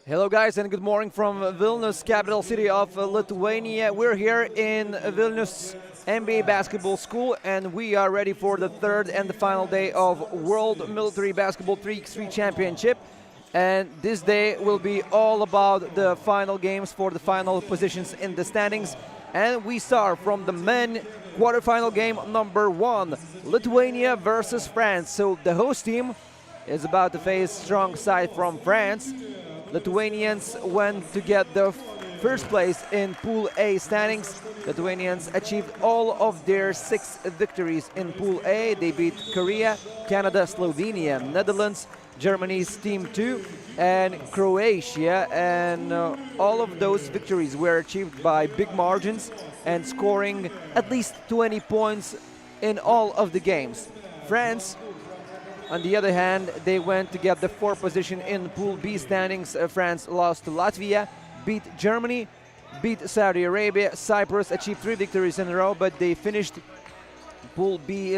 Hello guys and good morning from Vilnius, capital city of Lithuania. We're here in Vilnius NBA Basketball School and we are ready for the third and the final day of World Military Basketball 3x3 Championship. And this day will be all about the final games for the final positions in the standings. And we start from the men quarterfinal game number 1, Lithuania versus France. So the host team is about to face strong side from France. Lithuanians went to get the first place in Pool A standings. Lithuanians achieved all of their 6 victories in Pool A. They beat Korea, Canada, Slovenia, Netherlands, Germany's Team 2, and Croatia. And all of those victories were achieved by big margins and scoring at least 20 points in all of the games. France, on the other hand, they went to get the 4th position in Pool B standings. France lost to Latvia, beat Germany, beat Saudi Arabia. Cyprus achieved 3 victories in a row, but they finished Pool B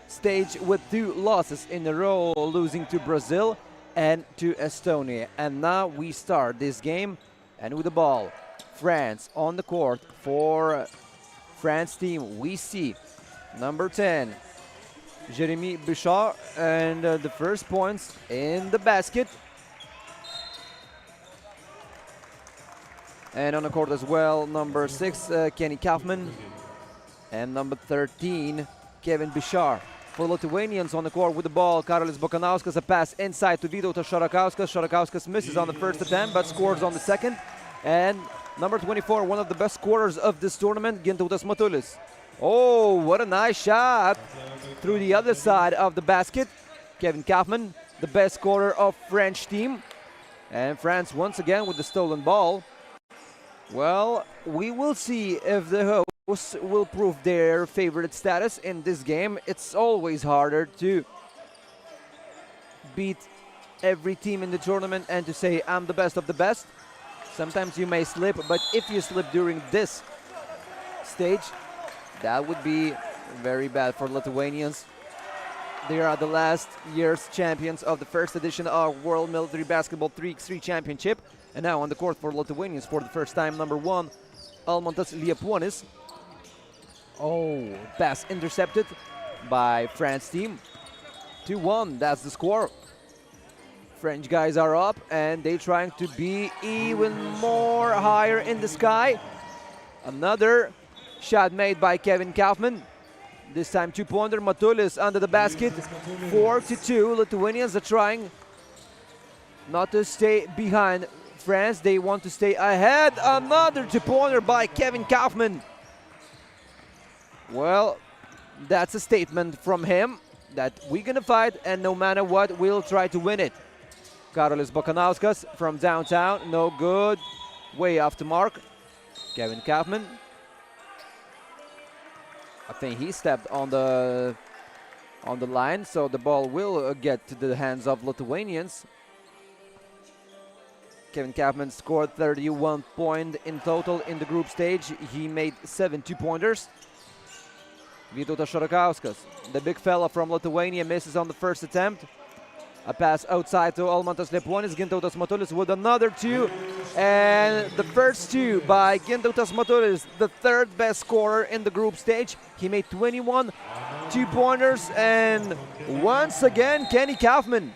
stage with 2 losses in a row, losing to Brazil and to Estonia. And now we start this game, and with the ball, France on the court for France team. We see number 10. Jeremy Bouchard, and the first points in the basket. And on the court as well, number 6, Kenny Kaufman, and number 13, Kevin Bouchard. For Lithuanians on the court with the ball, Karolis Bokanauskas, a pass inside to Vytautas Šarakauskas. Šarakauskas misses on the first attempt, but scores on the second. And number 24, one of the best scorers of this tournament, Gintautas Matulis. Oh, what a nice shot through the other side of the basket. Kevin Kaufman, the best scorer of French team. And France once again with the stolen ball. Well, we will see if the hosts will prove their favorite status in this game. It's always harder to beat every team in the tournament and to say, I'm the best of the best. Sometimes you may slip, but if you slip during this stage, that would be very bad for Lithuanians. They are the last year's champions of the first edition of World Military Basketball 3x3 Championship. And now on the court for Lithuanians for the first time, number 1, Almantas Liepuonis. Oh, pass intercepted by France team. 2-1, that's the score. French guys are up and they're trying to be even more higher in the sky. Another shot made by Kevin Kaufman. This time 2-pointer. Matulis under the basket. 4-2. Lithuanians are trying not to stay behind France. They want to stay ahead. Another 2-pointer by Kevin Kaufman. Well, that's a statement from him that we're gonna fight and no matter what, we'll try to win it. Karolis Bokanauskas from downtown. No good. Way off the mark. Kevin Kaufman. I think he stepped on the line, so the ball will get to the hands of Lithuanians. Kevin Kaufman scored 31 points in total in the group stage. He made 7 2-pointers. Vytautas Šarakauskas, the big fella from Lithuania, misses on the first attempt. A pass outside to Almantas Liepuonis. Gintautas Matulis with another 2. And the first 2 by Gintautas Matulis, the 3rd best scorer in the group stage. He made 21 2-pointers. And once again, Kenny Kaufman.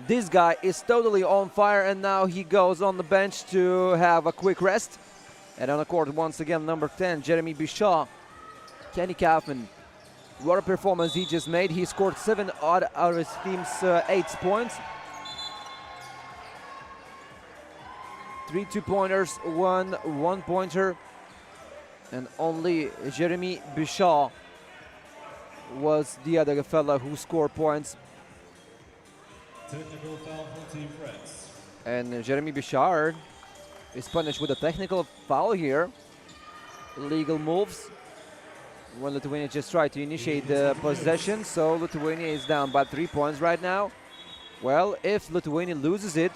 This guy is totally on fire and now he goes on the bench to have a quick rest. And on the court once again, number 10, Jeremy Bouchard. Kenny Kaufman. What a performance he just made. He scored 7 out of his team's 8 points. 3 2-pointers, 1 1-pointer. And only Jeremy Bouchard was the other fella who scored points. Technical foul for Team France. And Jeremy Bouchard is punished with a technical foul here. Illegal moves. When Lithuania just tried to initiate the possession, so Lithuania is down by 3 points right now. Well, if Lithuania loses it,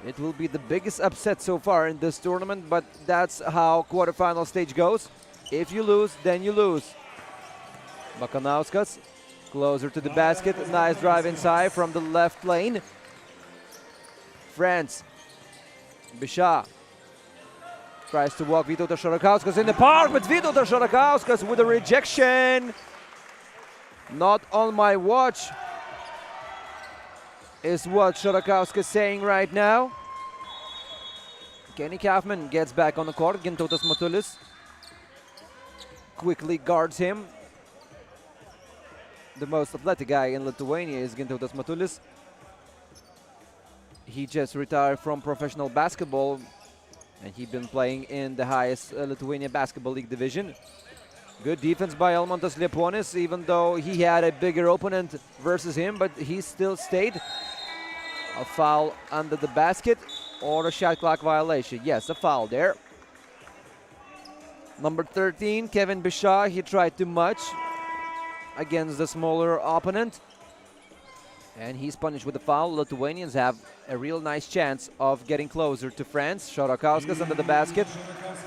it will be the biggest upset so far in this tournament, but that's how quarterfinal stage goes. If you lose, then you lose. Bakanauskas closer to the basket. Nice drive inside from the left lane. France. Bisha tries to walk Vytautas Šarakauskas in the park, but Vytautas Šarakauskas with a rejection. Not on my watch is what Šarakauskas is saying right now. Kenny Kaufman gets back on the court. Gintautas Matulis quickly guards him. The most athletic guy in Lithuania is Gintautas Matulis. He just retired from professional basketball, and he's been playing in the highest Lithuania Basketball League division. Good defense by Almantas Liepuonis, even though he had a bigger opponent versus him, but he still stayed. A foul under the basket or a shot clock violation. Yes, a foul there. Number 13, Kevin Bisha, he tried too much against the smaller opponent, and he's punished with a foul. Lithuanians have a real nice chance of getting closer to France. Šarakauskas under the basket,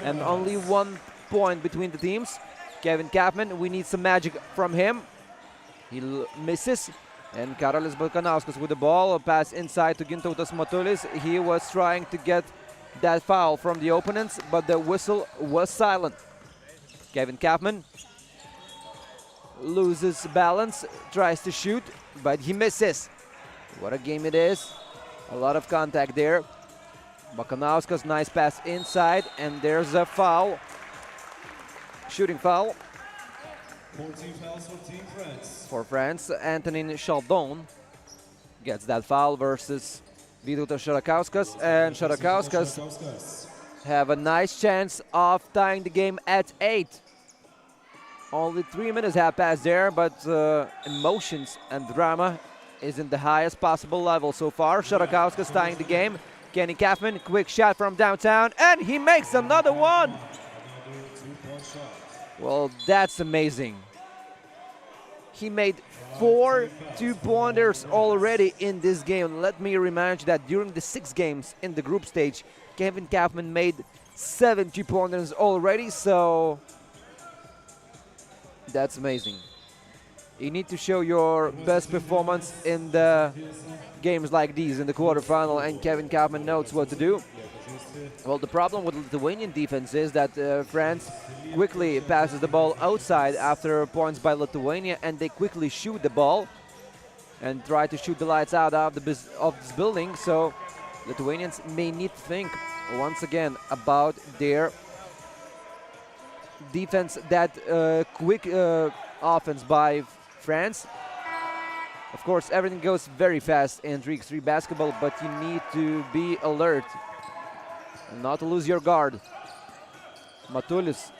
and only 1 point between the teams. Kevin Kaufman, we need some magic from him. He misses, and Karolis Bakanauskas with the ball. A pass inside to Gintautas Matulis. He was trying to get that foul from the opponents, but the whistle was silent. Kevin Kaufman loses balance, tries to shoot, but he misses. What a game it is. A lot of contact there. Bakanauskas, nice pass inside, and there's a foul. Shooting foul. 14 fouls for Team France. For France, Antonin Chaldon gets that foul versus Vytautas Šarakauskas, and Šarakauskas have a nice chance of tying the game at 8. Only 3 minutes have passed there, but emotions and drama is in the highest possible level so far. Šarakauskas tying the game. Kenny Kaufman, quick shot from downtown, and he makes another one. Well, that's amazing. He made 4 two-pointers already in this game. Let me remind you that during the 6 games in the group stage, Kevin Kaufman made 7 two-pointers already, so that's amazing. You need to show your best performance in the games like these, in the quarterfinal, and Kevin Kaufman knows what to do. Well, the problem with Lithuanian defense is that France quickly passes the ball outside after points by Lithuania, and they quickly shoot the ball and try to shoot the lights out of this building. So Lithuanians may need to think once again about their defense. That quick offense by France. Of course, everything goes very fast in 3x3 basketball, but you need to be alert, not to lose your guard. Matulis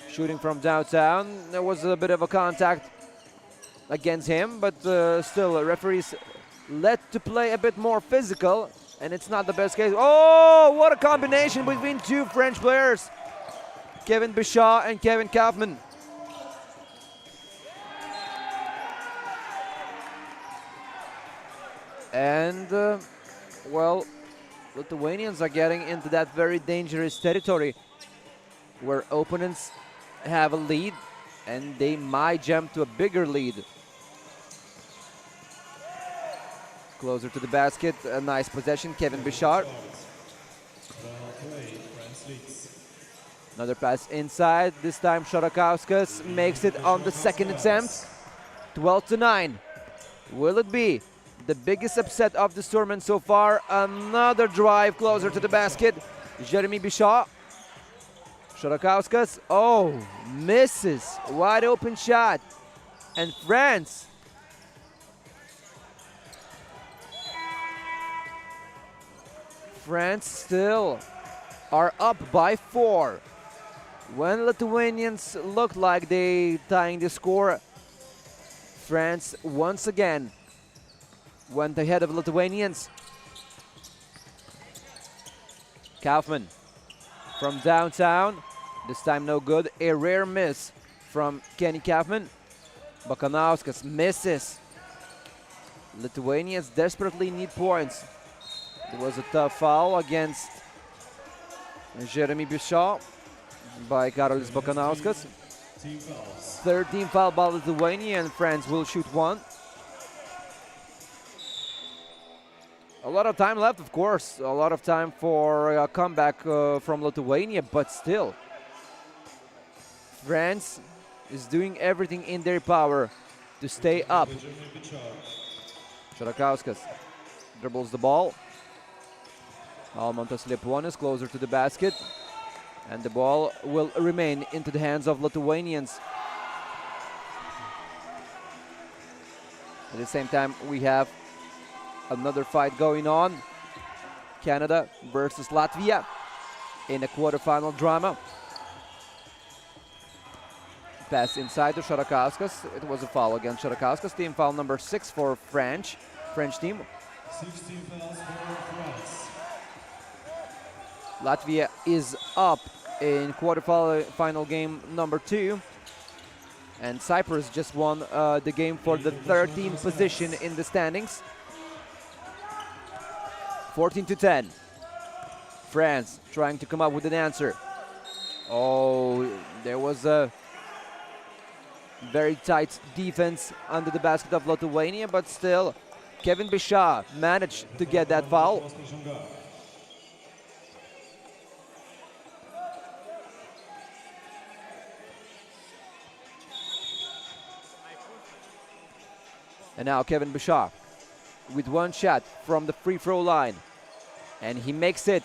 shooting from downtown. There was a bit of a contact against him, but still, referees let to play a bit more physical, and it's not the best case. Oh, what a combination between 2 French players, Kevin Bisha and Kevin Kaufman. And, well, Lithuanians are getting into that very dangerous territory where opponents have a lead and they might jump to a bigger lead. Closer to the basket, a nice possession, Kevin Bichard. Another pass inside, this time Šarakauskas makes it on the second attempt. 12-9. Will it be the biggest upset of this tournament so far? Another drive closer to the basket. Jeremy Bichard. Šarakauskas, oh, misses. Wide open shot. And France still are up by 4. When Lithuanians looked like they tying the score, France once again went ahead of Lithuanians. Kaufman from downtown, this time no good. A rare miss from Kenny Kaufman. Bakanauskas misses. Lithuanians desperately need points. It was a tough foul against Jeremy Bichard by Karolis Bakanauskas. 13 foul by Lithuania, and France will shoot 1. A lot of time left, of course. A lot of time for a comeback from Lithuania, but still. France is doing everything in their power to stay up. Šarakauskas dribbles the ball. Almantas Liepuonis closer to the basket. And the ball will remain into the hands of Lithuanians. At the same time, we have another fight going on. Canada versus Latvia in a quarterfinal drama. Pass inside to Šarakauskas. It was a foul against Šarakauskas. Team foul number 6 for French team. 16 fouls for France. Latvia is up in quarterfinal game number 2. And Cyprus just won the game for the 13th position in the standings. 14-10. France trying to come up with an answer. Oh, there was a very tight defense under the basket of Lithuania, but still, Kevin Bichat managed to get that foul. And now Kevin Bichat with one shot from the free throw line. And he makes it.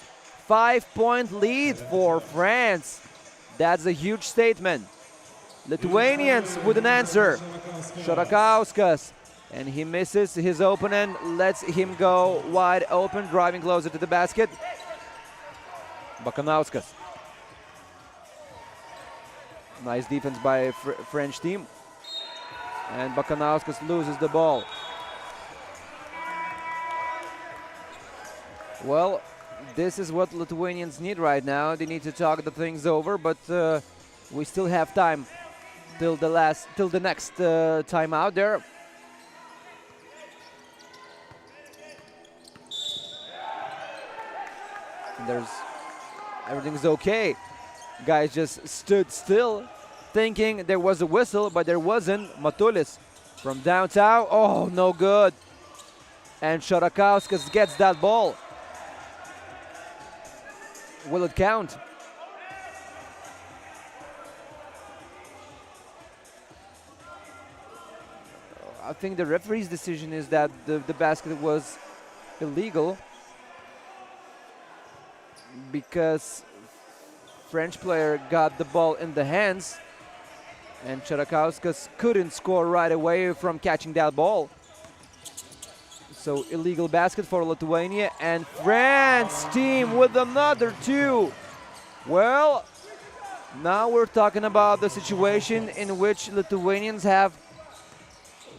5-point lead for France. That's a huge statement. Lithuanians with an answer. Šarakauskas. And he misses his opponent, lets him go wide open, driving closer to the basket. Bakanauskas. Nice defense by French team. And Bakanauskas loses the ball. Well, this is what Lithuanians need right now. They need to talk the things over, but we still have time till the next timeout there. And everything's okay. Guys just stood still, thinking there was a whistle, but there wasn't. Matulis from downtown. Oh, no good. And Šarakauskas gets that ball. Will it count? I think the referee's decision is that the basket was illegal because French player got the ball in the hands and Šarakauskas couldn't score right away from catching that ball. So illegal basket for Lithuania, and France team with another 2. Well, now we're talking about the situation in which Lithuanians have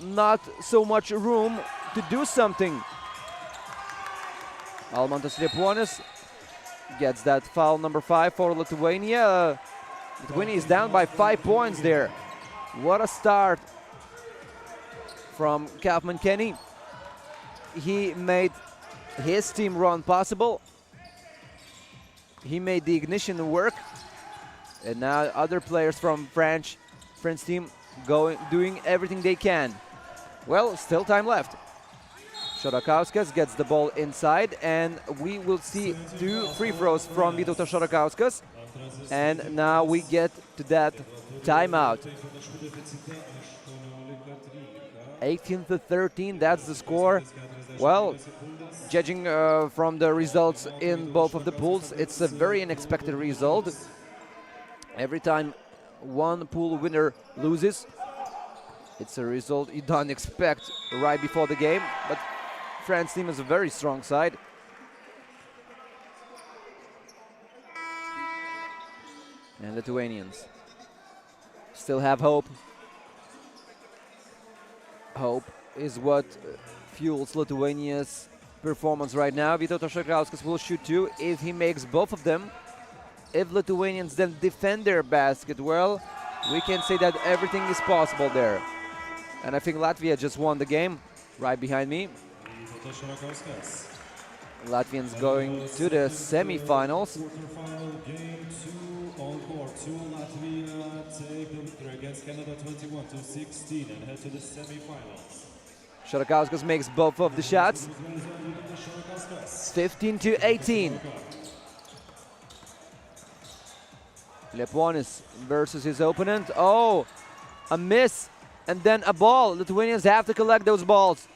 not so much room to do something. Almantas Liepuonis gets that foul number 5 for Lithuania. Lithuania is down by 5 points there. What a start from Kaufman Kenny. He made his team run possible. He made the ignition work. And now other players from French team doing everything they can. Well, still time left. Šarakauskas gets the ball inside, and we will see 2 free throws from Vytautas Šarakauskas. And now we get to that timeout. 18-13, that's the score. Well, judging from the results in both of the pools, it's a very unexpected result. Every time one pool winner loses, it's a result you don't expect right before the game. But France team is a very strong side. And Lithuanians still have hope. Hope is what fuels Lithuania's performance right now. Vytautas Šarakauskas will shoot 2 if he makes both of them. If Lithuanians then defend their basket well, we can say that everything is possible there. And I think Latvia just won the game right behind me. Latvians going to the semi-finals. Game 2 on court. Latvia take the victory against Canada 21-16 and head to the semi-finals. Šarakauskas makes both of the shots. 15-18. Liepuonis versus his opponent. Oh, a miss and then a ball. Lithuanians have to collect those balls.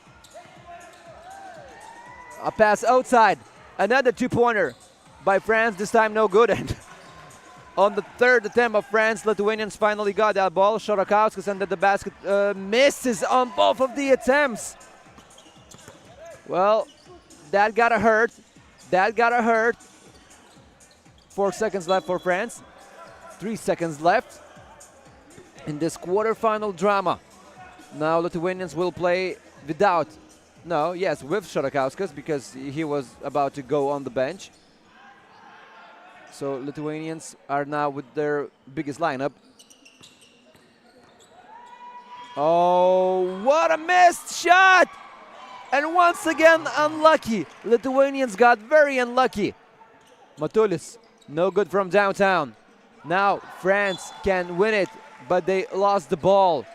A pass outside. Another two-pointer by France, this time no good. And on the third attempt of France, Lithuanians finally got that ball. Šarakauskas under the basket misses on both of the attempts. Well, that gotta hurt. That gotta hurt. 4 seconds left for France. 3 seconds left in this quarterfinal drama. Now Lithuanians will play without, with Šarakauskas, because he was about to go on the bench. So Lithuanians are now with their biggest lineup. Oh, what a missed shot! And once again, unlucky. Lithuanians got very unlucky. Matulis, no good from downtown. Now France can win it, but they lost the ball.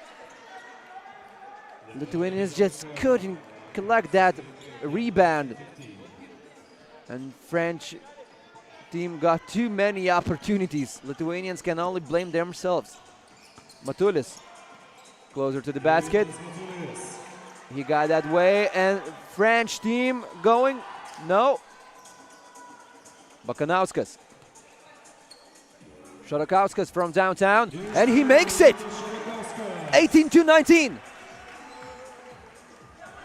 Lithuanians just couldn't collect that rebound. And French team got too many opportunities. Lithuanians can only blame themselves. Matulis, closer to the basket. He got that way, and French team going, no. Bakanauskas. Šarakauskas from downtown, and he makes it! 18-19.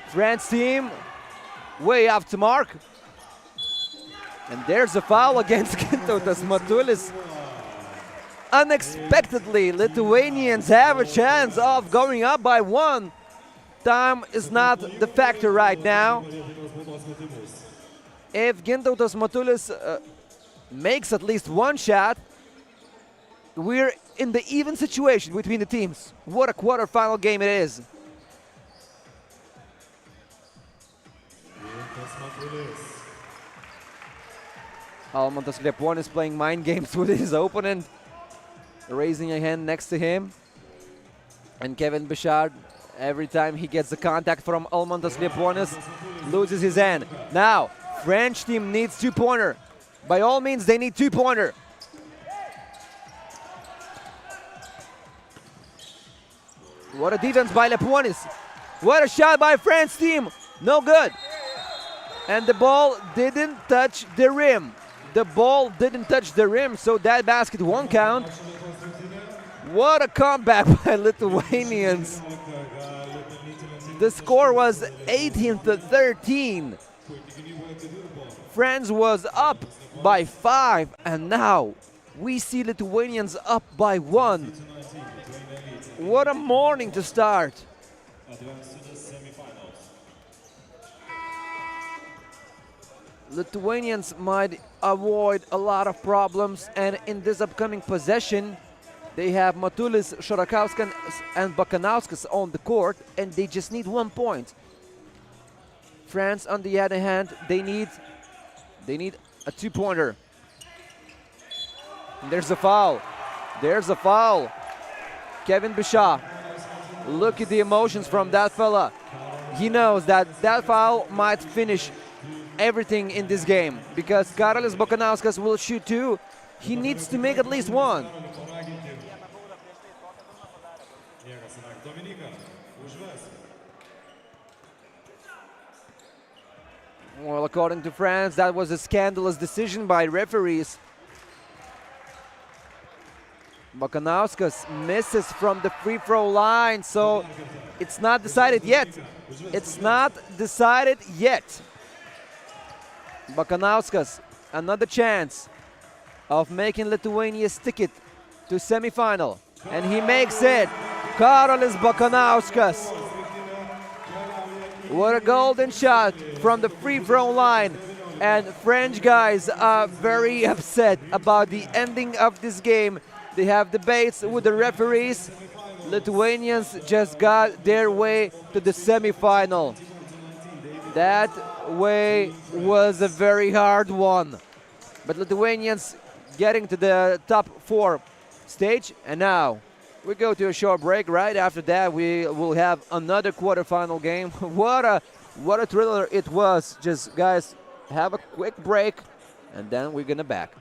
France team way off the mark. And there's a foul against Gintautas Matulis. Unexpectedly, Lithuanians have a chance of going up by 1. Time is not the factor right now. If Gintautas Matulis makes at least one shot, we're in the even situation between the teams. What a quarterfinal game it is. Almantas Liepuonis playing mind games with his opponent, raising a hand next to him. And Kevin Bichard, every time he gets the contact from Almantas Liepuonis, loses his hand. Now, French team needs two-pointer. By all means, they need two-pointer. What a defense by Liepuonis. What a shot by France team. No good. And the ball didn't touch the rim. The ball didn't touch the rim, so that basket won't count. What a comeback by Lithuanians. The score was 18-13. France was up by 5, and now we see Lithuanians up by 1. What a morning to start. Lithuanians might avoid a lot of problems, and in this upcoming possession they have Matulis, Šarakauskas and Bakanauskas on the court, and they just need 1 point. France, on the other hand, they need a two-pointer. There's a foul. There's a foul. Kevin Bichard. Look at the emotions from that fella. He knows that that foul might finish everything in this game, because Karolis Bakanauskas will shoot 2. He needs to make at least 1. Well, according to France, that was a scandalous decision by referees. Bakanauskas misses from the free throw line, so it's not decided yet. It's not decided yet. Bakanauskas, another chance of making Lithuania's ticket to semifinal, and he makes it. Karolis Bakanauskas. What a golden shot from the free throw line, and French guys are very upset about the ending of this game. They have debates with the referees. Lithuanians just got their way to the semifinal. That way was a very hard one. But Lithuanians getting to the top 4 stage, and now We go to a short break. Right after that, we will have another quarterfinal game. What a thriller it was. Just guys, have a quick break, and then we're gonna back.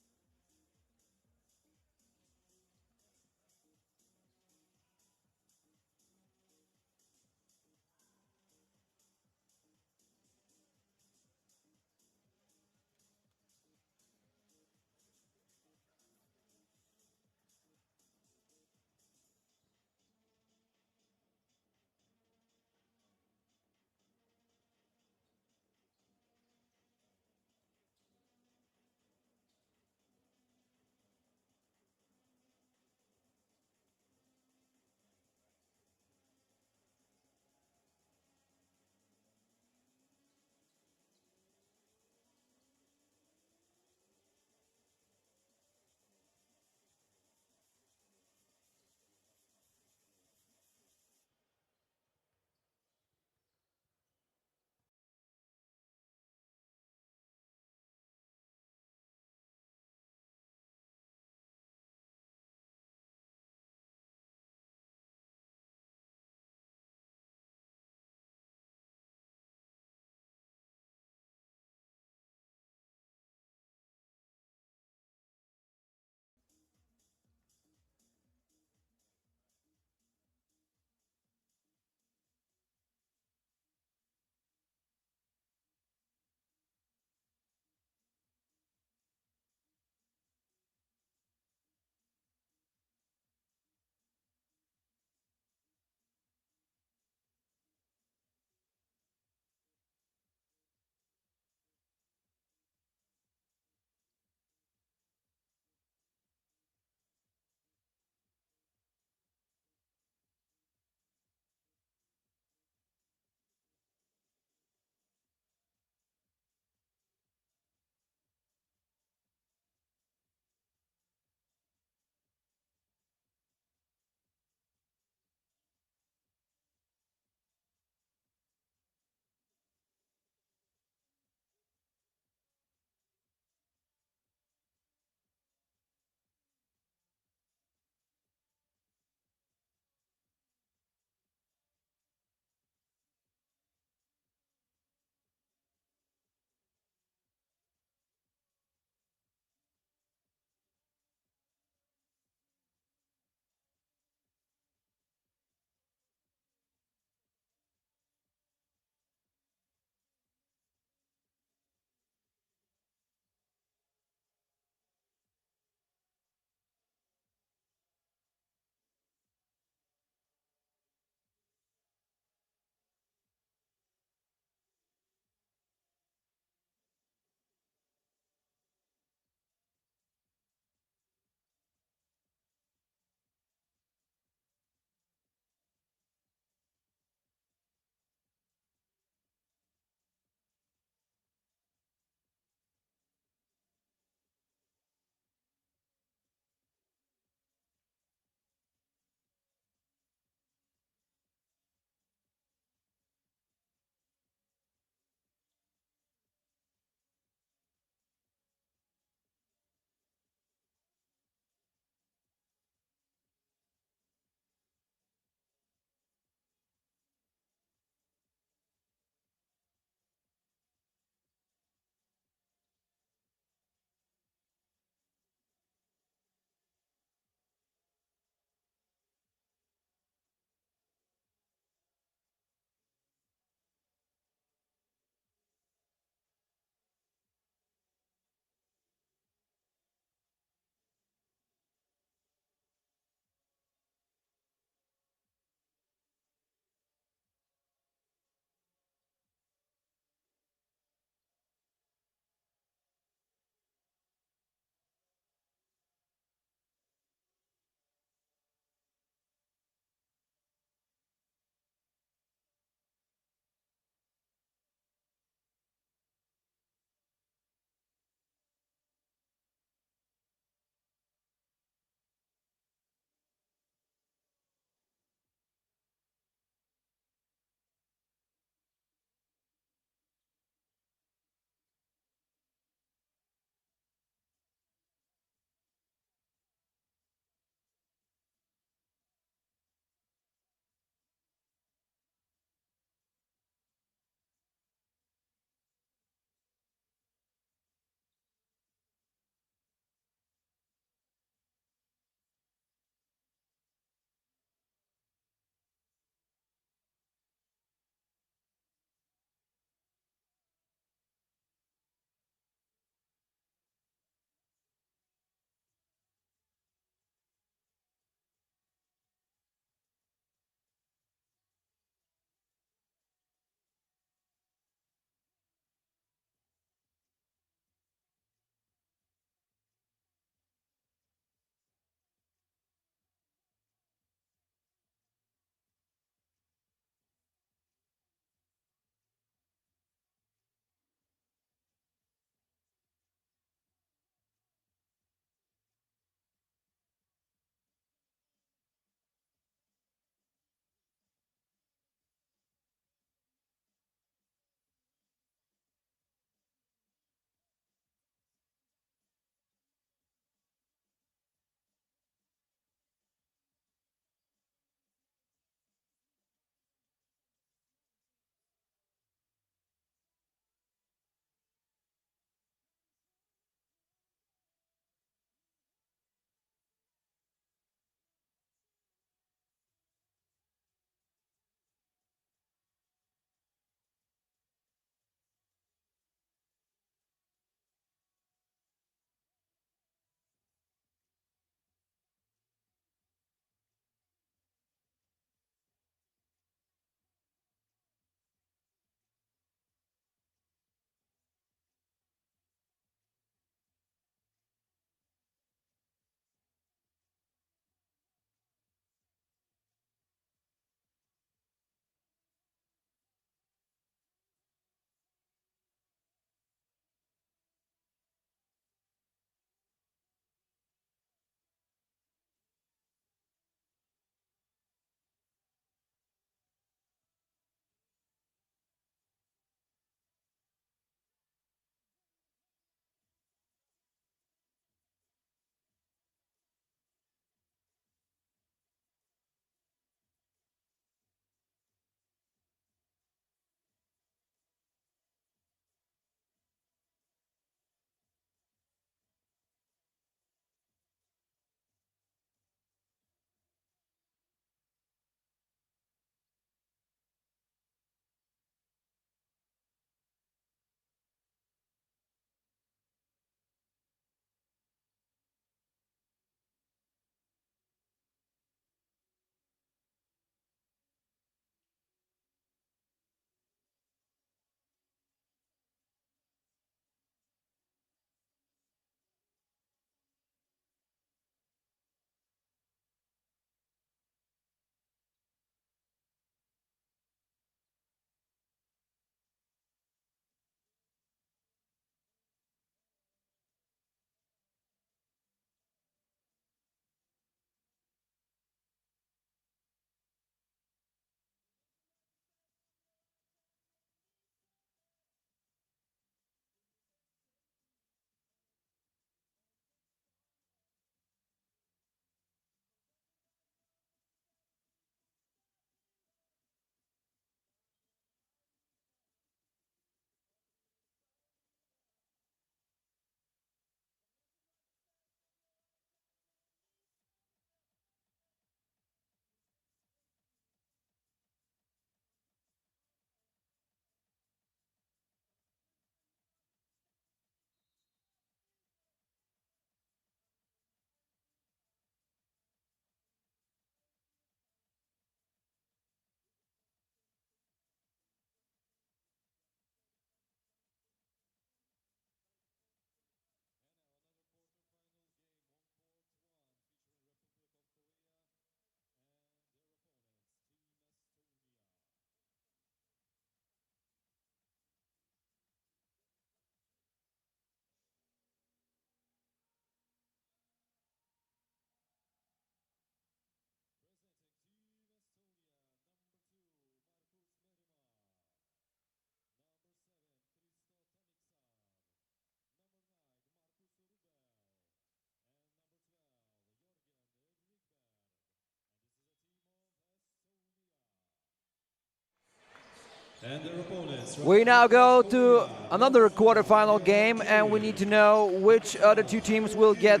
And their opponents. We now go to another quarterfinal game, and we need to know which other two teams will get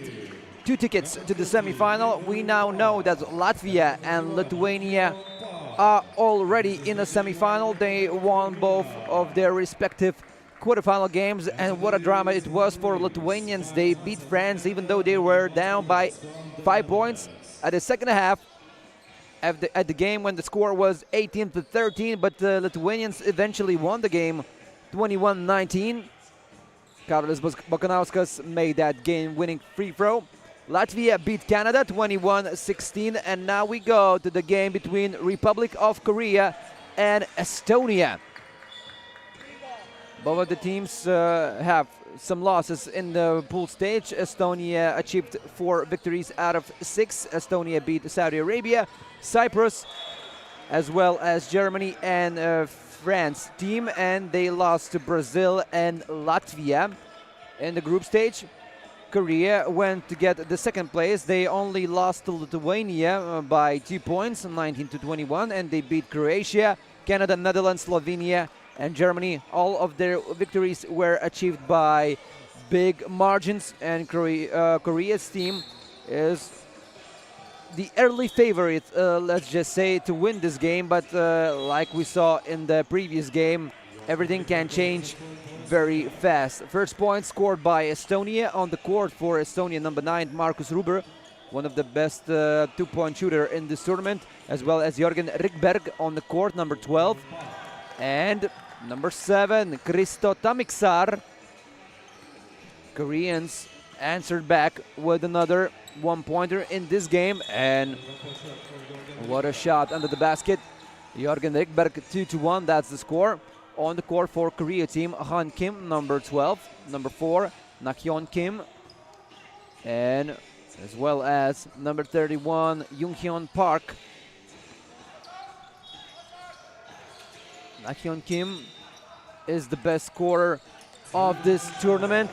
2 tickets to the semifinal. We now know that Latvia and Lithuania are already in the semifinal. They won both of their respective quarterfinal games, and what a drama it was for Lithuanians. They beat France even though they were down by 5 points at the second half at the game when the score was 18-13, but the Lithuanians eventually won the game 21-19. Karolis Bokanauskas made that game-winning free throw. Latvia beat Canada 21-16, and now we go to the game between Republic of Korea and Estonia. Both of the teams have some losses in the pool stage. Estonia achieved 4 victories out of 6. Estonia beat Saudi Arabia, Cyprus, as well as Germany and France team, and they lost to Brazil and Latvia. In the group stage, Korea went to get the second place. They only lost to Lithuania by 2 points, 19-21, and they beat Croatia, Canada, Netherlands, Slovenia, and Germany. All of their victories were achieved by big margins, and Korea's team is the early favorite, let's just say, to win this game. But like we saw in the previous game, everything can change very fast. First point scored by Estonia on the court for Estonia, number 9, Markus Ruber, one of the best 2-point shooter in this tournament, as well as Jörgen Rikberg on the court, number 12. And number 7, Kristo Tamiksar. Koreans answered back with another 1-pointer in this game, and what a shot under the basket. Jörgen Rikberg, 2-1, that's the score. On the court for Korea team, Han Kim, number 12, number 4, Nakhyun Kim, and as well as number 31, Junghyun Park. Nakhyun Kim is the best scorer of this tournament.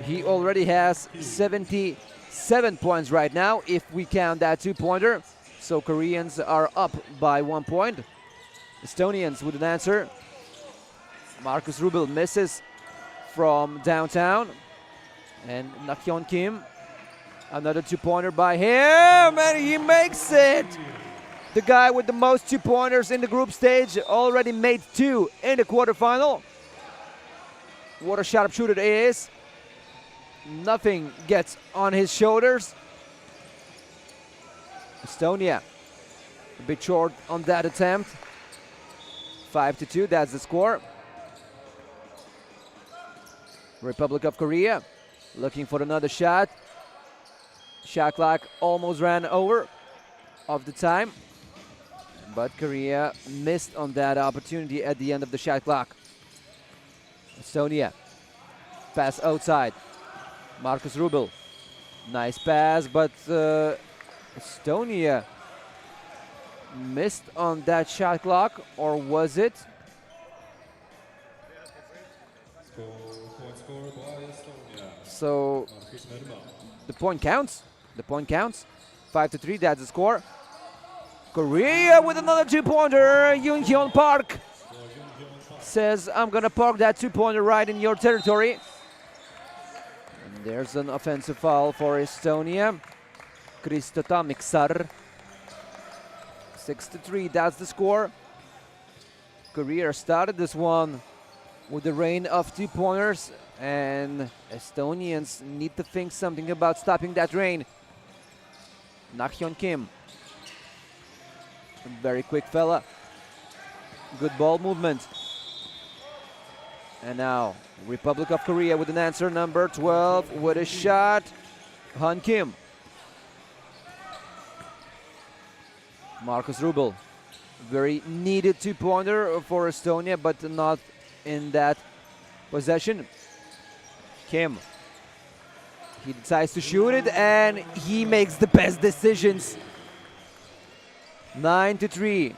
He already has 77 points right now, if we count that 2-pointer. So Koreans are up by 1 point. Estonians with an answer. Markus Rubel misses from downtown. And Nakhyun Kim, another 2-pointer by him, and he makes it! The guy with the most 2-pointers in the group stage already made 2 in the quarterfinal. What a sharpshooter it is. Nothing gets on his shoulders. Estonia a bit short on that attempt. 5-2, that's the score. Republic of Korea looking for another shot. Shot clock almost ran over of the time, but Korea missed on that opportunity at the end of the shot clock. Estonia, pass outside. Markus Rubel, nice pass, but Estonia missed on that shot clock, or was it? So the point counts. The point counts. 5-3, that's the score. Korea with another 2-pointer. Junghyun Park says, I'm gonna park that 2-pointer right in your territory. And there's an offensive foul for Estonia. Kristo Tamiksar. 6-3, that's the score. Korea started this one with a rain of 2-pointers, and Estonians need to think something about stopping that rain. Nakhyun Kim, a very quick fella, good ball movement. And now Republic of Korea with an answer, number 12 with a shot, Han Kim. Markus Rubel, very needed 2-pointer for Estonia, but not in that possession. Kim, he decides to shoot it, and he makes the best decisions. 9-3.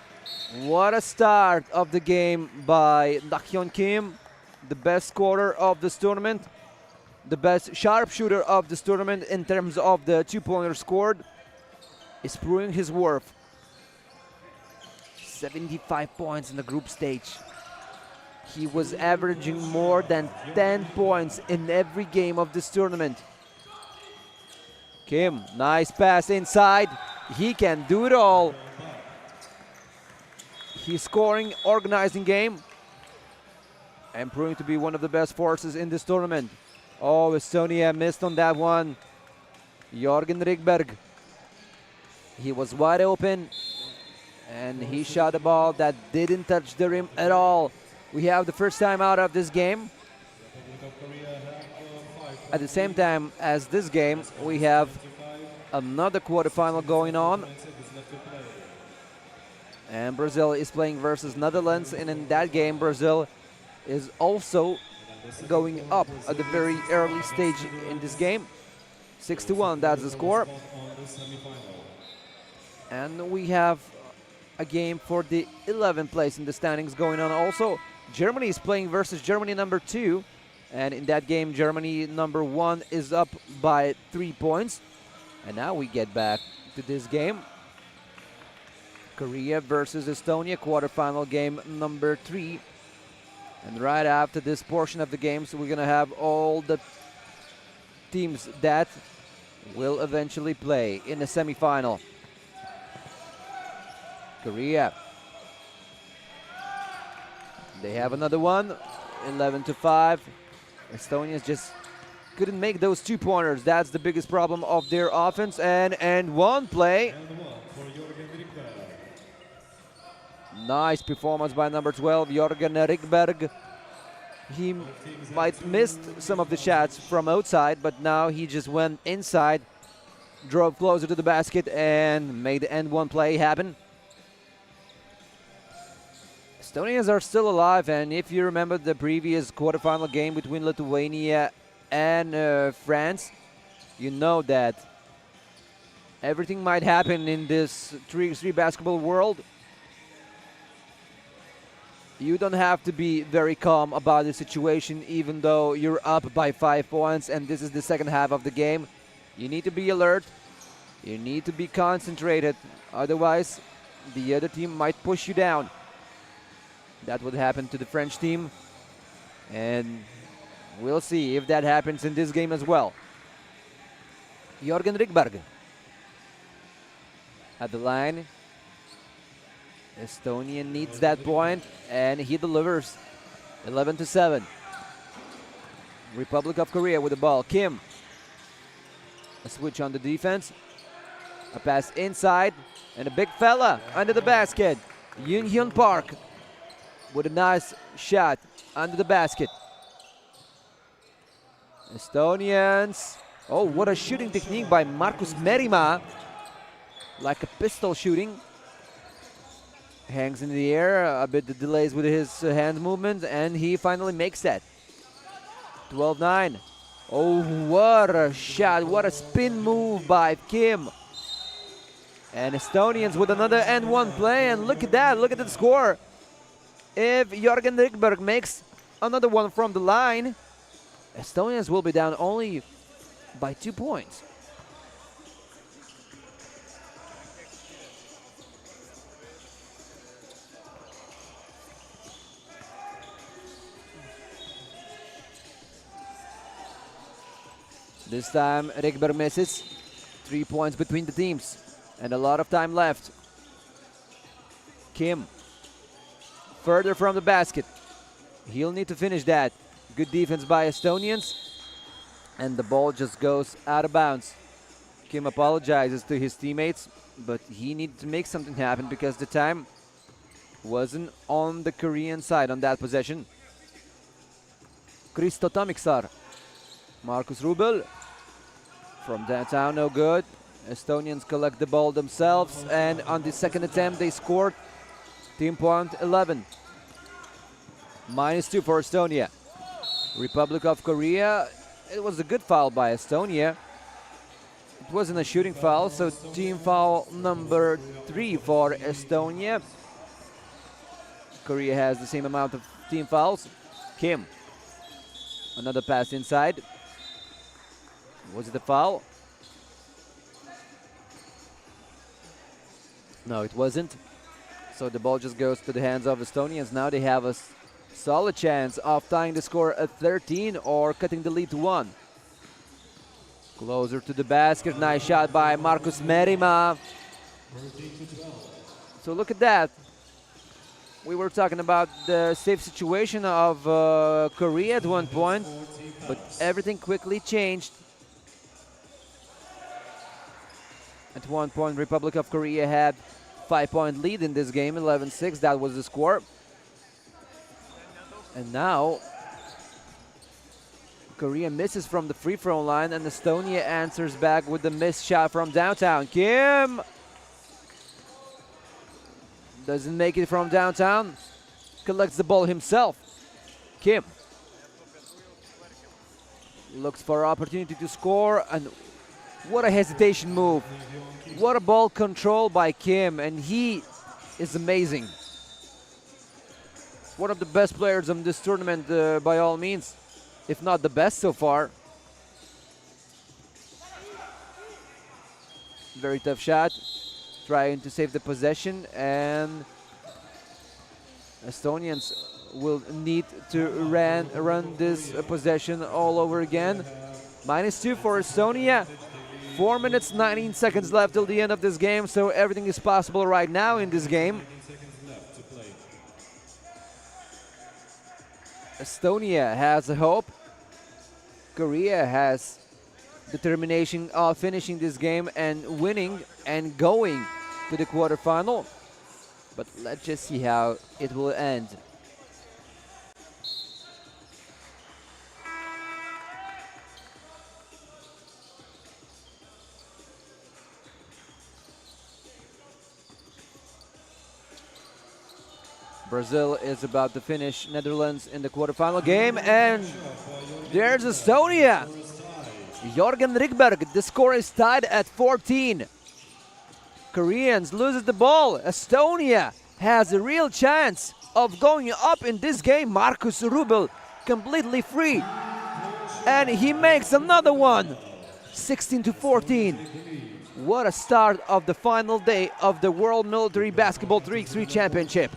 What a start of the game by Nakhyun Kim, the best scorer of this tournament, the best sharpshooter of this tournament in terms of the 2-pointer scored, is proving his worth. 75 points in the group stage. He was averaging more than 10 points in every game of this tournament. Kim, nice pass inside. He can do it all. He's scoring, organizing game, and proving to be one of the best forces in this tournament. Oh, Estonia missed on that one. Jorgen Rikberg. He was wide open, and he shot a ball that didn't touch the rim at all. We have the first time out of this game. At the same time as this game, we have another quarterfinal going on. And Brazil is playing versus Netherlands, and in that game, Brazil is also going up at the very early stage in this game. 6-1, that's the score. And we have a game for the 11th place in the standings going on also. Germany is playing versus Germany number 2. And in that game, Germany number 1 is up by 3 points. And now we get back to this game. Korea versus Estonia, quarterfinal game number 3. And right after this portion of the games, we're going to have all the teams that will eventually play in the semifinal. Korea. They have another one, 11-5. Estonians just couldn't make those 2-pointers. That's the biggest problem of their offense. And one play. Nice performance by number 12, Jorgen Rikberg. He might missed some of the shots from outside, but now he just went inside, drove closer to the basket, and made the end one play happen. Estonians are still alive, and if you remember the previous quarterfinal game between Lithuania and France, you know that everything might happen in this 3x3 basketball world. You don't have to be very calm about the situation, even though you're up by 5 points and this is the second half of the game. You need to be alert. You need to be concentrated. Otherwise, the other team might push you down. That would happen to the French team. And we'll see if that happens in this game as well. Jorgen Rikberg at the line. Estonia needs that point, and he delivers. 11-7. Republic of Korea with the ball. Kim. A switch on the defense. A pass inside, and a big fella under the basket. Yoon Hyun Park with a nice shot under the basket. Estonians. Oh, what a shooting technique by Markus Merima. Like a pistol shooting. Hangs in the air, a bit delays with his hand movement, and he finally makes that. 12-9. Oh, what a shot, what a spin move by Kim. And Estonians with another and one play, and look at that, look at the score. If Jorgen Rikberg makes another one from the line, Estonians will be down only by 2 points. This time Rikberg misses. 3 points between the teams and a lot of time left. Kim further from the basket. He'll need to finish that. Good defense by Estonians, and the ball just goes out of bounds. Kim apologizes to his teammates, but he needed to make something happen because the time wasn't on the Korean side on that possession. Kristo Tomiksar. Markus Rubel from downtown, no good. Estonians collect the ball themselves, and on the second attempt they scored. Team point 11. -2 for Estonia. Republic of Korea, it was a good foul by Estonia. It wasn't a shooting foul, so team foul number 3 for Estonia. Korea has the same amount of team fouls. Kim. Another pass inside. Was it a foul? No, it wasn't. So the ball just goes to the hands of Estonians. Now they have a Solid chance of tying the score at 13 or cutting the lead to 1. Closer to the basket. Nice shot by Markus Merima. So look at that. We were talking about the safe situation of Korea at one point, but everything quickly changed. At one point, Republic of Korea had 5-point lead in this game, 11-6. That was the score. And now, Korea misses from the free throw line, and Estonia answers back with the missed shot from downtown. Kim doesn't make it from downtown. Collects the ball himself. Kim looks for opportunity to score, and what a hesitation move. What a ball control by Kim, and he is amazing. One of the best players in this tournament by all means, if not the best so far. Very tough shot, trying to save the possession, and Estonians will need to run this possession all over again. -2 for Estonia. 4 minutes, 19 seconds left till the end of this game, so everything is possible right now in this game. Estonia has a hope. Korea has determination of finishing this game and winning and going to the quarterfinal. But let's just see how it will end. Brazil is about to finish Netherlands in the quarterfinal game, and there's Estonia. Jorgen Rikberg, the score is tied at 14. Koreans loses the ball. Estonia has a real chance of going up in this game. Markus Rubel completely free, and he makes another one. 16-14. What a start of the final day of the World Military Basketball 3x3 Championship.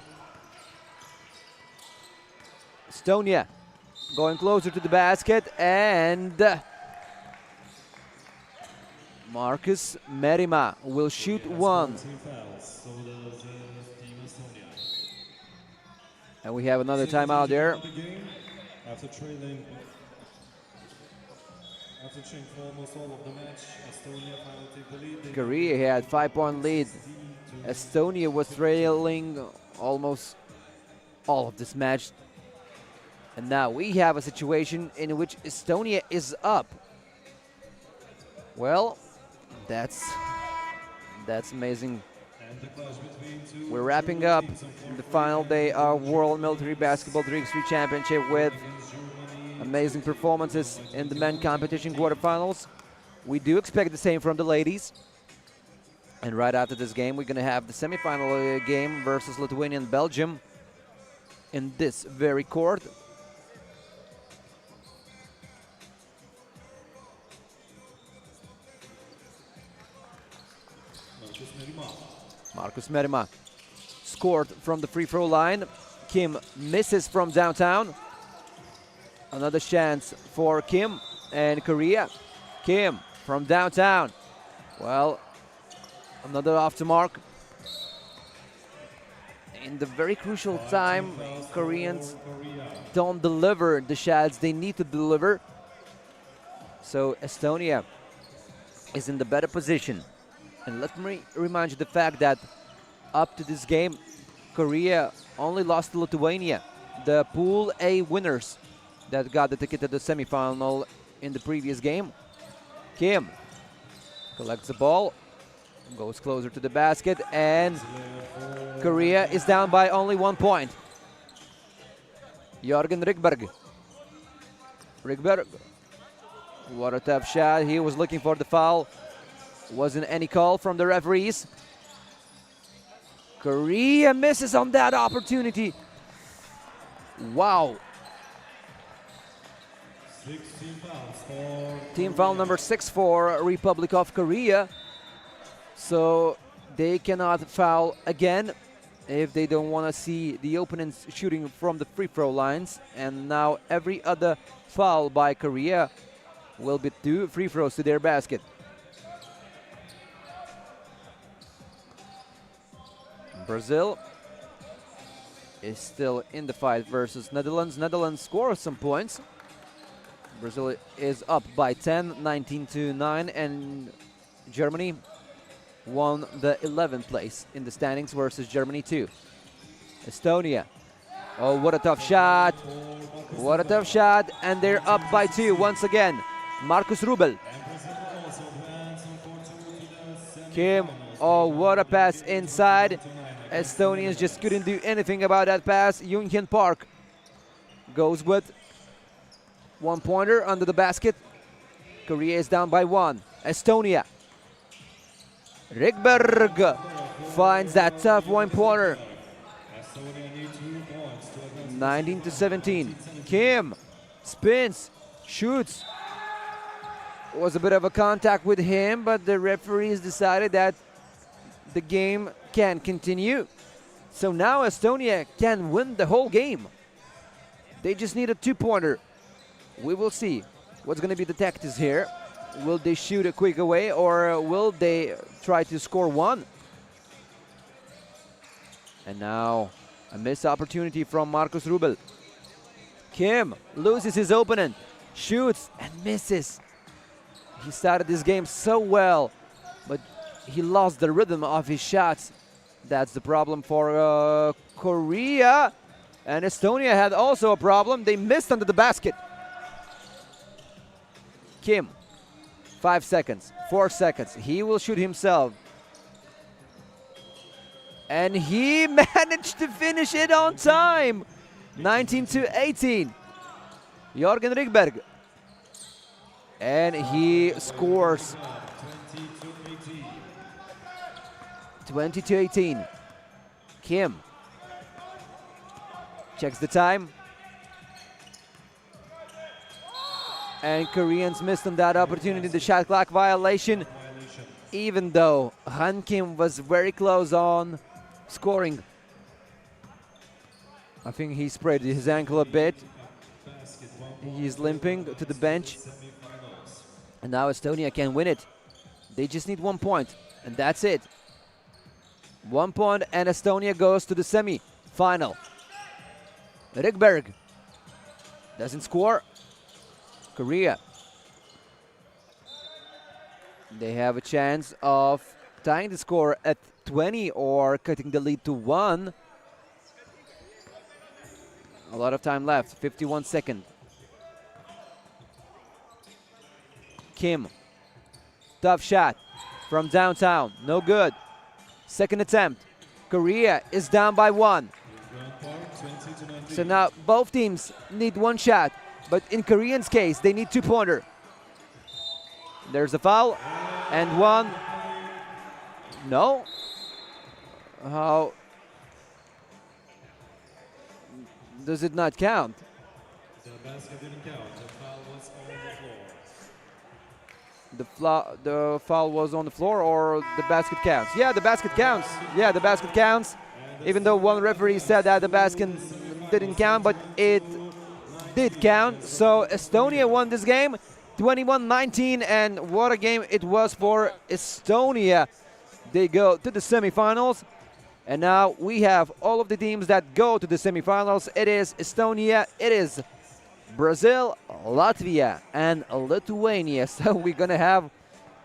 Estonia going closer to the basket, and Markus Merima will shoot one. And we have another timeout there. After trailing for almost all of the match, Estonia finally take the lead. Korea had 5-point lead. Estonia was trailing almost all of this match. And now we have a situation in which Estonia is up. Well, that's amazing. We're wrapping up the final day of World Military Basketball 3x3 Championship with amazing performances in the men competition quarterfinals. We do expect the same from the ladies. And right after this game, we're going to have the semifinal game versus Lithuania and Belgium in this very court. Markus Merima scored from the free throw line. Kim misses from downtown. Another chance for Kim and Korea. Kim from downtown. Well, another off the mark. In the very crucial time, Koreans don't deliver the shots they need to deliver. So Estonia is in the better position. And let me remind you the fact that up to this game, Korea only lost to Lithuania, the Pool A winners that got the ticket to the semifinal in the previous game. Kim collects the ball, goes closer to the basket, and Korea is down by only 1 point. Jorgen Rikberg. Rikberg, what a tough shot. He was looking for the foul. Wasn't any call from the referees. Korea misses on that opportunity. Wow. Team foul number 6 for Republic of Korea. So they cannot foul again if they don't want to see the opponents shooting from the free throw lines. And now every other foul by Korea will be 2 free throws to their basket. Brazil is still in the fight versus Netherlands. Netherlands scores some points. Brazil is up by 10, 19-9, and Germany won the 11th place in the standings versus Germany 2. Estonia. Oh, what a tough shot. What a tough shot. And they're up by 2 once again. Marcus Rubel. Kim. Oh, what a pass inside. Estonians just couldn't do anything about that pass. Yoon-Hyun Park goes with 1-pointer under the basket. Korea is down by 1. Estonia. Rikberg finds that tough 1-pointer. 19-17. Kim spins, shoots. Was a bit of a contact with him, but the referees decided that the game can continue. So now Estonia can win the whole game. They just need a 2-pointer. We will see what's going to be the tactics here. Will they shoot a quick away, or will they try to score 1? And now a missed opportunity from Marcus Rubel. Kim loses his opponent, shoots and misses. He started this game so well, but he lost the rhythm of his shots. That's the problem for Korea. And Estonia had also a problem. They missed under the basket. Kim, 5 seconds, 4 seconds. He will shoot himself. And he managed to finish it on time. 19-18. Jörgen Rikberg. And he scores. 20-18. Kim checks the time. And Koreans missed on that opportunity, the shot clock violation, even though Han Kim was very close on scoring. I think he sprayed his ankle a bit. He's limping to the bench. And now Estonia can win it. They just need 1 point, and that's it. 1 point, and Estonia goes to the semi-final. Rikberg doesn't score. Korea. They have a chance of tying the score at 20 or cutting the lead to 1. A lot of time left, 51 seconds. Kim. Tough shot from downtown, no good. Second attempt. Korea is down by 1. So now both teams need 1 shot, but in Koreans' case, they need 2-pointer. There's a foul, and 1. No. How does it not count? The basket didn't count. The foul was on the floor. The foul was on the floor, or the basket counts? Yeah, the basket counts. Yeah, the basket counts. Even though one referee said that the basket didn't count, but it did count. So Estonia won this game 21-19, and what a game it was for Estonia. They go to the semifinals, and now we have all of the teams that go to the semifinals. It is Estonia, it is Brazil, Latvia, and Lithuania. So we're gonna have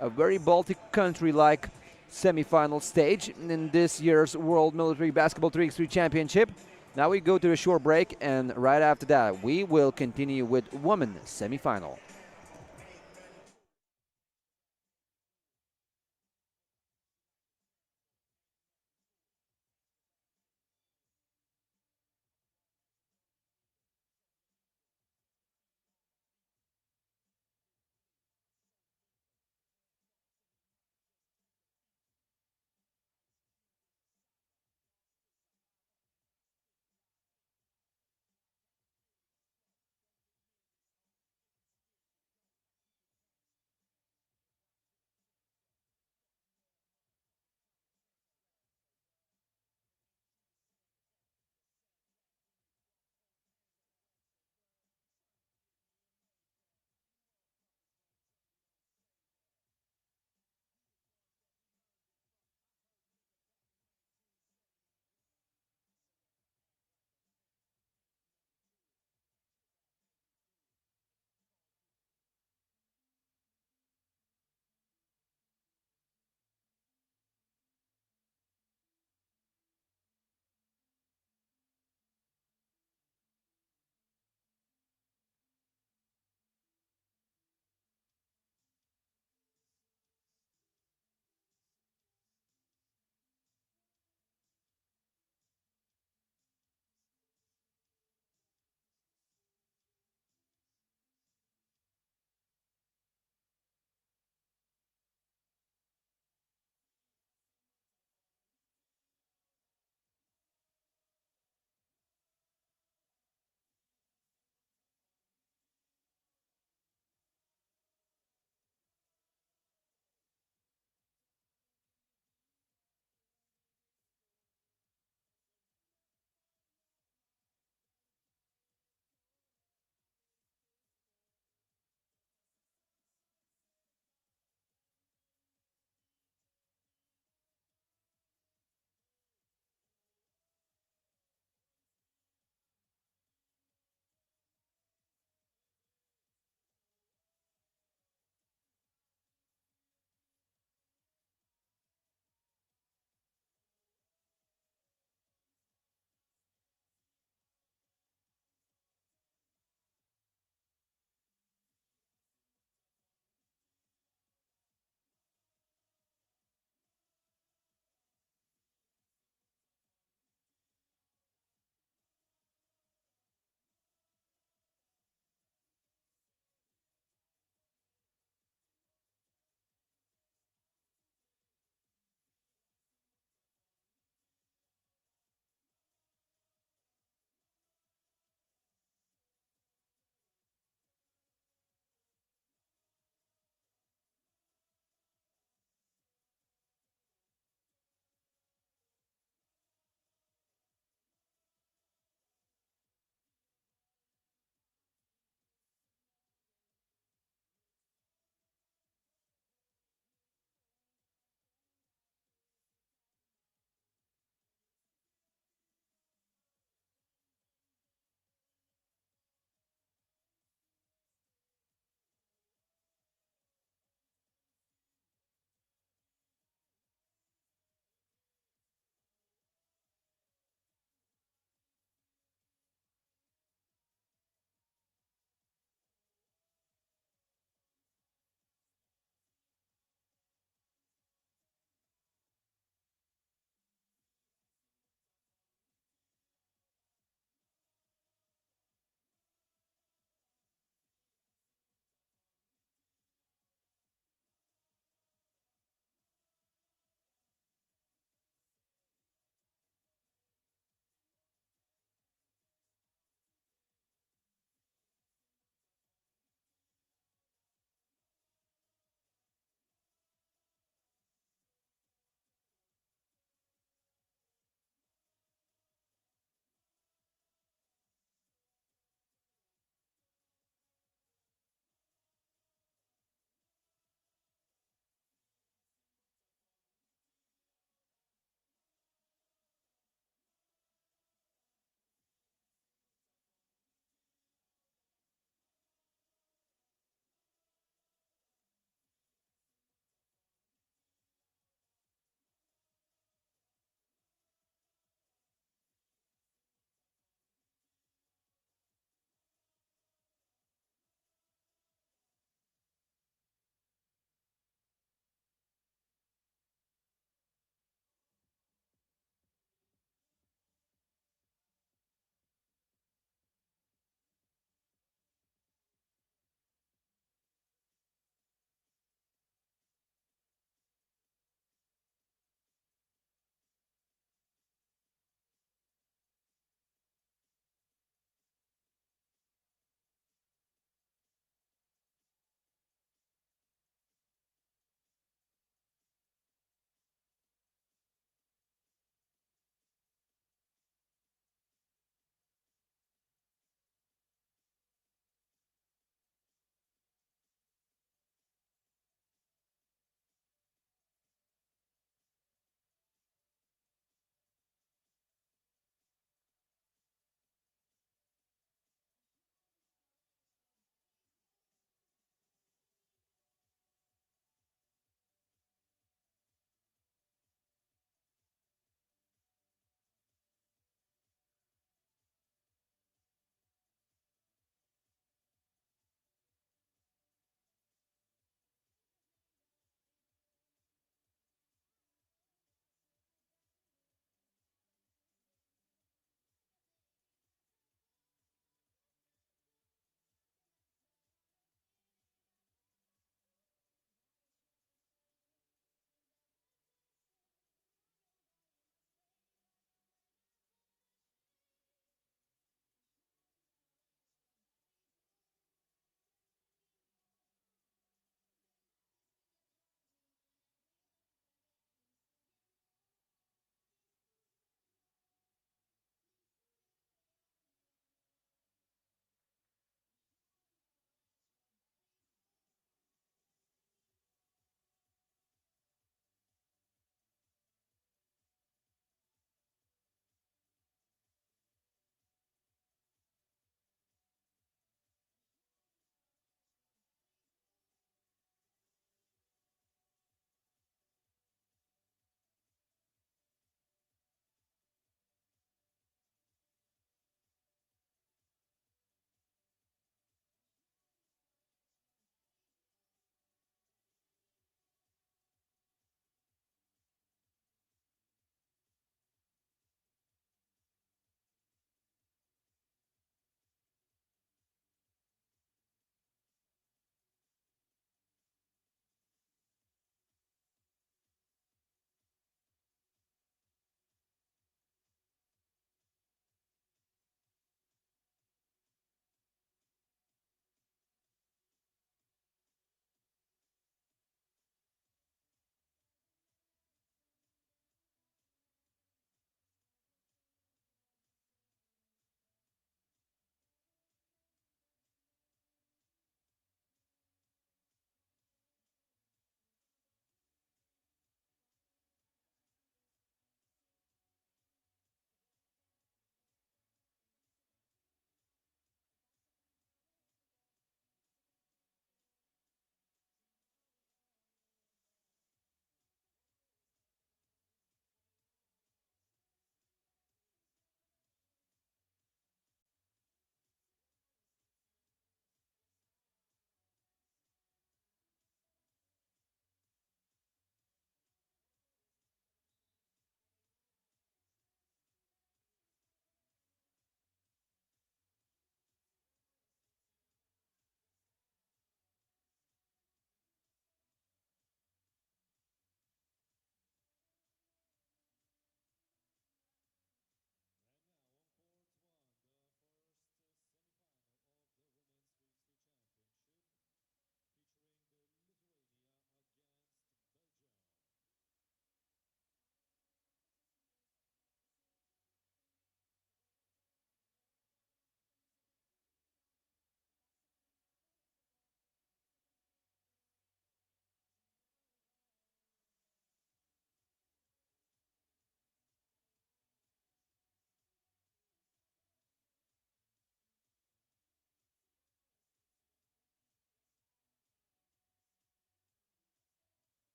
a very Baltic country-like semifinal stage in this year's World Military Basketball 3x3 Championship. Now we go to a short break, and right after that we will continue with women's semifinal.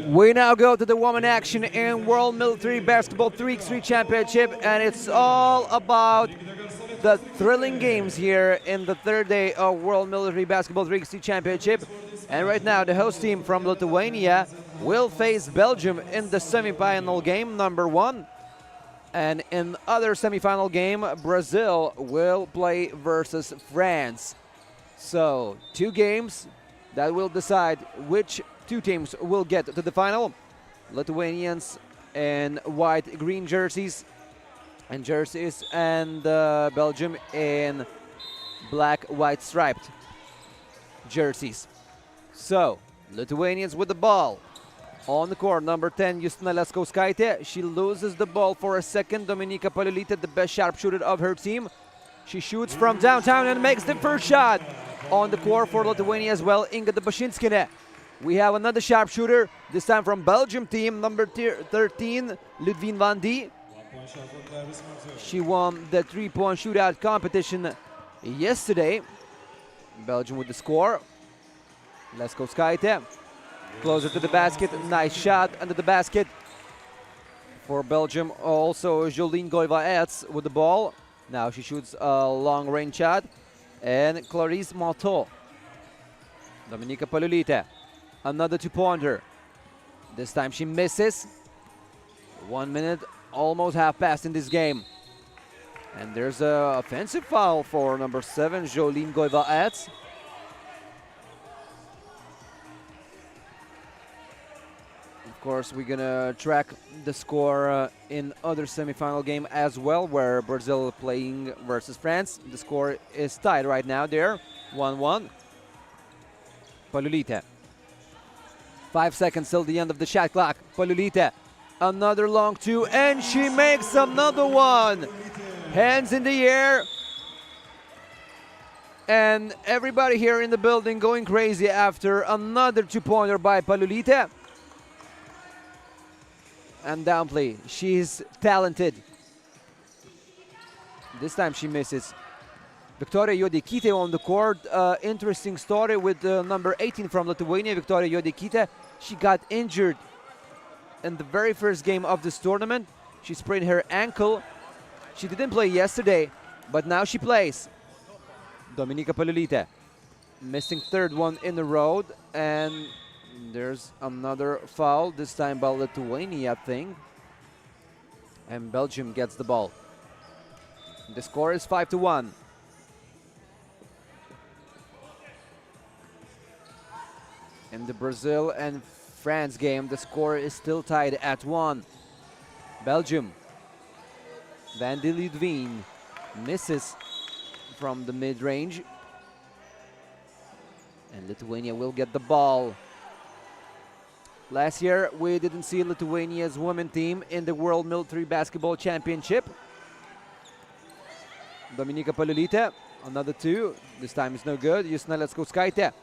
We now go to the women action in World Military Basketball 3x3 Championship, and it's all about the thrilling games here in the third day of World Military Basketball 3x3 Championship. And right now, the host team from Lithuania will face Belgium in the semi-final game number 1. And in other semi-final game, Brazil will play versus France. So, 2 games that will decide which 2 teams will get to the final. Lithuanians in white-green jerseys, and Belgium in black-white striped jerseys. So, Lithuanians with the ball. On the court, number 10, Justina Leskauskaitė. She loses the ball for a second. Dominika Paliulytė, the best sharpshooter of her team. She shoots from downtown and makes the first shot. On the court for Lithuania as well, Inga Dabašinskienė. We have another sharpshooter, this time from Belgium team, number 13, Ludvine van Die. She won the 3-point shootout competition yesterday. Belgium with the score. Leskauskaitė. Closer to the basket, nice shot under the basket for Belgium. Also, Jolene Goiva-Etz with the ball. Now she shoots a long-range shot. And Clarisse Monteau. Dominika Paliulytė. Another 2-pointer. This time she misses. 1 minute, almost half past in this game. And there's an offensive foul for number 7, Jolene Goiva-Etz. Of course, we're gonna track the score in other semi-final game as well, where Brazil playing versus France. The score is tied right now there, 1-1. Paliulytė. 5 seconds till the end of the shot clock. Paliulytė, another long 2, and she makes another one. Hands in the air. And everybody here in the building going crazy after another 2-pointer by Paliulytė. Undoubtedly, she's talented. This time she misses. Viktorija Juodeikytė on the court. Interesting story with number 18 from Lithuania, Viktorija Juodeikytė. She got injured in the very first game of this tournament. She sprained her ankle. She didn't play yesterday, but now she plays. Dominika Paliulytė missing third one in a row, and there's another foul, this time by Lithuania, I think. And Belgium gets the ball. The score is 5-1. In the Brazil and France game, the score is still tied at 1. Belgium. Van de Ludvine misses from the mid-range. And Lithuania will get the ball. Last year, we didn't see Lithuania's women team in the World Military Basketball Championship. Dominika Paliulytė, another 2. This time it's no good. Justina Leskauskaitė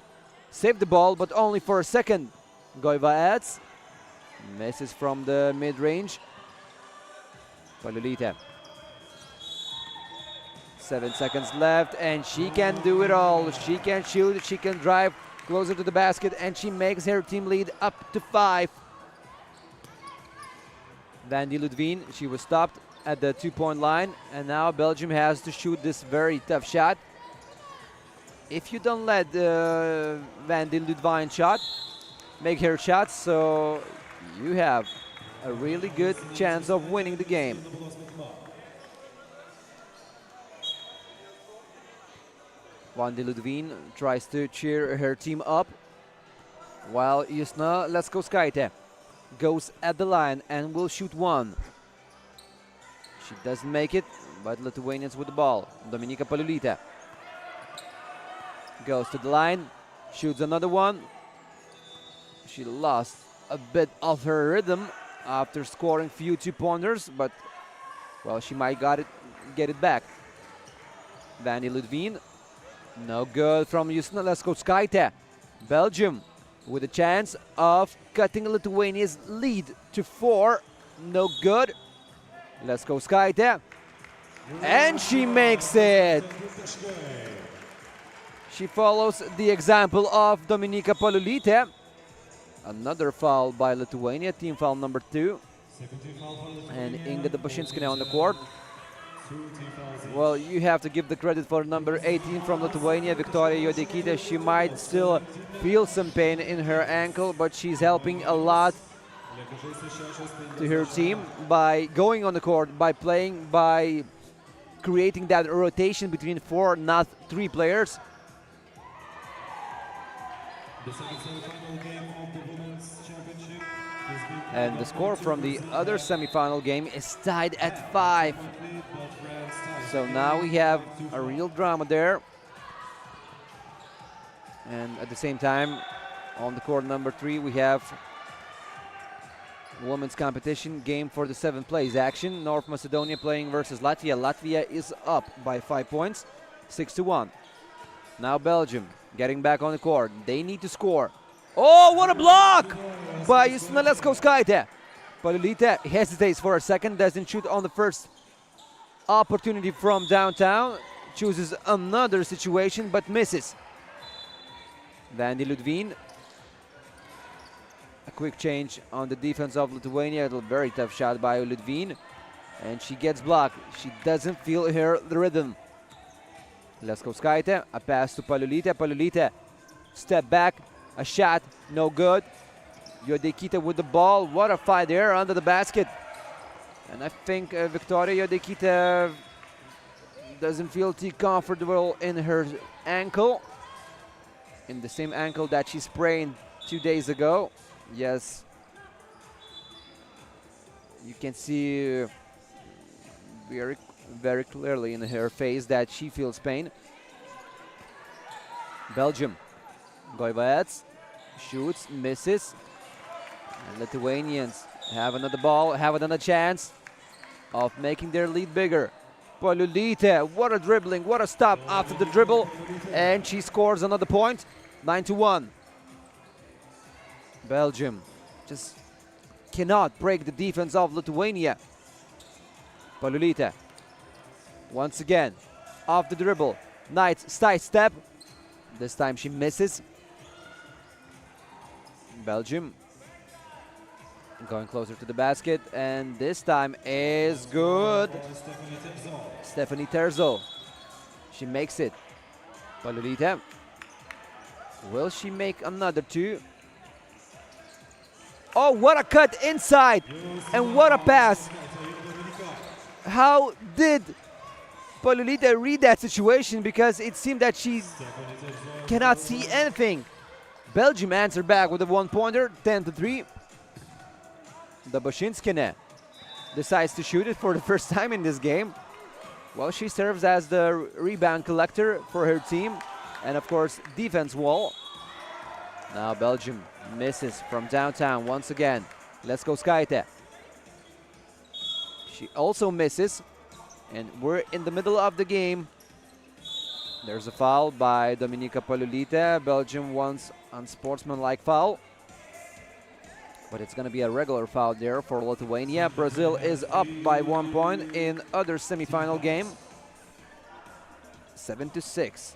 saved the ball, but only for a second. Goiva-Etz misses from the mid-range. Paliulytė. 7 seconds left, and she can do it all. She can shoot, she can drive closer to the basket, and she makes her team lead up to 5. Van de Ludvine, she was stopped at the 2-point line, and now Belgium has to shoot this very tough shot. If you don't let Van de Ludvine make her shots, so you have a really good chance of winning the game. Van de Ludvine tries to cheer her team up, while Justina Leskauskaitė goes at the line and will shoot 1. She doesn't make it, but Lithuanians with the ball. Dominika Paliulytė goes to the line, shoots another 1. She lost a bit of her rhythm after scoring few 2-pointers, but, well, she might get it back. Van de Ludvine. No good from Justina Leskauskaitė. Belgium with a chance of cutting Lithuania's lead to 4. No good. Leskauskaitė. And she makes it. She follows the example of Dominika Poliulytė. Another foul by Lithuania, team foul number 2. And Inga Dabashinskina on the court. Well, you have to give the credit for number 18 from Lithuania, Viktorija Juodeikytė. She might still feel some pain in her ankle, but she's helping a lot to her team by going on the court, by playing, by creating that rotation between 4, not 3 players. And the score from the other semi-final game is tied at 5. So now we have a real drama there. And at the same time, on the court number 3, we have women's competition game for the 7th place action. North Macedonia playing versus Latvia. Latvia is up by 5 points, 6-1. Now Belgium getting back on the court. They need to score. Oh, what a block by Justina Leskauskaitė. Poliulytė hesitates for a second, doesn't shoot on the first opportunity from downtown. Chooses another situation, but misses. Vandy Ludvin. A quick change on the defense of Lithuania. A very tough shot by Ludvin. And she gets blocked. She doesn't feel her rhythm. Leskauskaitė, a pass to Poliulytė. Poliulytė, step back, a shot, no good. Juodeikytė with the ball. What a fight there under the basket. And I think Viktorija Juodeikytė doesn't feel too comfortable in her ankle. In the same ankle that she sprained 2 days ago. Yes. You can see very clearly in her face that she feels pain. Belgium. Goivaets shoots, misses. And Lithuanians have another ball, have another chance of making their lead bigger. Poliulytė, what a dribbling, what a stop after the dribble. And she scores another point, 9-1. Belgium just cannot break the defense of Lithuania. Poliulytė, once again, off the dribble. Nice side step. This time she misses. Belgium going closer to the basket, and this time is good. Stephanie Terzo. She makes it. Poliulytė. Will she make another 2? Oh, what a cut inside! And what a pass! How did Poliulytė read that situation? Because it seemed that she cannot see anything. Belgium answered back with a 1-pointer, 10-3. Dabashinskina decides to shoot it for the first time in this game. Well, she serves as the rebound collector for her team. And of course, defense wall. Now Belgium misses from downtown once again. Leskauskaitė. She also misses. And we're in the middle of the game. There's a foul by Dominika Poliulytė. Belgium wants unsportsmanlike foul. But it's going to be a regular foul there for Lithuania. Brazil is up by 1 point in other semi-final game. 7-6.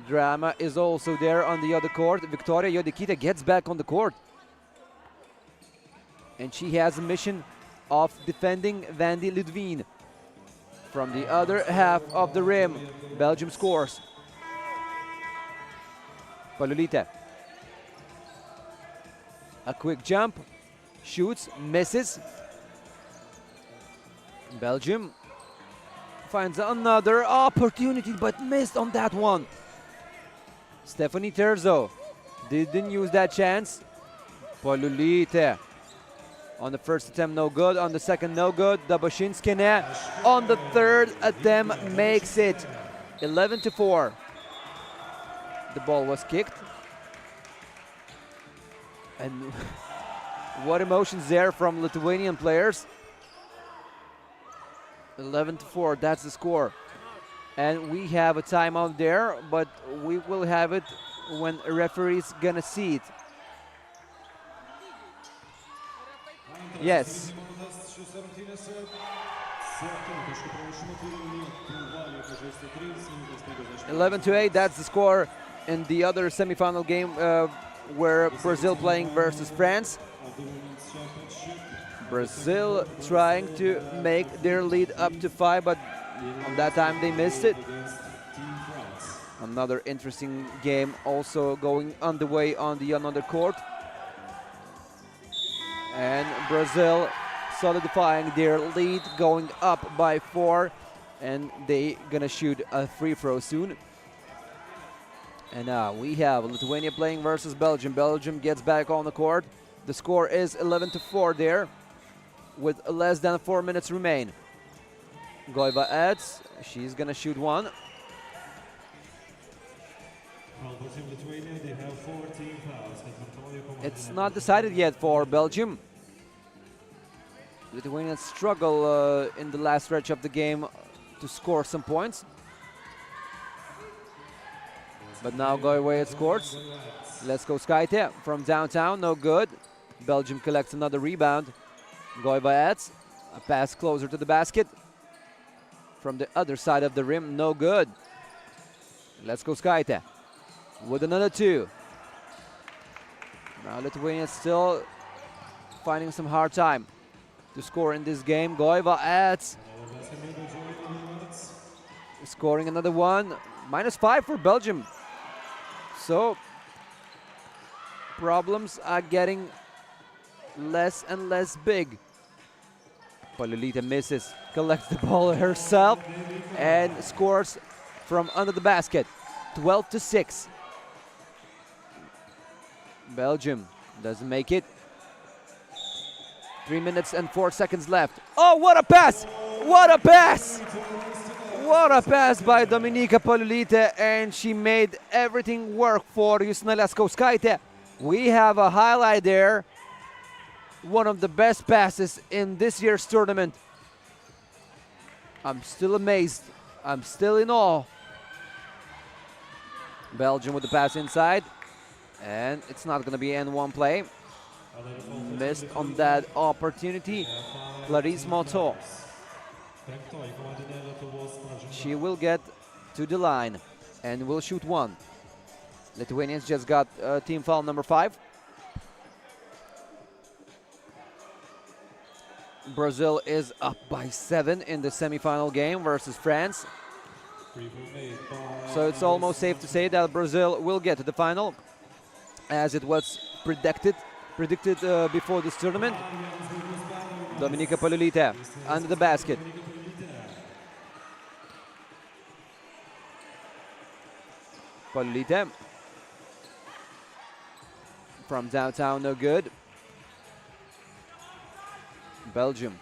Drama is also there on the other court. Viktorija Juodeikytė gets back on the court. And she has a mission of defending Vandy Ludvin. From the other half of the rim, Belgium scores. Poliulytė. A quick jump, shoots, misses. Belgium finds another opportunity, but missed on that one. Stephanie Terzo didn't use that chance. Poliulytė on the first attempt, no good. On the second, no good. Dabashinskina on the third attempt makes it. 11-4. The ball was kicked. And what emotions there from Lithuanian players. 11-4, that's the score. And we have a timeout there, but we will have it when a referee's gonna see it. Yes. Taškų pranašumą turi Lithuania pažaisti 3 minutės 50. 11-8, that's the score in the other semi-final game where Brazil playing versus France. Of the Women's Championship. Brazil trying to make their lead up to 5, but on that time they missed it. Against Team France. Another interesting game also going underway on the another court. And Brazil solidifying their lead, going up by 4, and they gonna shoot a free throw soon. And now we have Lithuania playing versus Belgium. Belgium gets back on the court. The score is 11-4 there, with less than 4 minutes remain. Goiva adds, she's gonna shoot one. Well, for Team Lithuania, they have 14 fouls. It's not decided yet for Belgium. Lithuania struggle in the last stretch of the game to score some points. But now Goiva scores. Let's go Skaite from downtown, no good. Belgium collects another rebound. Goiva adds, a pass closer to the basket. From the other side of the rim, no good. Let's go Skaite with another 2. Now Lithuania still finding some hard time to score in this game. Goiva adds, scoring another one. -5 for Belgium. So problems are getting less and less big. Palulita misses, collects the ball herself, and scores from under the basket. 12-6. Belgium doesn't make it. 3 minutes and 4 seconds left. Oh, what a pass! What a pass! What a pass by Dominika Palulita, and she made everything work for Justina Leskauskaitė. We have a highlight there. One of the best passes in this year's tournament. I'm still amazed. I'm still in awe. Belgium with the pass inside. And it's not going to be N1 play. Missed on that opportunity. Clarice Moto. She will get to the line and will shoot one. Lithuanians just got team foul number 5. Brazil is up by 7 in the semi-final game versus France. So it's almost safe to say that Brazil will get to the final, as it was predicted before this tournament. Dominika Palulita under the basket. Palulita from downtown, no good. Belgium.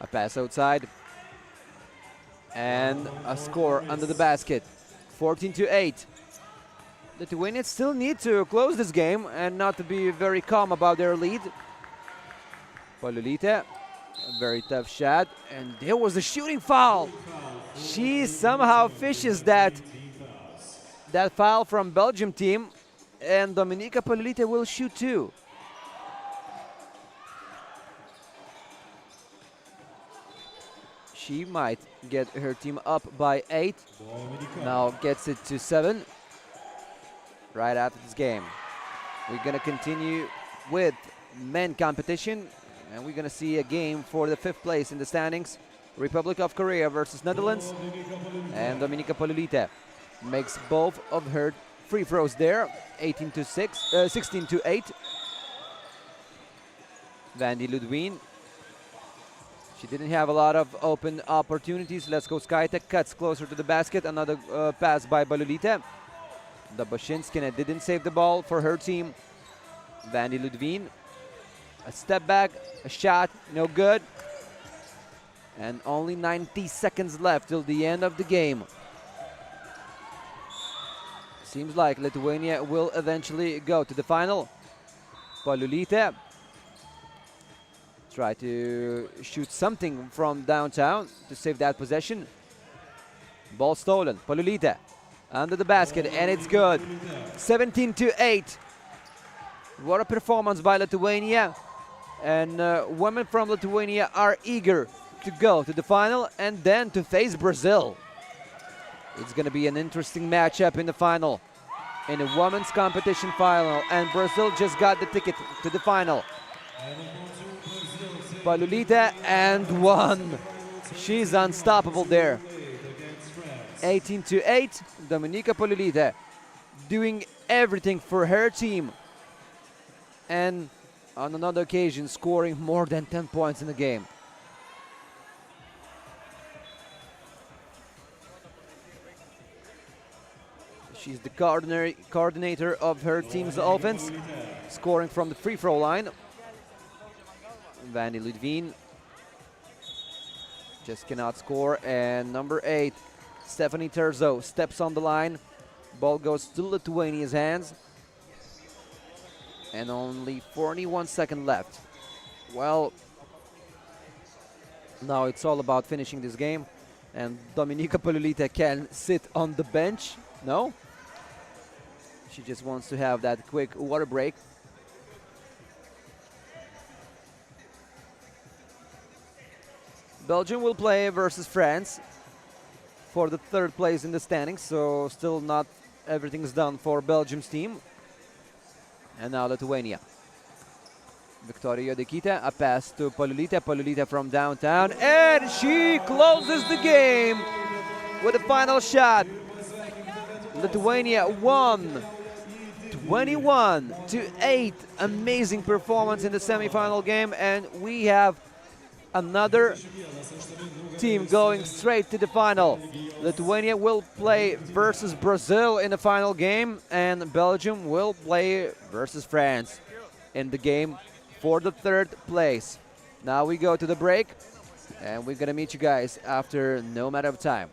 A pass outside. And a score under the basket. 14-8. Lithuanians still need to close this game and not to be very calm about their lead. Palulita, a very tough shot, and there was a shooting foul. She somehow fishes that foul from Belgium team, and Dominika Palulita will shoot 2. She might get her team up by 8. Now gets it to 7. Right after this game, we're gonna continue with men competition, and we're gonna see a game for the 5th place in the standings. Republic of Korea versus Netherlands, and Dominika Palulita makes both of her free throws there. 16-8. Vandy Ludwin. She didn't have a lot of open opportunities. Let's go Skaite cuts closer to the basket. Another pass by Palulita. Dabashinskina didn't save the ball for her team. Vandy Ludwin. A step back, a shot, no good. And only 90 seconds left till the end of the game. Seems like Lithuania will eventually go to the final. Palulita try to shoot something from downtown to save that possession. Ball stolen. Palulita under the basket, and it's good. 17-8. What a performance by Lithuania. And women from Lithuania are eager to go to the final and then to face Brazil. It's going to be an interesting matchup in the final, in a women's competition final, and Brazil just got the ticket to the final. Palulita and one. She's unstoppable there. 18-8, Dominika Palulita doing everything for her team, and on another occasion scoring more than 10 points in the game. She's the coordinator of her team's offense, scoring from the free throw line. Vandy Ludvin just cannot score, and number 8, Stephanie Terzo, steps on the line. Ball goes to Lithuania's hands, and only 41 seconds left. Well, now it's all about finishing this game, and Dominika Palulita can sit on the bench. No? She just wants to have that quick water break. Belgium will play versus France for the third place in the standings, so still not everything's done for Belgium's team. And now Lithuania. Victoria Jodekytė, a pass to Palulita. Palulita from downtown, and she closes the game with a final shot. Lithuania won 21-8. Amazing performance in the semi-final game, and we have another team going straight to the final. Lithuania will play versus Brazil in the final game, and Belgium will play versus France in the game for the third place. Now we go to the break, and we're gonna meet you guys after no matter of time.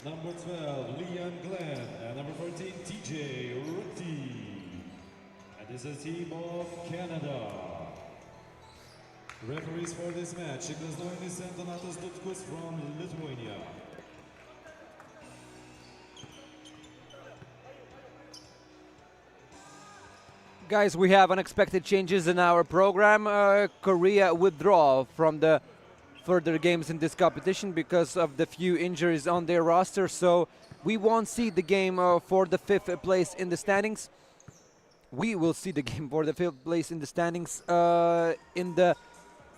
number 12, Liam Glenn, and number 14, TJ Rutti. And this is a team of Canada. Referees for this match, Ignas Noinis and Donatas Dutkus from Lithuania. Guys, we have unexpected changes in our program. Korea withdraw from the further games in this competition because of the few injuries on their roster. So we won't see the game for the 5th place in the standings. We will see the game for the 5th place in the standings in the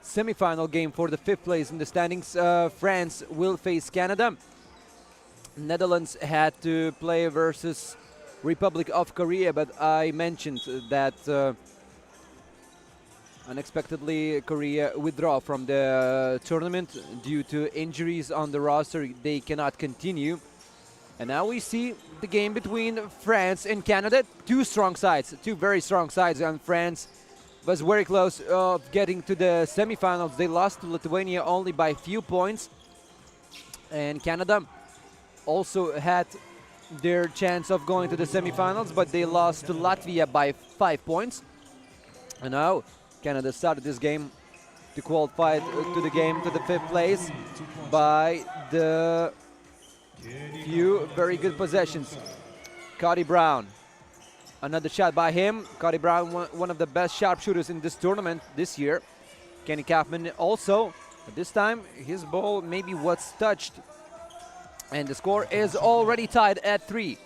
semi-final game for the 5th place in the standings. France will face Canada. Netherlands had to play versus Republic of Korea, but I mentioned that unexpectedly Korea withdraw from the tournament due to injuries on the roster. They cannot continue. And now we see the game between France and Canada. Two strong sides, two very strong sides, and France was very close of getting to the semifinals. They lost to Lithuania only by a few points. And Canada also had their chance of going to the semifinals, but they lost to Latvia by 5 points. And now Canada started this game to qualify to the game to the 5th place by the few very good possessions. Cody Brown, another shot by him. Cody Brown, one of the best sharpshooters in this tournament this year. Kenny Kaufman also, but this time his ball maybe was touched. And the score is already tied at 3.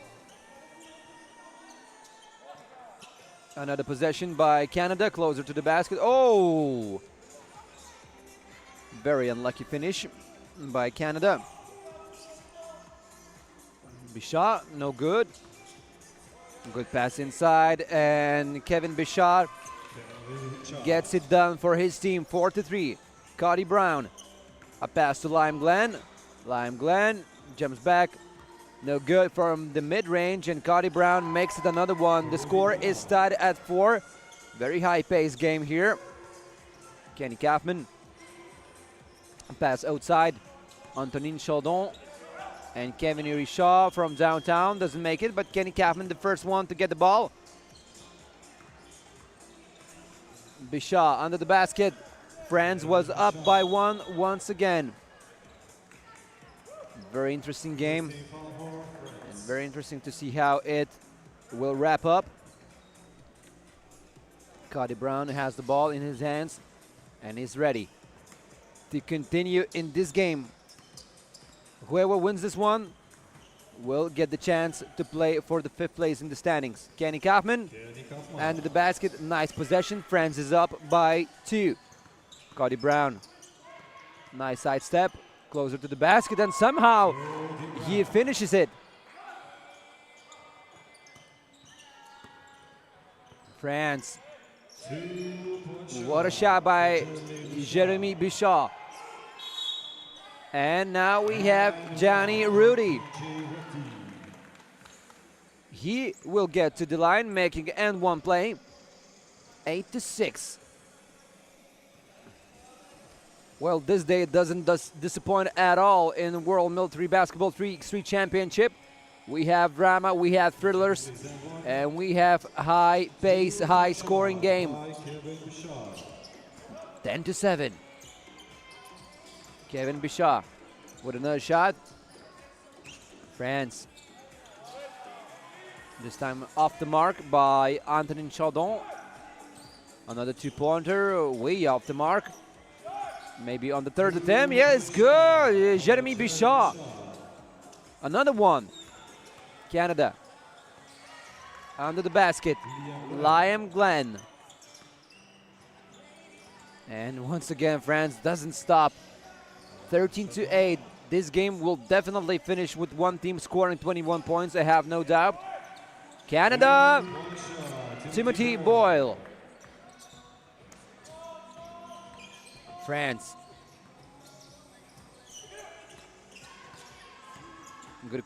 Another possession by Canada, closer to the basket. Oh! Very unlucky finish by Canada. Bichard, no good. Good pass inside, and Kevin Bichard gets it done for his team, 4-3. Cody Brown, a pass to Liam Glenn. Liam Glenn jumps back, no good from the mid-range, and Cody Brown makes it another one. The score is tied at 4. Very high-paced game here. Kenny Kaufman, pass outside. Antonin Chaudon and Kevin Urichaw from downtown doesn't make it, but Kenny Kaufman the first one to get the ball. Bichard under the basket. France was up by 1 once again. Very interesting game, and very interesting to see how it will wrap up. Cody Brown has the ball in his hands, and he's ready to continue in this game. Whoever wins this one will get the chance to play for the 5th place in the standings. Kenny Kaufman and the basket, nice possession. France is up by 2. Cody Brown, nice sidestep. Closer to the basket, and somehow he finishes it. France. What a shot by Jeremy Bichard. And now we have Johnny Rudy. He will get to the line, making and one play. 8-6. Well, this day doesn't disappoint at all in World Military Basketball 3x3 Championship. We have drama, we have thrillers, and we have high-pace, high-scoring game. 10-7. Kevin Bichard with another shot. France. This time off the mark by Antonin Chaudon. Another two-pointer, way off the mark. Maybe on the third attempt. Yeah, it's good. Jeremy Bichard. Another one. Canada. Under the basket. Liam Glenn. And once again, France doesn't stop. 13-8. This game will definitely finish with one team scoring 21 points. I have no doubt. Canada. Timothy Boyle. France. Good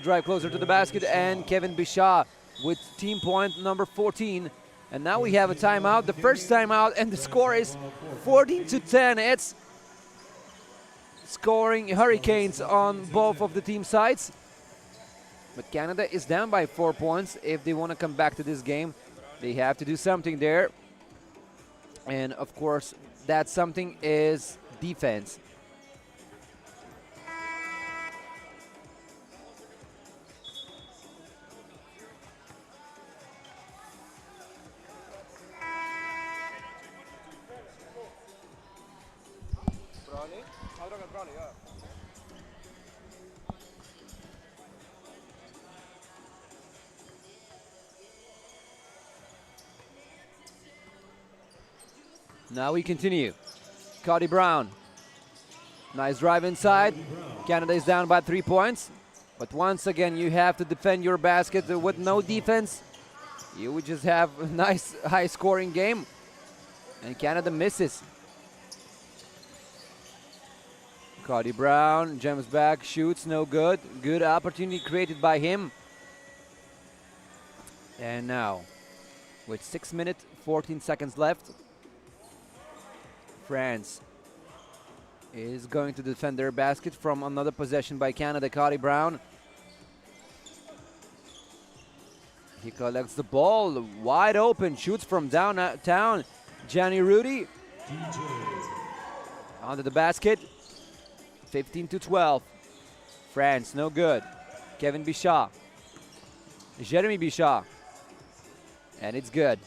drive closer to the basket, and Kevin Bichard with team point number 14. And now we have a timeout, the first timeout, and the score is 14-10. It's scoring hurricanes on both of the team sides. But Canada is down by 4 points. If they want to come back to this game, they have to do something there. And of course, that something is defense. Now we continue. Cody Brown. Nice drive inside. Canada is down by 3 points. But once again, you have to defend your basket with no defense. You would just have a nice high-scoring game. And Canada misses. Cody Brown jumps back, shoots, no good. Good opportunity created by him. And now, with 6 minutes, 14 seconds left, France is going to defend their basket from another possession by Canada. Cody Brown. He collects the ball, wide open, shoots from downtown. Gianni Rudy under the basket. 15-12. France, no good. Kevin Bichat. Jeremy Bichat. And it's good.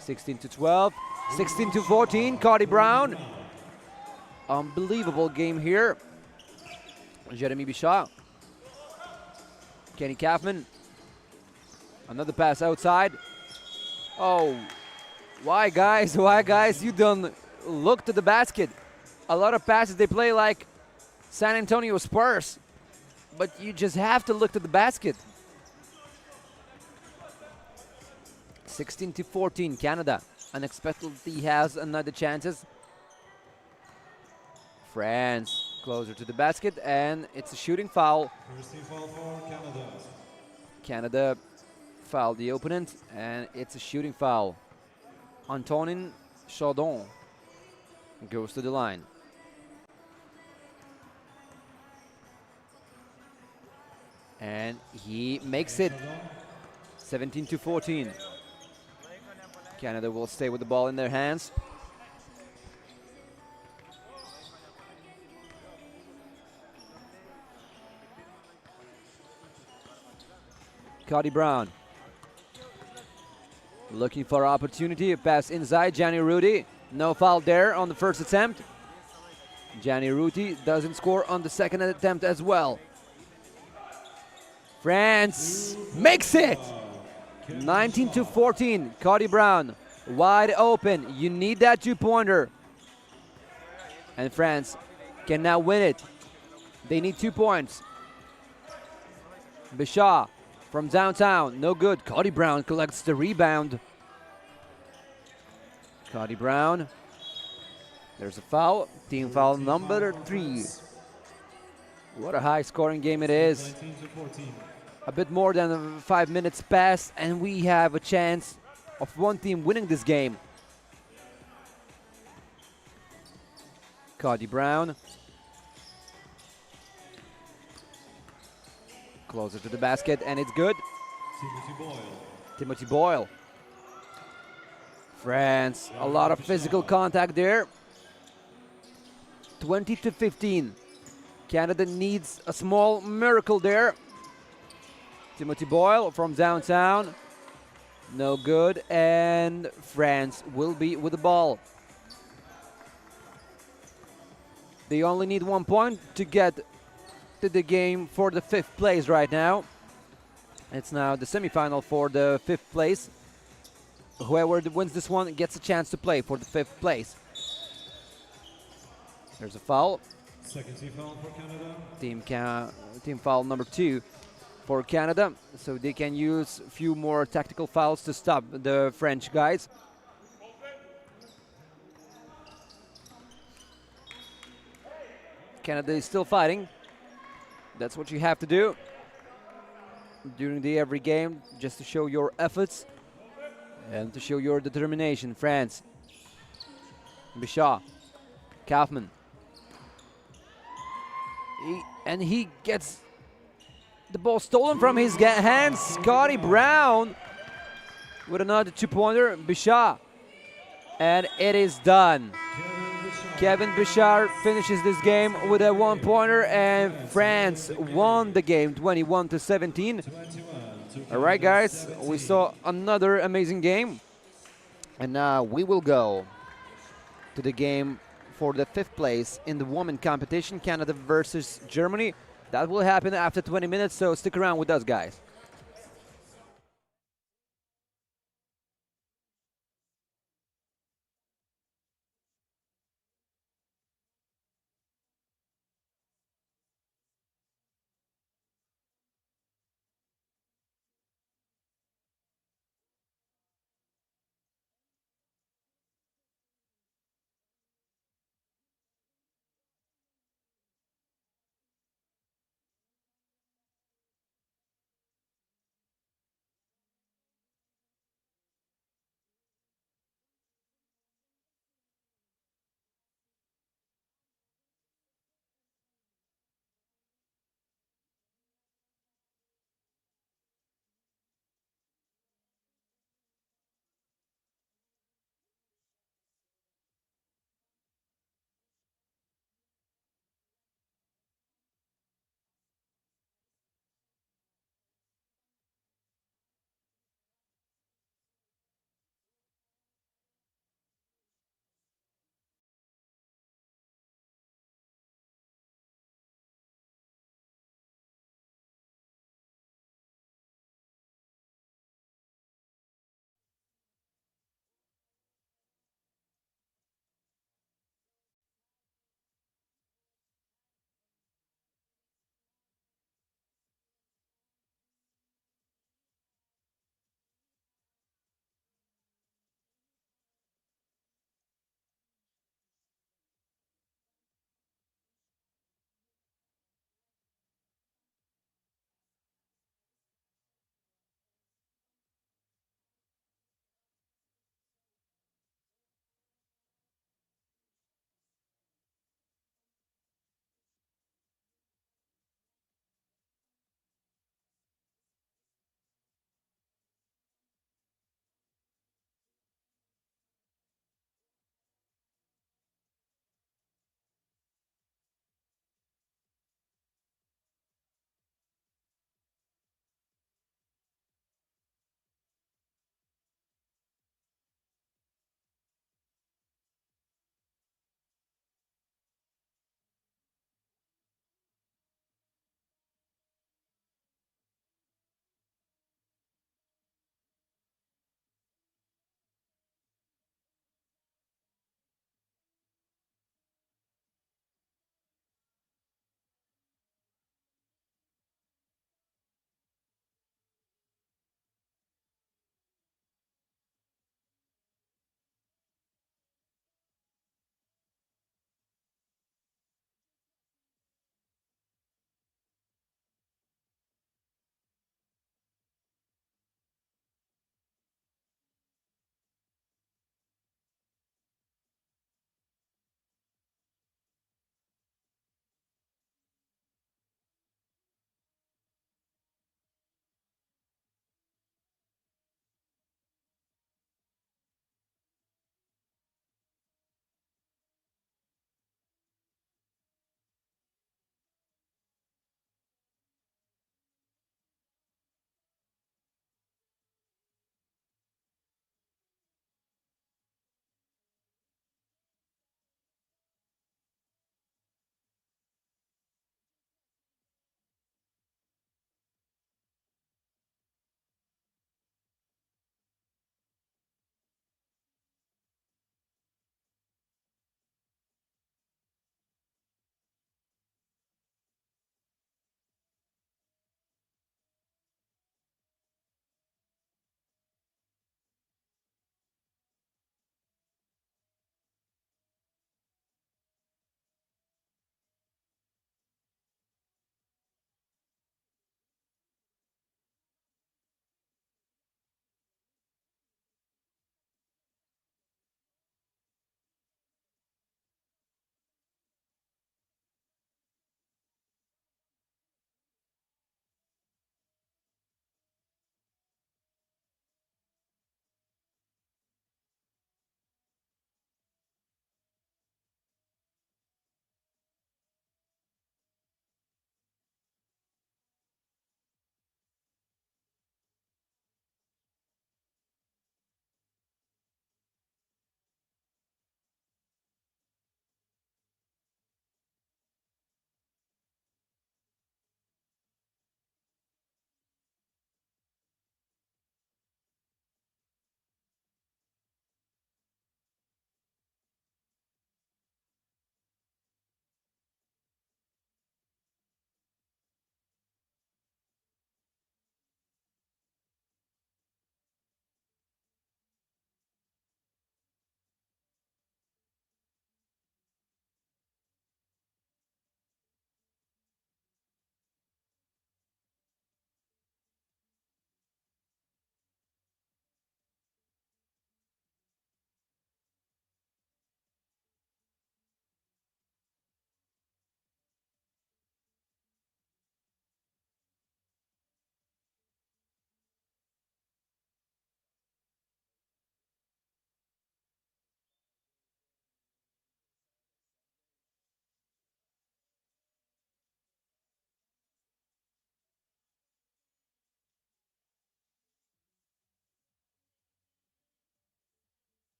16-12. 16-14. Cody Brown. Unbelievable game here. Jeremy Bichat. Kenny Kaufman. Another pass outside. Oh, why guys? Why guys? You don't look to the basket. A lot of passes they play like San Antonio Spurs, but you just have to look to the basket. 16-14. Canada unexpectedly has another chances. France closer to the basket, and it's a shooting foul. First team foul for Canada. Canada fouled the opponent, and it's a shooting foul. Antonin Chaudon goes to the line. And he makes it. 17-14. Canada will stay with the ball in their hands. Cody Brown looking for opportunity. A pass inside. Gianni Rudy. No foul there on the first attempt. Gianni Rudy doesn't score on the second attempt as well. France makes it. 19-14. Cody Brown wide open. You need that two-pointer. And France can now win it. They need 2 points. Bichat from downtown, no good. Cody Brown collects the rebound. Cody Brown. There's a foul. Team foul number 3. What a high-scoring game it is. 19-14. A bit more than 5 minutes passed, and we have a chance of one team winning this game. Cody Brown. Closer to the basket, and it's good. Timothy Boyle. France, a lot of physical contact there. 20-15. Canada needs a small miracle there. Timothy Boyle from downtown. No good, and France will be with the ball. They only need 1 point to get to the game for the 5th place right now. It's now the semifinal for the 5th place. Whoever wins this one gets a chance to play for the 5th place. There's a foul. Second team foul for Canada. Team foul number 2 for Canada, so they can use a few more tactical fouls to stop the French guys. Canada is still fighting. That's what you have to do during every game, just to show your efforts and to show your determination. France. Bichat. Kaufman. And he gets the ball stolen from his hands. Scotty Brown with another two-pointer. Bishar. And it is done. Kevin Bishar finishes this game with a one-pointer, and France won the game 21-17. All right, guys, we saw another amazing game. And now we will go to the game for the 5th place in the women competition, Canada versus Germany. That will happen after 20 minutes, so stick around with us, guys.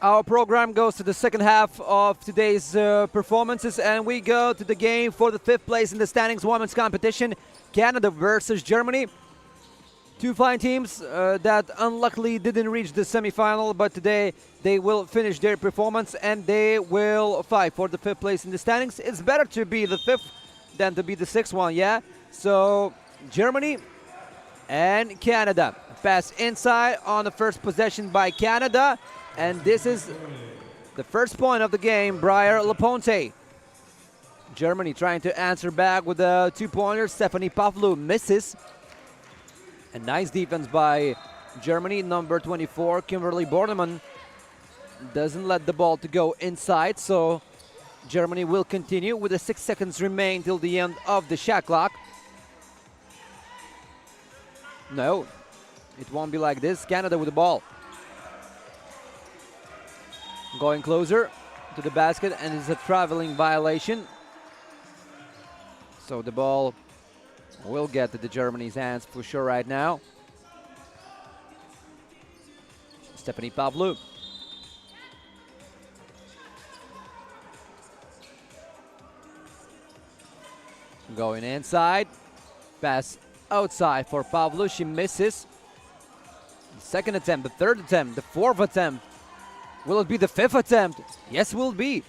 Our program goes to the second half of today's performances, and we go to the game for the 5th place in the standings women's competition, Canada versus Germany. Two fine teams that unluckily didn't reach the semi-final, but today they will finish their performance and they will fight for the 5th place in the standings. It's better to be the 5th than to be the 6th one, yeah? So Germany and Canada. Pass inside on the first possession by Canada. And this is the first point of the game, Briar Leponte. Germany trying to answer back with a 2-pointer. Stephanie Pavlou misses. A nice defense by Germany. Number 24, Kimberly Bornemann, doesn't let the ball to go inside. So Germany will continue with the 6 seconds remain till the end of the shot clock. No, it won't be like this. Canada with the ball. Going closer to the basket, and it's a traveling violation. So the ball will get to the Germany's hands for sure right now. Stephanie Pavlou. Going inside. Pass outside for Pavlou. She misses. The second attempt, the third attempt, the fourth attempt. Will it be the 5th attempt? Yes, will be.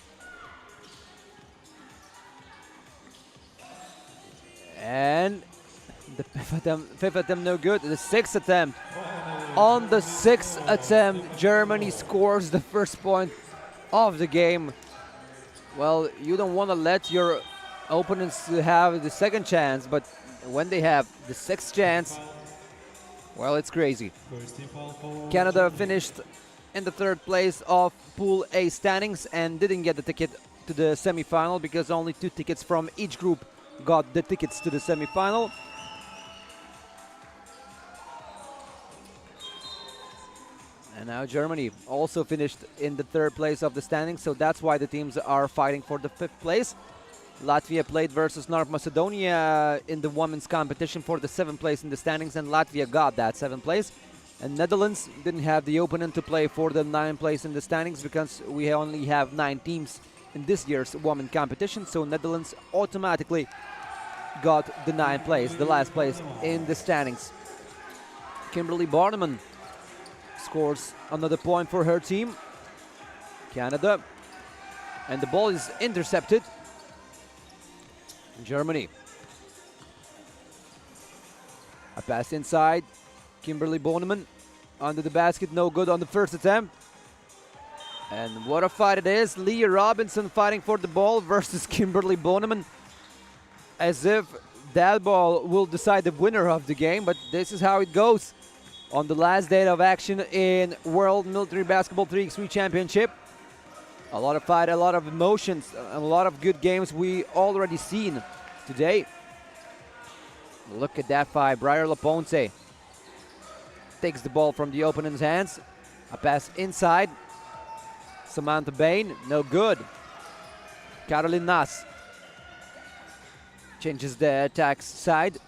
And the 5th attempt no good. The 6th attempt. On the 6th attempt, Germany scores the first point of the game. Well, you don't want to let your opponents have the second chance, but when they have the 6th chance, well, it's crazy. Canada finished in the 3rd place of Pool A standings and didn't get the ticket to the semi-final because only 2 tickets from each group got the tickets to the semi-final. And now Germany also finished in the 3rd place of the standings, so that's why the teams are fighting for the 5th place. Latvia played versus North Macedonia in the women's competition for the 7th place in the standings, and Latvia got that 7th place. And Netherlands didn't have the opponent to play for the 9th place in the standings because we only have 9 teams in this year's women's competition. So Netherlands automatically got the 9th place, the last place in the standings. Kimberly Bornemann scores another point for her team. Canada. And the ball is intercepted. Germany. A pass inside. Kimberly Bornemann under the basket, no good on the first attempt. And what a fight it is. Leah Robinson fighting for the ball versus Kimberly Bornemann. As if that ball will decide the winner of the game, but this is how it goes on the last day of action in World Military Basketball 3x3 Championship. A lot of fight, a lot of emotions, a lot of good games we already seen today. Look at that fight. Briar Leponte takes the ball from the opponent's hands. A pass inside. Samantha Bain, no good. Caroline Nass changes the attack side.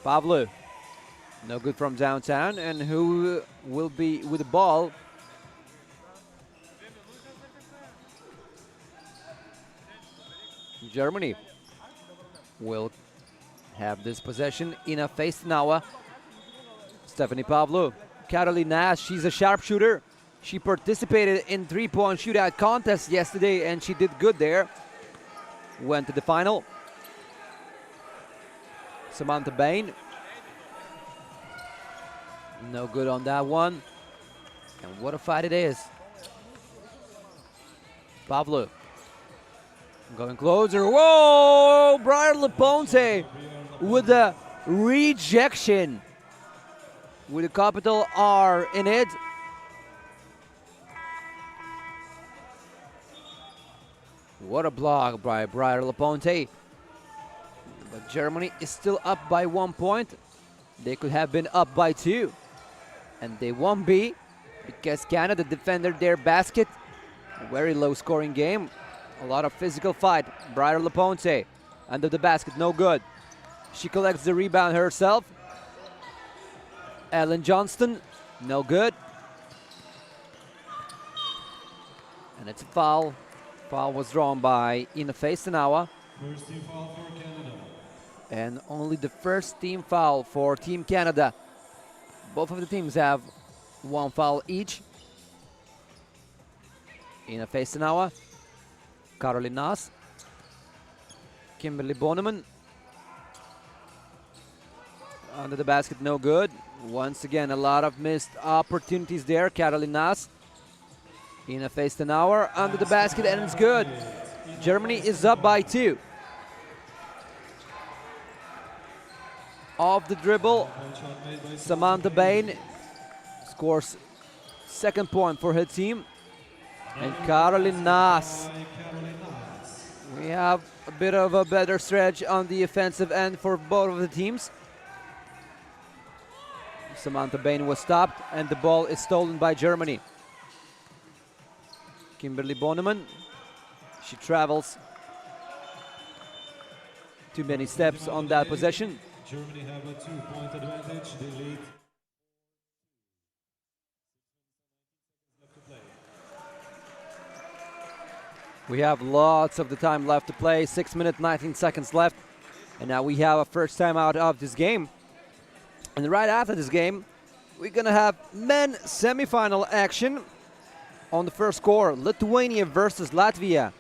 Pavlou, no good from downtown. And who will be with the ball? Germany will have this possession. Ina Feistnawa. Stephanie Pavlou. Caroline Nass, she's a sharpshooter. She participated in 3-point shootout contest yesterday and she did good there. Went to the final. Samantha Bain. No good on that one. And what a fight it is. Pavlou. Going closer. Whoa! Briar Leponte with a rejection. With a capital R in it. What a block by Briar Leponte. But Germany is still up by 1 point. They could have been up by 2. And they won't be because Canada defended their basket. A very low scoring game. A lot of physical fight. Briar Leponte under the basket, no good. She collects the rebound herself. Ellen Johnston, no good. And it's a foul. Foul was drawn by Ina Feistenawa. First team foul for Canada. And only the first team foul for Team Canada. Both of the teams have one foul each. Ina Feistenawa, Caroline Naas, Kimberly Bonneman. Under the basket, no good. Once again, a lot of missed opportunities there. Caroline Naas. Ina Feistenawa under the basket, and it's good. Germany is up by 2. Off the dribble, Samantha Bain scores second point for her team. And Caroline Naas. We have a bit of a better stretch on the offensive end for both of the teams. Samantha Bain was stopped, and the ball is stolen by Germany. Kimberly Bonneman, she travels too many steps on that possession. Germany have a 2-point advantage. They lead. We have lots of the time left to play. 6 minutes, 19 seconds left. And now we have a first time out of this game. And right after this game, we're going to have men semifinal action. On the first score, Lithuania versus Latvia.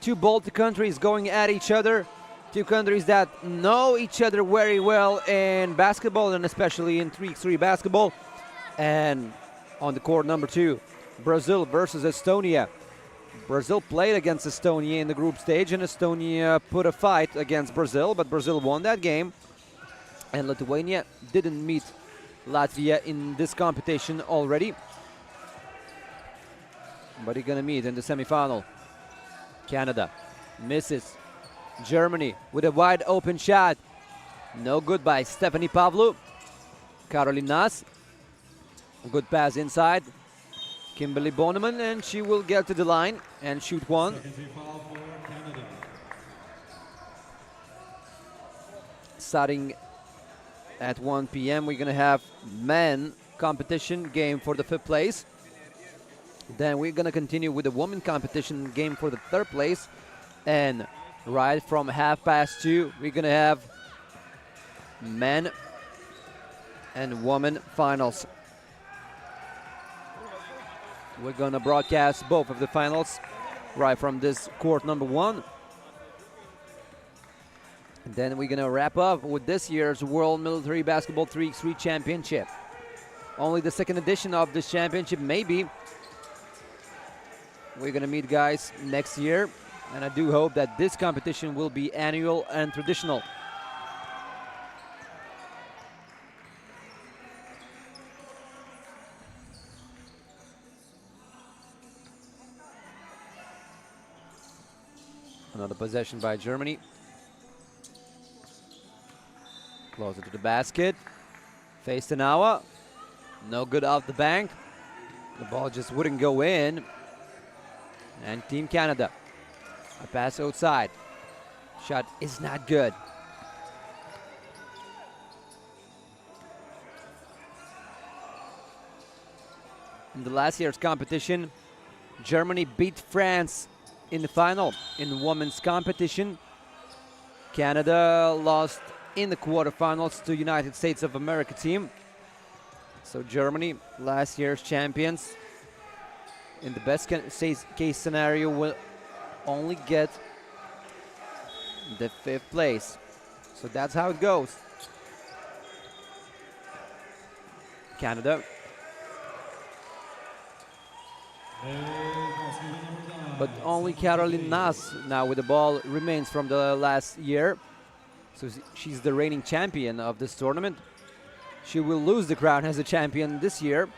2 Baltic countries going at each other. 2 countries that know each other very well in basketball, and especially in 3x3 basketball. And on the court number 2, Brazil versus Estonia. Brazil played against Estonia in the group stage, and Estonia put a fight against Brazil, but Brazil won that game. And Lithuania didn't meet Latvia in this competition already, but they're gonna meet in the semifinal. Canada misses. Germany with a wide open shot. No good by Stephanie Pavlou. Caroline Naas. Good pass inside. Kimberly Bonneman, and she will get to the line and shoot one. Second team foul for Canada. Starting at 1 p.m. we're gonna have men competition game for the 5th place. Then we're gonna continue with the women competition game for the 3rd place. And right from 2:30, we're gonna have men and women finals. We're gonna broadcast both of the finals right from this court number 1. And then we're gonna wrap up with this year's World Military Basketball 3x3 Championship. Only the 2nd edition of this championship, maybe. We're gonna meet guys next year, and I do hope that this competition will be annual and traditional. Another possession by Germany. Closer to the basket. Feistenawa. No good off the bank. The ball just wouldn't go in. And Team Canada. A pass outside. Shot is not good. In the last year's competition, Germany beat France in the final in women's competition. Canada lost in the quarterfinals to United States of America team. So Germany, last year's champions, in the best case scenario will only get the 5th place. So that's how it goes. Canada. But only Caroline Naas now with the ball remains from the last year. So she's the reigning champion of this tournament. She will lose the crown as a champion this year,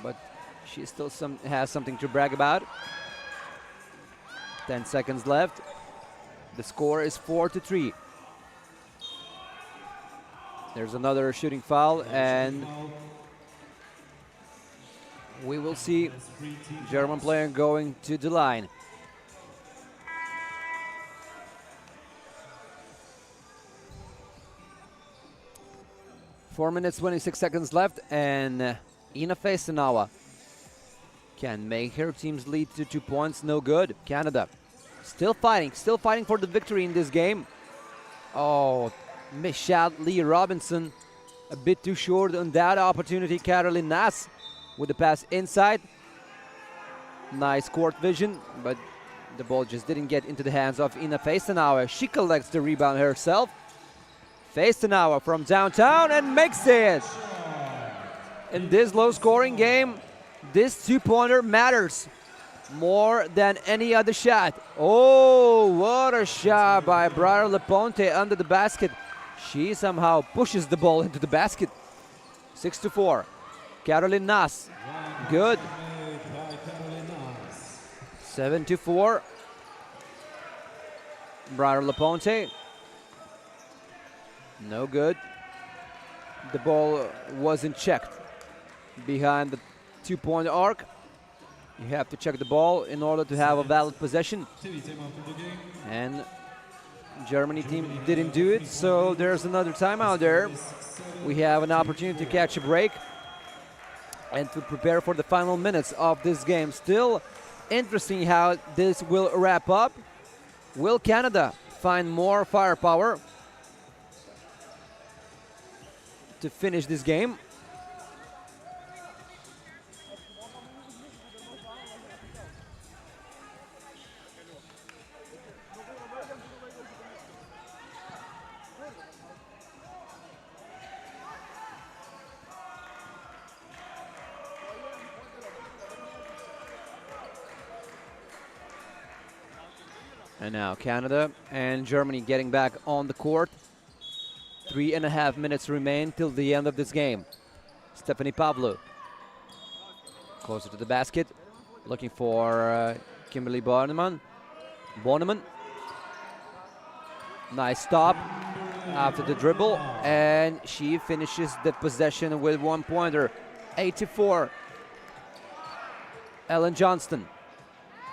but she still has something to brag about. 10 seconds left. The score is 4-3. There's another shooting foul, and we will see German player going to the line. Four minutes, 26 seconds left, and Ina Feistenawa Can make her team's lead to 2 points. No good. Canada still fighting for the victory in this game. Oh, missed shot. Lee Robinson a bit too short on that opportunity. Caroline Nass with the pass inside. Nice court vision, but the ball just didn't get into the hands of Ina Feistenauer. She collects the rebound herself. Feistenauer from downtown and makes it. In this low-scoring game, this two-pointer matters more than any other shot. Oh, what a shot by Briar Leponte under the basket. She somehow pushes the ball into the basket. 6-4. Caroline Nass. Good. 7-4. Briar Leponte. No good. The ball wasn't checked behind the two-point arc. You have to check the ball in order to have a valid possession. And Germany team didn't do it, so there's another timeout there. We have an opportunity to catch a break and to prepare for the final minutes of this game. Still interesting how this will wrap up. Will Canada find more firepower to finish this game? And now Canada and Germany getting back on the court. 3.5 minutes remain till the end of this game. Stephanie Pavlou closer to the basket, looking for Kimberly Bornemann. Nice stop after the dribble, and she finishes the possession with 1-pointer. 8-4. Ellen Johnston.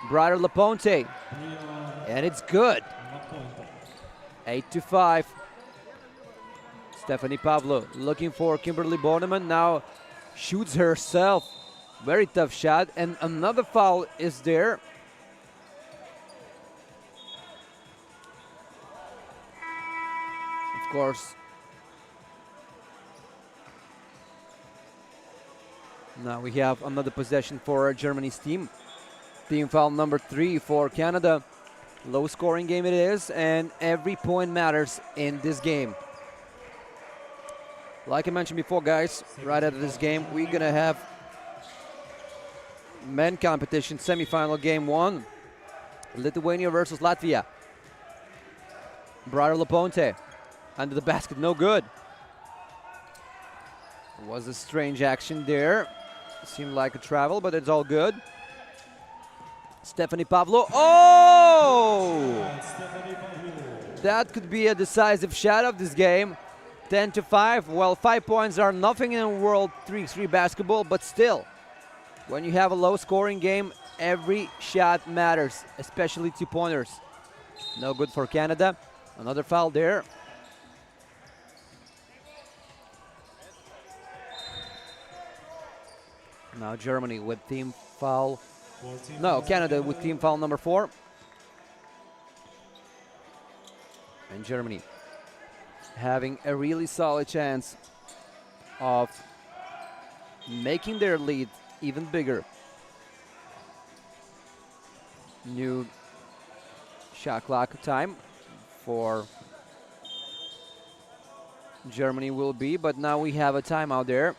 Briar Leponte. And it's good. 8-5. Stephanie Pavlou looking for Kimberly Bornemann. Now shoots herself. Very tough shot. And another foul is there. Of course. Now we have another possession for Germany's team. Team foul number 3 for Canada. Low scoring game it is, and every point matters in this game. Like I mentioned before, guys, right out of this game, we're gonna have men competition semifinal game 1. Lithuania versus Latvia. Briar Leponte under the basket, no good. It was a strange action there. Seemed like a travel, but it's all good. Stephanie Pavlou. Oh! That could be a decisive shot of this game. 10-5. Well, 5 points are nothing in World 3x3 basketball, but still, when you have a low-scoring game, every shot matters, especially two-pointers. No good for Canada. Another foul there. Now Germany with team foul. No, Canada with team foul number 4. And Germany having a really solid chance of making their lead even bigger. New shot clock time for Germany will be, but now we have a timeout there.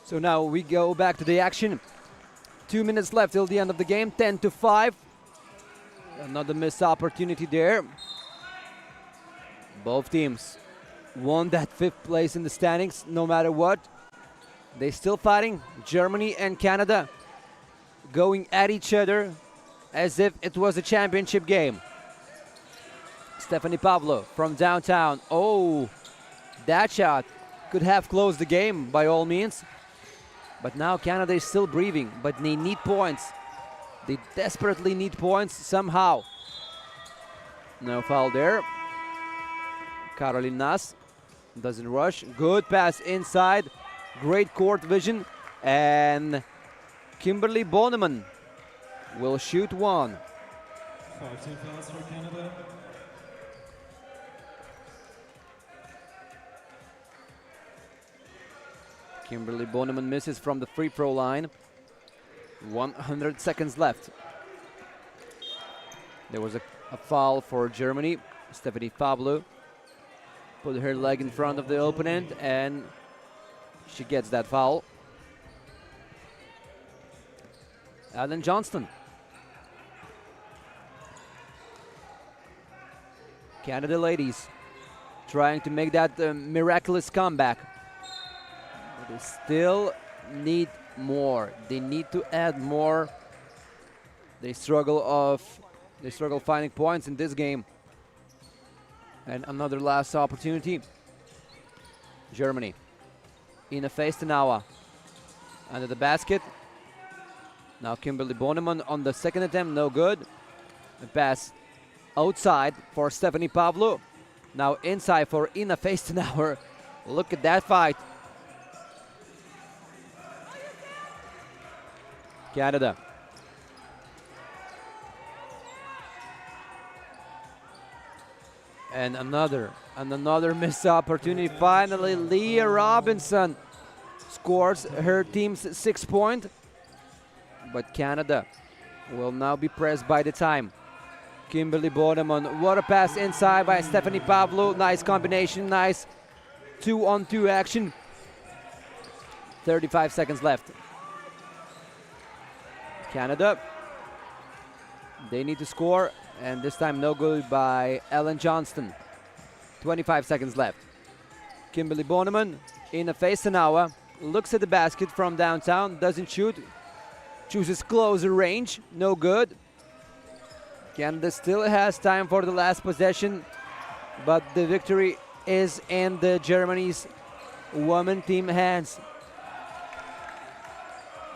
So now we go back to the action. 2 minutes left till the end of the game. 10-5. Another missed opportunity there. Both teams won that 5th place in the standings no matter what. They still fighting. Germany and Canada going at each other as if it was a championship game. Stephanie Pavlo from downtown. Oh, that shot could have closed the game by all means. But now Canada is still breathing, but they need points. They desperately need points somehow. No foul there. Caroline Nass doesn't rush. Good pass inside. Great court vision. And Kimberly Bonneman will shoot one. 5 team fouls for Canada. Kimberly Bonneman misses from the free throw line. 100 seconds left. There was a foul for Germany. Stephanie Pavlo put her leg in front of the opponent and she gets that foul. Ellen Johnston. Canada ladies trying to make that miraculous comeback. But they still need more. They need to add more. They struggle finding points in this game. And another last opportunity. Germany. Ina Feistenawa under the basket. Now Kimberly Bonneman on the second attempt, no good. A pass outside for Stephanie Pavlo. Now inside for Ina Feistenauer. Look at that fight. Canada. And another missed opportunity. Finally, Leah Robinson scores her team's 6th point. But Canada will now be pressed by the time. Kimberly Bonneman, what a pass inside by Stephanie Pavlo. Nice combination, nice 2-on-2 action. 35 seconds left. Canada, they need to score, and this time no good by Ellen Johnston. 25 seconds left. Kimberly Bonneman in a Feistenawa, looks at the basket from downtown, doesn't shoot, chooses closer range, no good. Canada still has time for the last possession, but the victory is in the Germany's women team hands.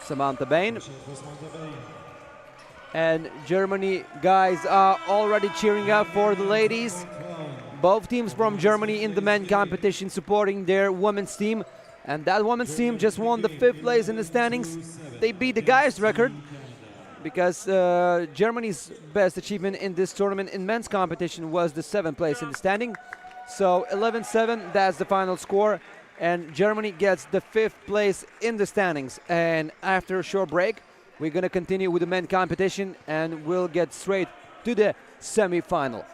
Samantha Bain. And Germany guys are already cheering up for the ladies. Both teams from Germany in the men competition supporting their women's team. And that women's team just won the 5th place in the standings. They beat the guys' record because Germany's best achievement in this tournament in men's competition was the 7th place in the standing. So 11-7, that's the final score. And Germany gets the 5th place in the standings. And after a short break, we're going to continue with the men competition and we'll get straight to the semi-final.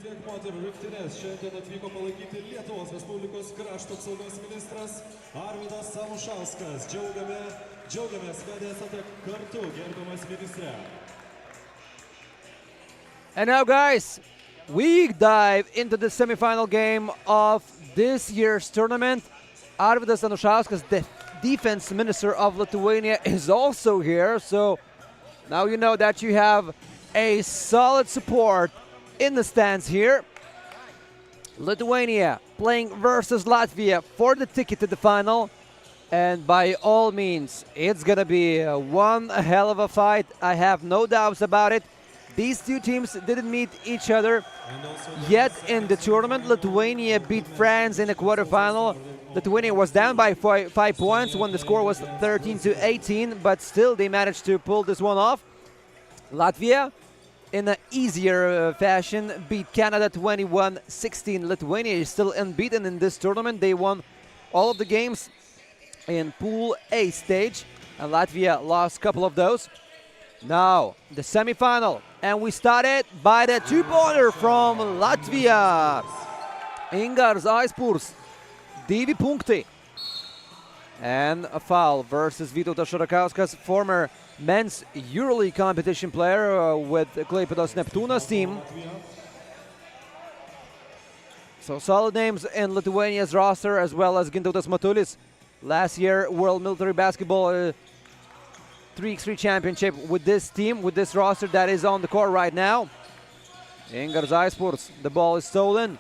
tiek moterų rinktinės šiandien atvyko palaikyti Lietuvos Respublikos krašto apsaugos ministras Arvydas Anušauskas. Džiaugiamės, kad esate kartu, gerbiamas ministre. And now, guys, we dive into the semifinal game of this year's tournament. Arvydas Anušauskas, the defense minister of Lithuania, is also here. So now you know that you have a solid support in the stands here. Lithuania playing versus Latvia for the ticket to the final. And by all means, it's going to be one hell of a fight. I have no doubts about it. These two teams didn't meet each other yet in the tournament. Lithuania beat France in the quarterfinal. Lithuania was down by 5 points when the score was 13-18, but still they managed to pull this one off. Latvia, in an easier fashion, beat Canada 21-16. Lithuania is still unbeaten in this tournament. They won all of the games in Pool A stage, and Latvia lost a couple of those. Now, the semifinal, and we started by the two-pointer from Latvia. Ingars Aizpurs, 2 punkti. And a foul versus Vytautas Šarakauskas, former men's EuroLeague competition player with Klaipėdos Neptūnas team. So solid names in Lithuania's roster, as well as Gintautas Matulis. Last year, World Military Basketball 3x3 championship with this team, with this roster that is on the court right now. Ingars Aizpurs, the ball is stolen.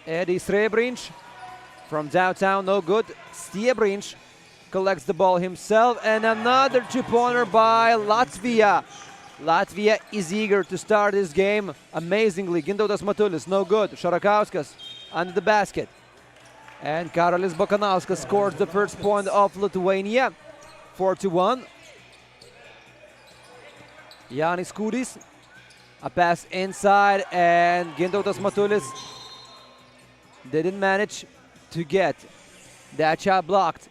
Eddie Srebrinč from downtown, no good. Stiebrins collects the ball himself, and another two-pointer by Latvia. Latvia is eager to start this game amazingly. Gintautas Matulis, no good. Šarakauskas under the basket. And Karolis Bakanauskas scores the first point of Lithuania, 4-1. Jānis Kūdis, a pass inside, and Gintautas Matulis didn't manage to get that shot blocked.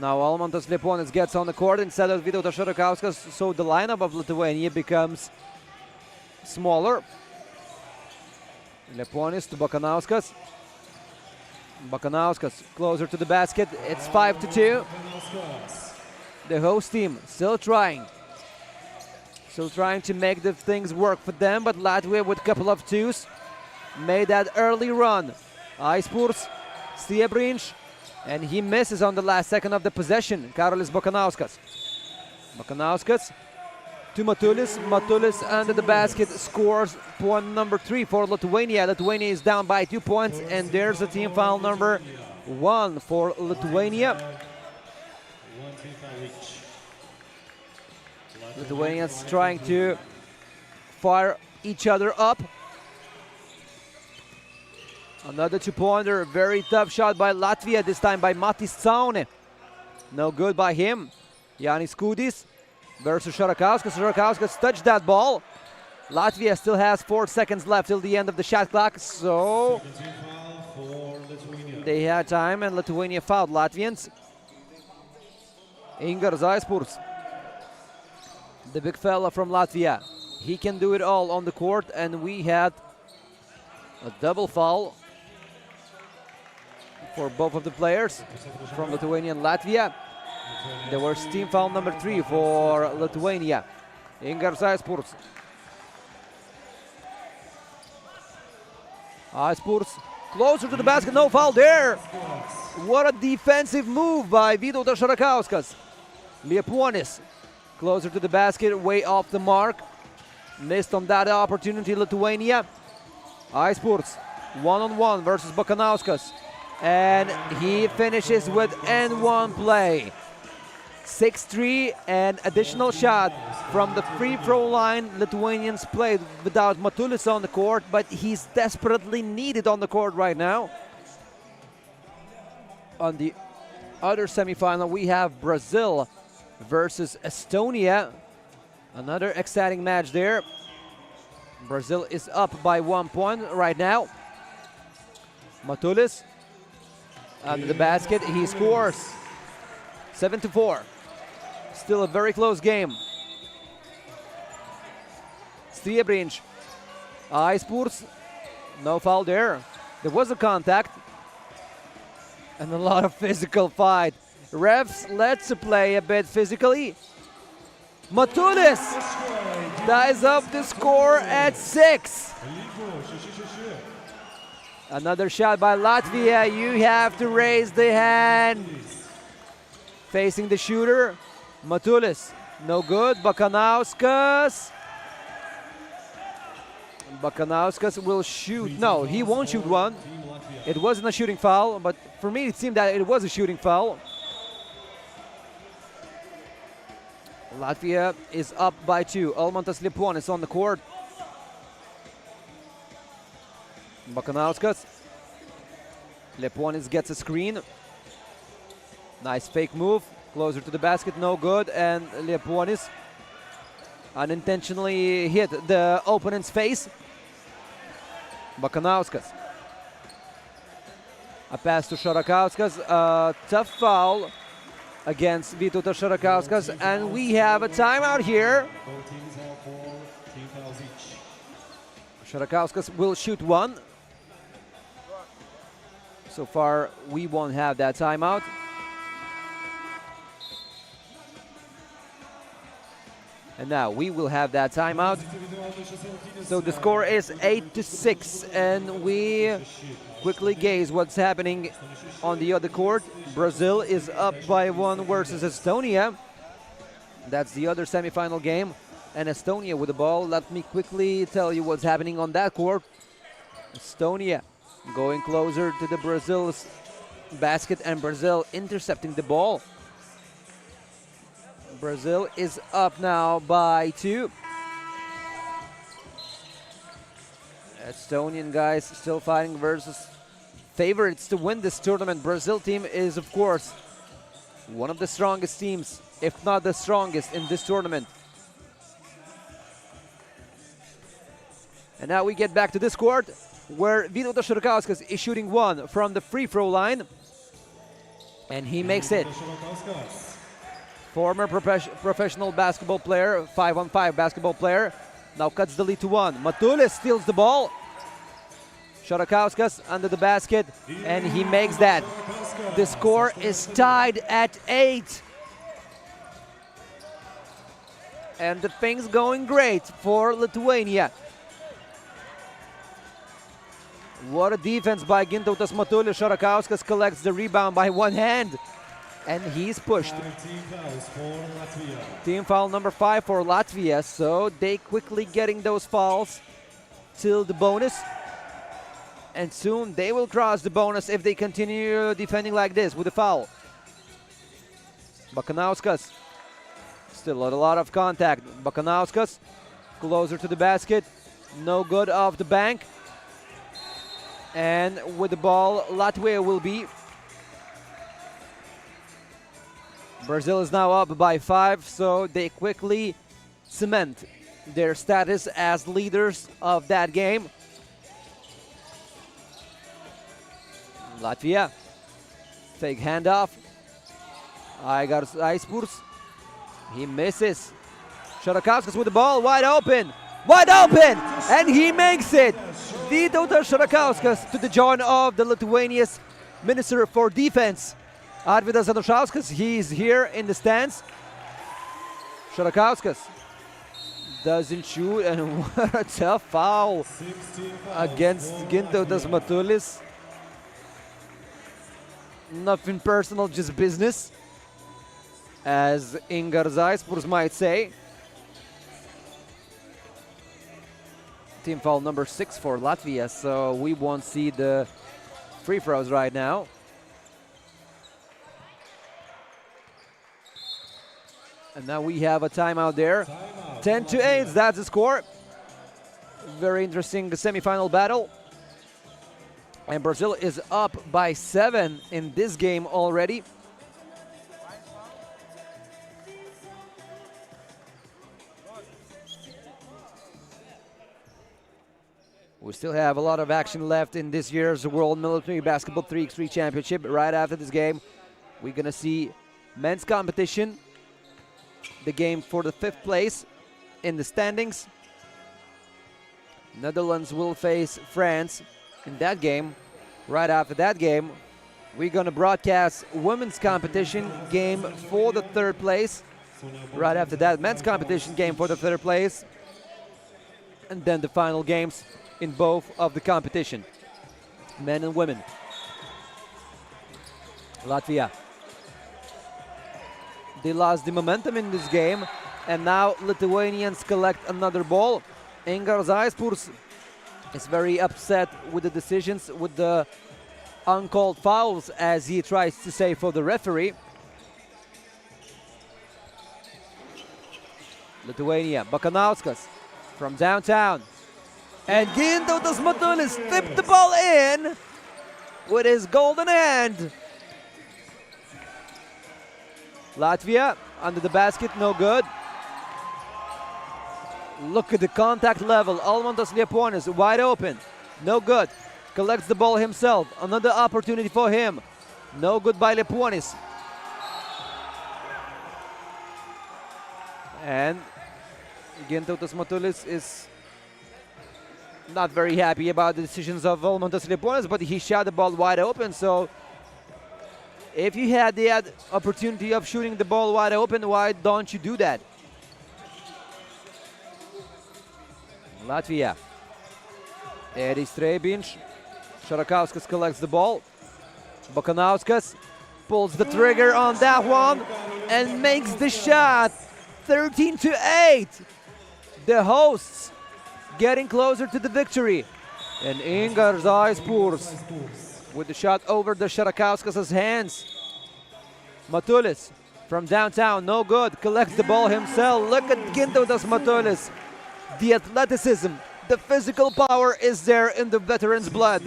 Now Almantas Lieponis gets on the court instead of Vytautas Šarakauskas, so the lineup of Lithuania becomes smaller. Lieponis to Bakanauskas. Bakanauskas closer to the basket. It's 5-2. The host team still trying to make the things work for them, but Latvia with a couple of twos made that early run. Aizpurs, Stiebrins, and he misses on the last second of the possession. Karolis Bakanauskas. Bakanauskas to Matulis. Matulis under the basket scores point number 3 for Lithuania. Lithuania is down by 2 points, and there's a team foul number 1 for Lithuania. Lithuanians trying to fire each other up. Another two-pointer, very tough shot by Latvia, this time by Matis Caune. No good by him. Jānis Kūdis versus Šarakauskas. Šarakauskas touched that ball. Latvia still has 4 seconds left till the end of the shot clock, so they had time, and Lithuania fouled Latvians. Ingars Aizpurs, the big fella from Latvia. He can do it all on the court, and we had a double foul for both of the players from Lithuania and Latvia. There was team foul number 3 for Lithuania. Ingars Aizpurs. Aizpurs closer to the basket, no foul there. What a defensive move by Vytautas Šarakauskas. Lieponis closer to the basket, way off the mark. Missed on that opportunity, Lithuania. Aizpurs, one-on-one versus Bakanauskas. And he finishes with N1 play. 6-3, and additional shot from the free throw line. Lithuanians played without Matulis on the court, but he's desperately needed on the court right now. On the other semifinal, we have Brazil versus Estonia. Another exciting match there. Brazil is up by 1 point right now. Matulis under the basket, he scores 7-4. Still a very close game. Stiebrins Aispurs, no foul there. There was a contact and a lot of physical fight. Refs let's play a bit physically. Matulis ties up the score at 6. Another shot by Latvia. You have to raise the hand. Facing the shooter, Matulis. No good. Bakanauskas. Bakanauskas will shoot. No, he won't shoot one. It wasn't a shooting foul, but for me it seemed that it was a shooting foul. Latvia is up by 2. Almantas Liepuonis on the court. Bakanauskas. Liepuonis gets a screen. Nice fake move. Closer to the basket, no good. And Liepuonis unintentionally hit the opponent's face. Bakanauskas. A pass to Šarakauskas. A tough foul against Vytautas Šarakauskas. And we have a timeout here. Šarakauskas will shoot one. So far, we won't have that timeout. And now we will have that timeout. So the score is 8-6, and we quickly gaze what's happening on the other court. Brazil is up by 1 versus Estonia. That's the other semifinal game. And Estonia with the ball. Let me quickly tell you what's happening on that court. Estonia going closer to the Brazil's basket, and Brazil intercepting the ball. Brazil is up now by 2. Estonian guys still fighting versus favorites to win this tournament. Brazil team is, of course, one of the strongest teams, if not the strongest, in this tournament. And now we get back to this court, where Vytautas Šarakauskas is shooting one from the free throw line. And he makes it. Former professional basketball player, 5-on-5 basketball player, now cuts the lead to 1. Matulis steals the ball. Šarakauskas under the basket, and he makes that. The score is tied at 8. And the thing's going great for Lithuania. What a defense by Gintautas Matulis. Šarakauskas collects the rebound by one hand. And he's pushed. Team foul number 5 for Latvia. So they quickly getting those fouls till the bonus. And soon they will cross the bonus if they continue defending like this with the foul. Bakanauskas. Still a lot of contact. Bakanauskas closer to the basket. No good off the bank. And with the ball, Latvia will be. Brazil is now up by 5, so they quickly cement their status as leaders of that game. Latvia, fake handoff. Aispurs, he misses. Šarakauskas with the ball, wide open, and he makes it. Vytautas Šarakauskas to the joy of the Lithuania's Minister for Defense. Arvydas Anušauskas, he's here in the stands. Šarakauskas doesn't shoot, and what a tough foul against Gintautas Matulis. Nothing personal, just business, as Ingars Aispurs might say. Team foul number 6 for Latvia, so we won't see the free throws right now. And now we have a timeout there. 10-8, that's the score. Very interesting semifinal battle. And Brazil is up by 7 in this game already. We still have a lot of action left in this year's World Military Basketball 3x3 Championship. Right after this game, we're going to see men's competition. The game for the 5th place in the standings. Netherlands will face France in that game. Right after that game, we're going to broadcast women's competition game for the third place. Right after that, men's competition game for the third place. And then the final games in both of the competition, men and women. Latvia. They lost the momentum in this game, and now Lithuanians collect another ball. Organises is very upset with the decisions, with the uncalled fouls, as he tries to say for the referee. Lithuania, Bakanauskas from downtown. And Gintautas Matulis tipped the ball in with his golden hand. Latvia under the basket, no good. Look at the contact level. Almantas Lieponis wide open, no good. Collects the ball himself. Another opportunity for him. No good by Lieponis. And Gintautas Matulis is not very happy about the decisions of Almantas Lieponis, but he shot the ball wide open. So if you had the opportunity of shooting the ball wide open, why don't you do that? Latvia. Edis Trebinš. Šarakauskas collects the ball. Bakanauskas pulls the trigger on that one and makes the shot. 13-8. The hosts getting closer to the victory. And Organises with the shot over the Šarakauskas' hands. Matulis from downtown, no good. Collects the ball himself. Look at Gintautas Matulis. The athleticism, the physical power is there in the veteran's blood.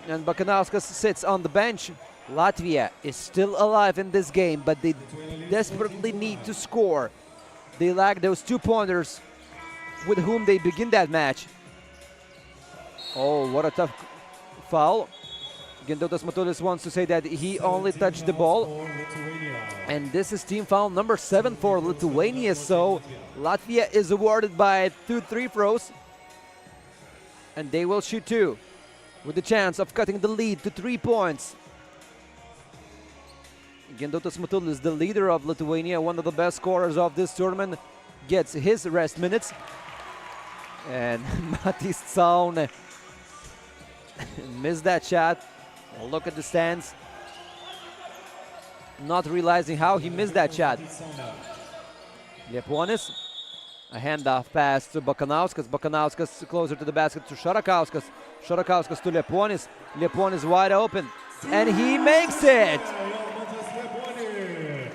And Bakanauskas sits on the bench. Latvia is still alive in this game, but they desperately need to score. They lack those 2-pointers with whom they begin that match. Oh, what a tough foul. Gintautas Matulis wants to say that he only touched the ball. And this is team foul number 7 for Lithuania. So Latvia is awarded by 2 free throws. And they will shoot 2 with the chance of cutting the lead to 3 points. Gintautas Matulis, the leader of Lithuania, one of the best scorers of this tournament, gets his rest minutes. And Matis Tsaune missed that shot. Look at the stands. Not realizing how he missed that shot. Lieponis. A handoff pass to Bakanauskas. Bakanauskas closer to the basket to Šarakauskas. Šarakauskas to Lieponis. Lieponis wide open. And he makes it!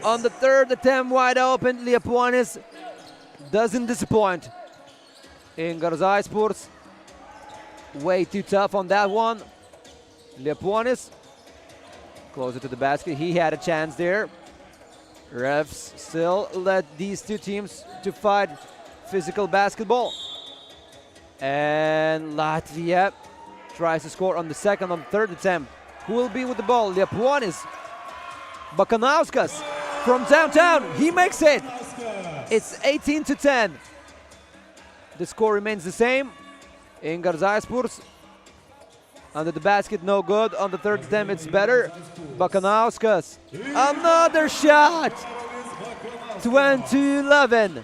On the third attempt, wide open, Lieponis doesn't disappoint. Organises way too tough on that one. Lieponis closer to the basket. He had a chance there. Refs still let these two teams to fight physical basketball. And Latvia tries to score on the second and third attempt. Who will be with the ball? Lieponis. Bakanauskas from downtown. He makes it. It's 18-10. The score remains the same. Organises under the basket, no good. On the third attempt, it's better. Bakanauskas. Another shot. 20-11.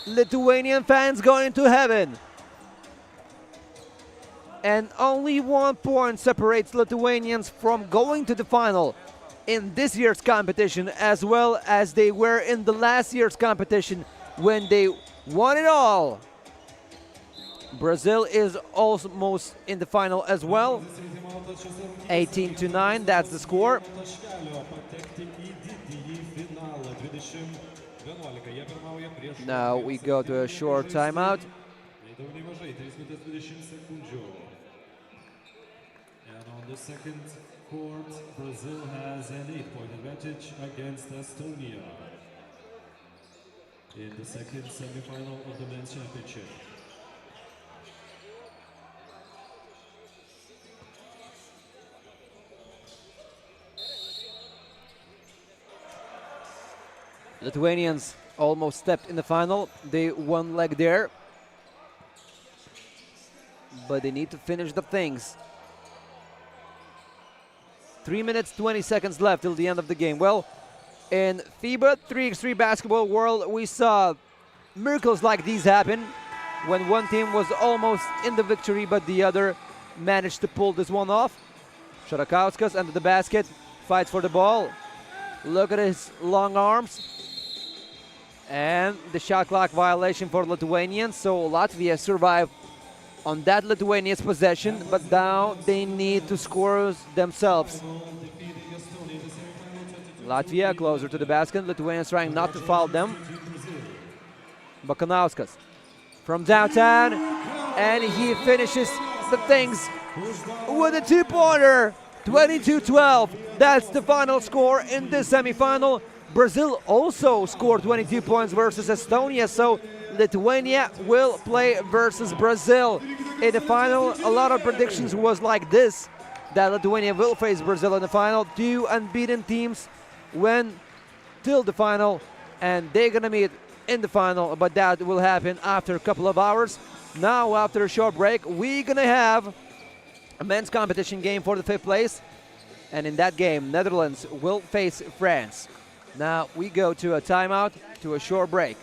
Lithuanian fans going to heaven. And only 1 point separates Lithuanians from going to the final in this year's competition, as well as they were in the last year's competition when they won it all. Brazil is almost in the final as well. 18-9, that's the score. Now we go to a short timeout. And on the second court, Brazil has an 8-point advantage against Estonia in the second semifinal of the men's championship. Lithuanians almost stepped in the final. They one leg there. but they need to finish the things. 3 minutes, 20 seconds left till the end of the game. Well, in FIBA 3x3 Basketball World, we saw miracles like these happen when one team was almost in the victory, but the other managed to pull this one off. Šarakauskas under the basket, fights for the ball. Look at his long arms. And the shot clock violation for Lithuanians, so Latvia survived on that Lithuania's possession, but now they need to score themselves. Latvia closer to the basket, Lithuanians trying not to foul them. Bakanauskas from downtown, and he finishes the things with a two-pointer. 22-12, that's the final score in this semifinal. Brazil also scored 22 points versus Estonia, so Lithuania will play versus Brazil. In the final, a lot of predictions was like this, that Lithuania will face Brazil in the final. Two unbeaten teams went till the final, and they're gonna meet in the final, but that will happen after a couple of hours. Now, after a short break, we're gonna have a men's competition game for the 5th place, and in that game, Netherlands will face France. Now we go to a timeout, to a short break.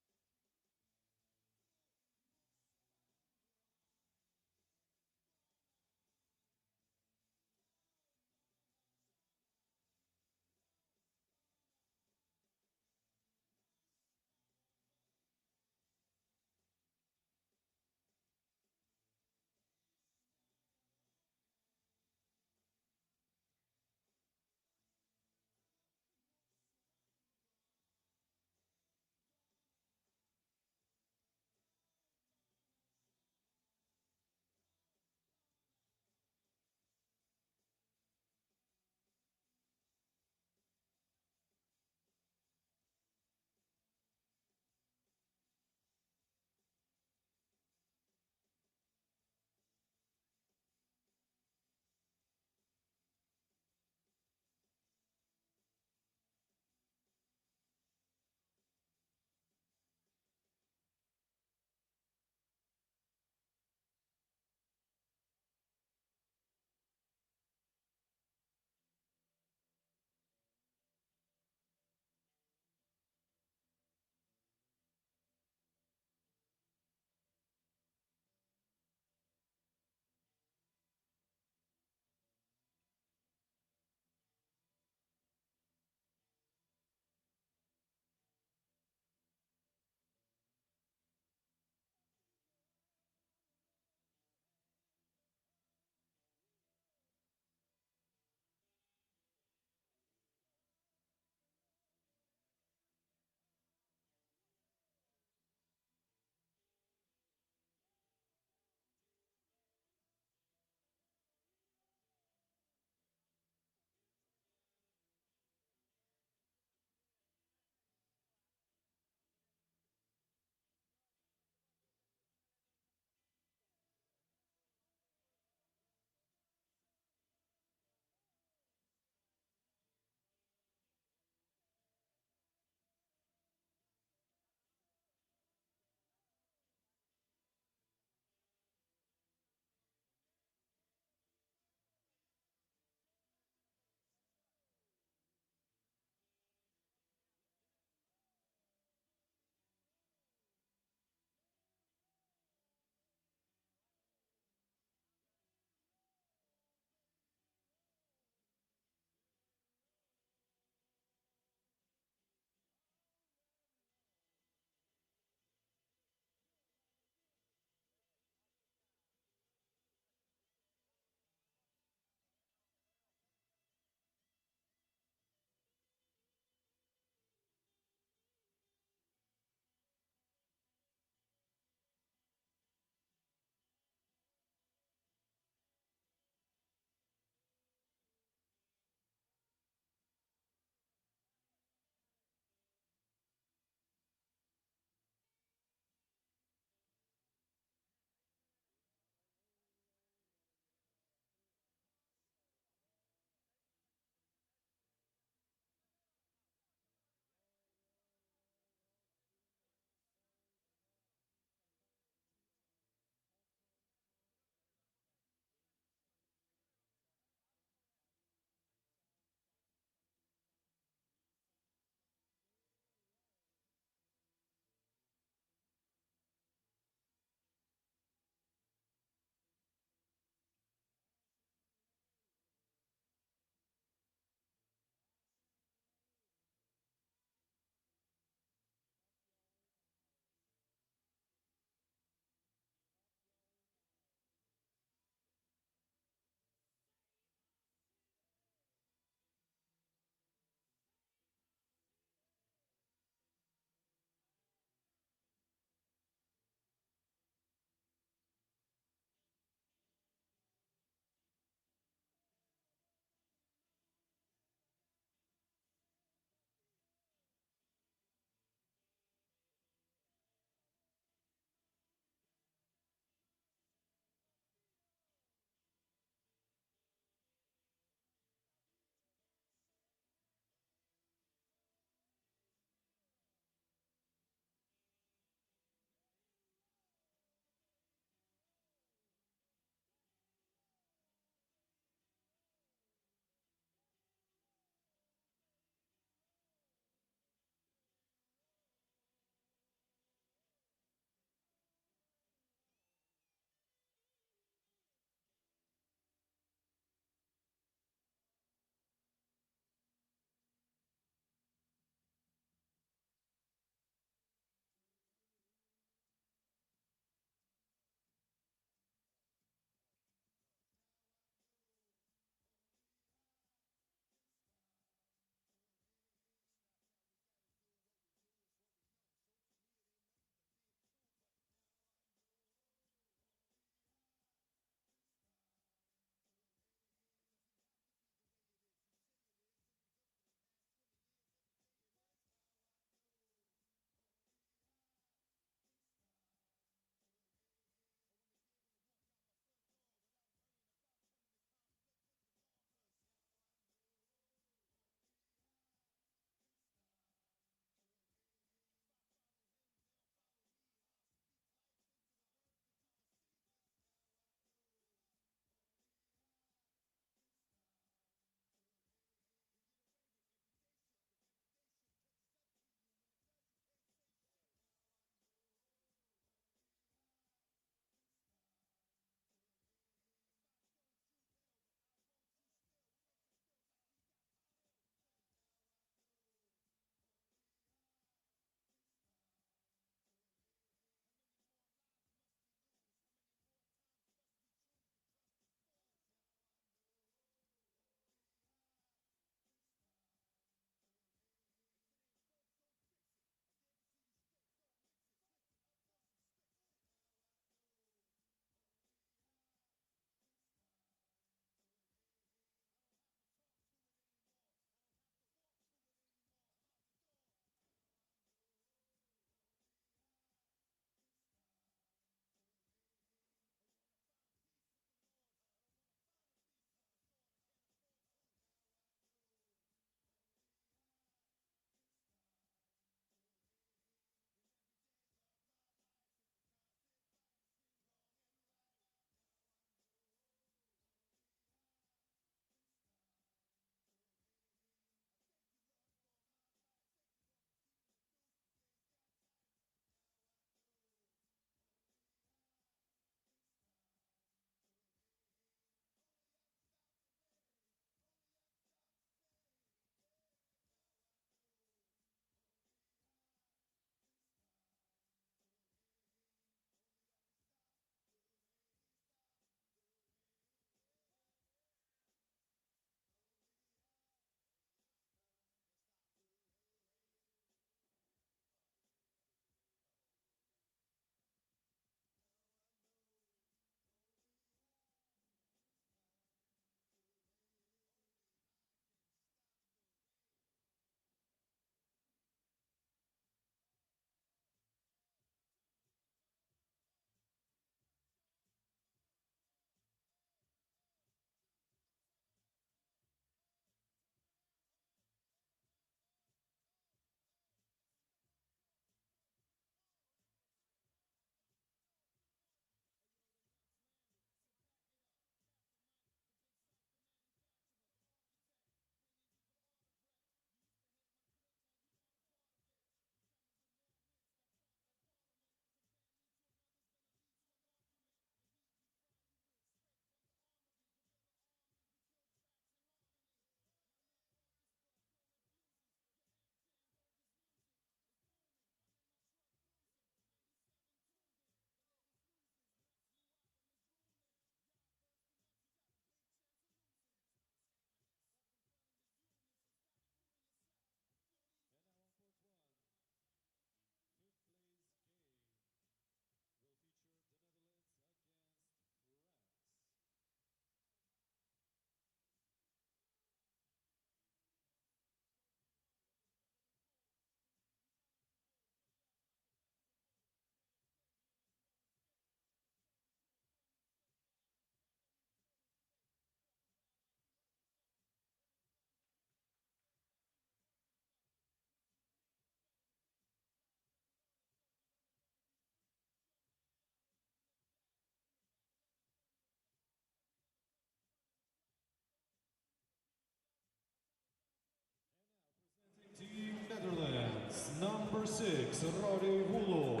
6, Rory Wulu.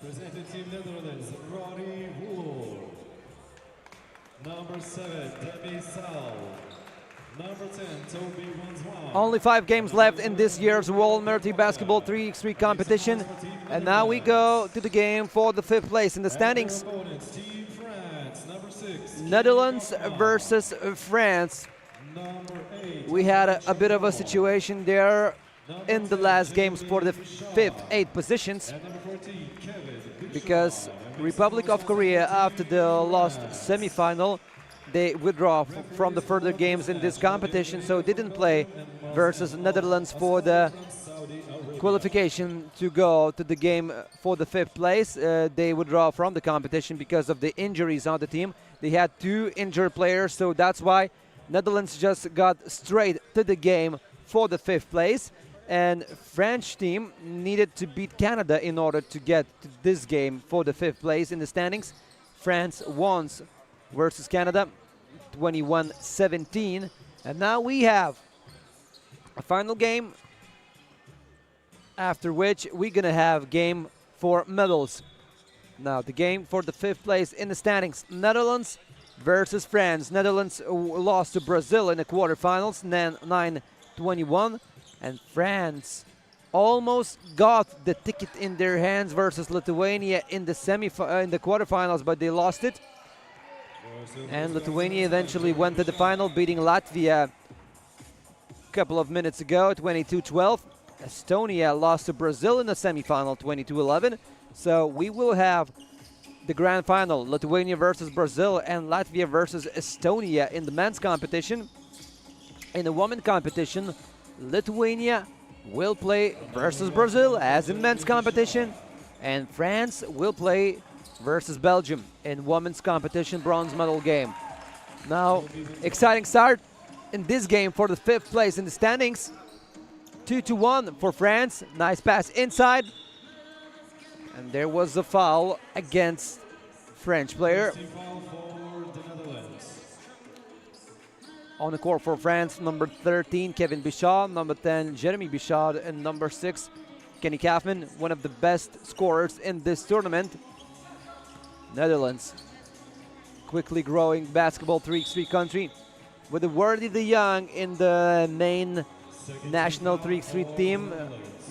Presenting Team Netherlands, Rory Wulu. Number 7, Demi Sal. Number 10, Toby Wanswan. Only 5 games left in this year's World Military Basketball 3x3 competition. And now we go to the game for the 5th place in the standings. Team France, number 6. Netherlands versus France. Number 8. We had a bit of a situation there in the last games for the 5th, 8th positions, And number 14, Kevin Bishop. because Republic of Korea, after the lost semi-final, they withdraw from the further games in this competition, so didn't play versus Netherlands for the qualification to go to the game for the 5th place. They withdraw from the competition because of the injuries on the team. They had 2 injured players, so that's why Netherlands just got straight to the game for the 5th place. And French team needed to beat Canada in order to get to this game for the 5th place in the standings. France won versus Canada 21-17. And now we have a final game, after which we're going to have game for medals. Now the game for the 5th place in the standings, Netherlands versus France. Netherlands lost to Brazil in the quarterfinals, 9-21. And France almost got the ticket in their hands versus Lithuania in the quarterfinals, but they lost it. And Lithuania eventually went to the final, beating Latvia a couple of minutes ago, 22-12. Estonia lost to Brazil in the semifinal, 22-11. So we will have the grand final, Lithuania versus Brazil and Latvia versus Estonia in the men's competition. In the women's competition, Lithuania will play versus Brazil as in men's competition, and France will play versus Belgium in women's competition bronze medal game. Now, exciting start in this game for the 5th place in the standings. 2-1 for France. Nice pass inside. And there was a foul against French player. On the court for France, number 13, Kevin Bishop, number 10, Jeremy Bishop, and number 6, Kenny Kaufman, one of the best scorers in this tournament. Netherlands, quickly growing basketball 3x3 country, with a Worthy de Jong in the main national 3x3 team.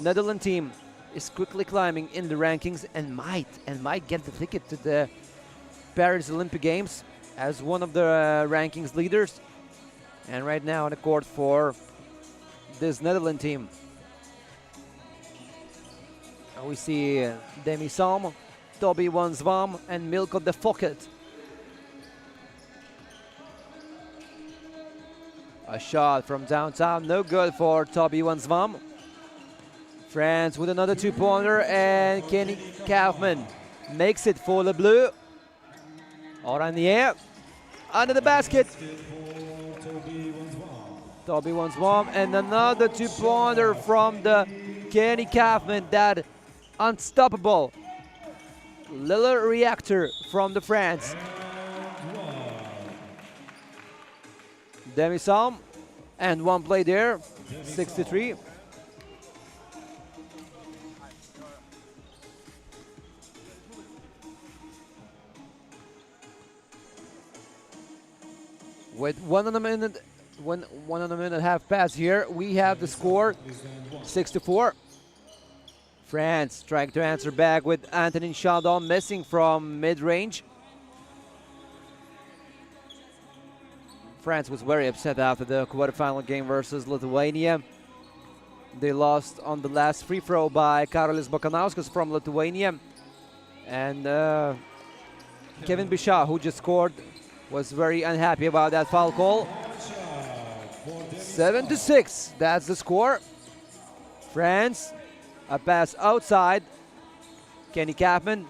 Netherlands team is quickly climbing in the rankings and might get the ticket to the Paris Olympic Games as one of the rankings leaders. And right now on the court for this Netherlands team, we see Demi Sam, Toby Wanswan, and Milko de Focket. A shot from downtown, no good for Toby Wanswan. France with another 2-pointer, and Kenny Kaufman makes it for the blue. All in the air, under the basket. Toby Wanswan, and another 2-pointer from the Kenny Kaufman, that unstoppable little reactor from the France. Demi Sam, and one play there, 63. With 1 minute and a half pass here, we have the score 6-4. France trying to answer back with Anthony Chaldon missing from mid-range. France was very upset after the quarterfinal game versus Lithuania. They lost on the last free throw by Karolis Bakanauskas from Lithuania. And Kevin Bishop, who just scored, was very unhappy about that foul call. 7-6, that's the score. France, a pass outside. Kenny Kaufman,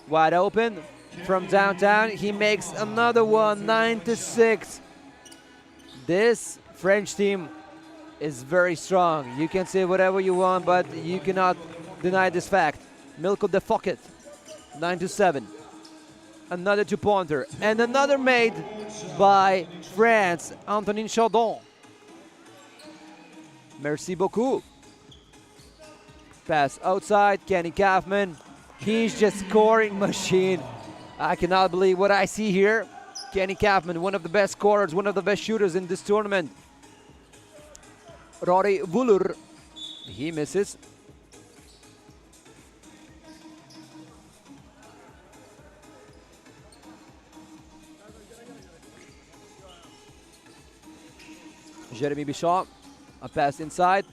wide open from downtown. He makes another one, 9-6. This French team is very strong. You can say whatever you want, but you cannot deny this fact. Milko de Focket, 9-7. Another two-pointer. And another made by France, Antonin Chardon. Merci beaucoup. Pass outside, Kenny Kaufman. He's just scoring machine. I cannot believe what I see here. Kenny Kaufman, one of the best scorers, one of the best shooters in this tournament. Rory Vuller, he misses. Jeremy Bichard, a pass inside.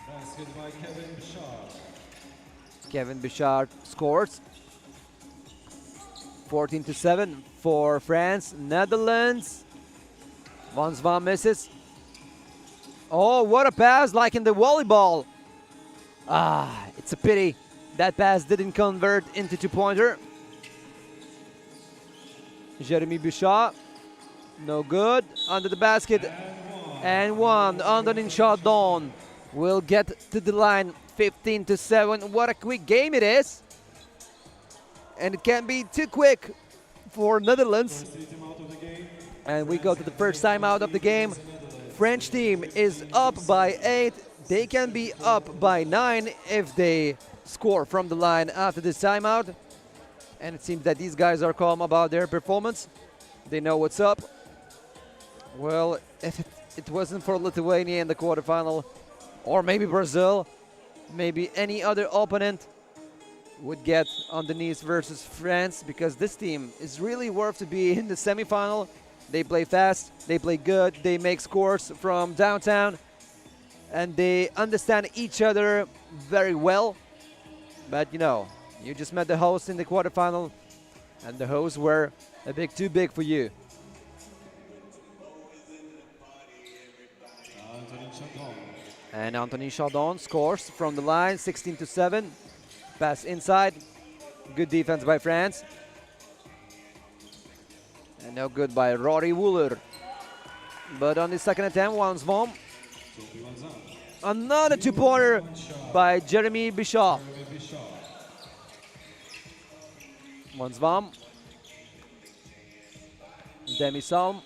Basket by Kevin Bichard. Kevin Bichard scores. 14-7 for France. Netherlands. Van Zwan misses. Oh, what a pass, like in the volleyball. Ah, it's a pity that pass didn't convert into two-pointer. Jeremy Bichard, no good, under the basket. And one, Antonin Chardon will get to the line. 15-7. What a quick game it is. And it can be too quick for Netherlands. And we go to the first timeout of the game. French team is up by 8. They can be up by 9 if they score from the line after this timeout. And it seems that these guys are calm about their performance. They know what's up. Well, if it wasn't for Lithuania in the quarterfinal, or maybe Brazil, maybe any other opponent would get on the knees versus France, because this team is really worth to be in the semifinal. They play fast, they play good, they make scores from downtown, and they understand each other very well. But you know, you just met the hosts in the quarterfinal, and the hosts were a bit too big for you. And Antonin Chardon scores from the line, 16-7. Pass inside. Good defense by France. And no good by Rory Vuller. But on the second attempt, Van Zwan. Another two-pointer by Jeremy Bichard. Van Zwan. Demi-Salm.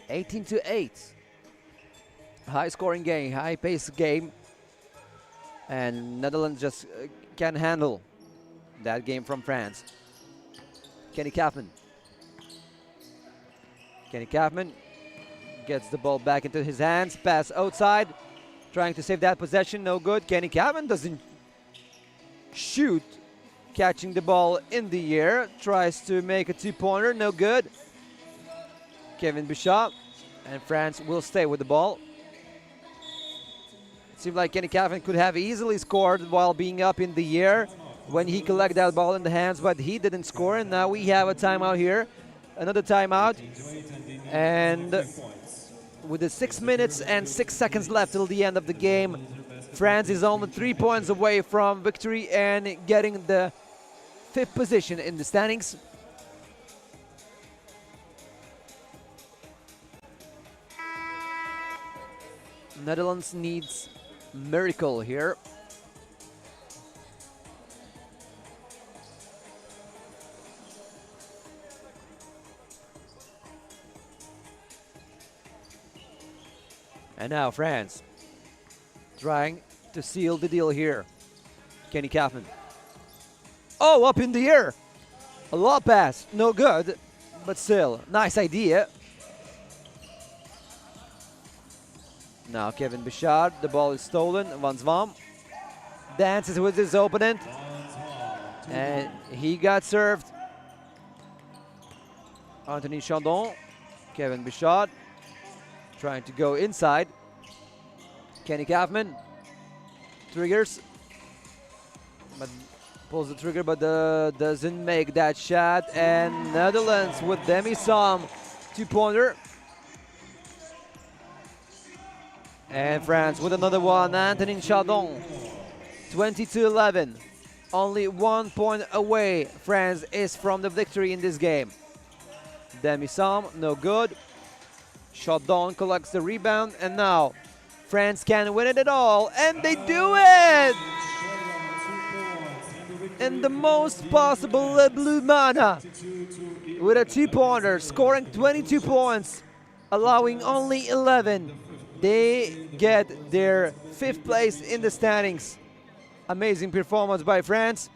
18-8. High-scoring game, high-paced game. And Netherlands just can't handle that game from France. Kenny Kaufman. Kenny Kaufman gets the ball back into his hands. Pass outside. Trying to save that possession. No good. Kenny Kaufman doesn't shoot. Catching the ball in the air. Tries to make a two-pointer. No good. Kevin Bichard. And France will stay with the ball. It seemed like Kenny Kaufman could have easily scored while being up in the air when he collected that ball in the hands, but he didn't score. And now we have a timeout here. Another timeout. And with the 6 minutes and 6 seconds left till the end of the game, France is only 3 points away from victory and getting the 5th position in the standings. Netherlands needs miracle here. And now France trying to seal the deal here. Kenny Kaufman. Oh, up in the air. A lob pass, no good, but still, nice idea. Now Kevin Bichard, the ball is stolen. Van Zwan dances with his opponent. And he got served. Antonin Chardon, Kevin Bichard trying to go inside. Kenny Kaufman triggers, but pulls the trigger, but doesn't make that shot. And Netherlands with Demi-Salm, two-pointer. And France with another one, Antonin Chardon, 22-11. Only 1 point away, France is from the victory in this game. Demi-Salm, no good. Chardon collects the rebound, and now France can win it all, and they do it! in the most possible blue mana with a 2-pointer, scoring 22 points, allowing only 11. They get their 5th place in the standings. Amazing performance by France.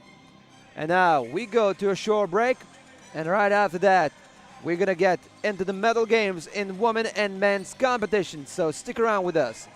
And now we go to a short break, and right after that we're gonna get into the medal games in women and men's competition, so stick around with us.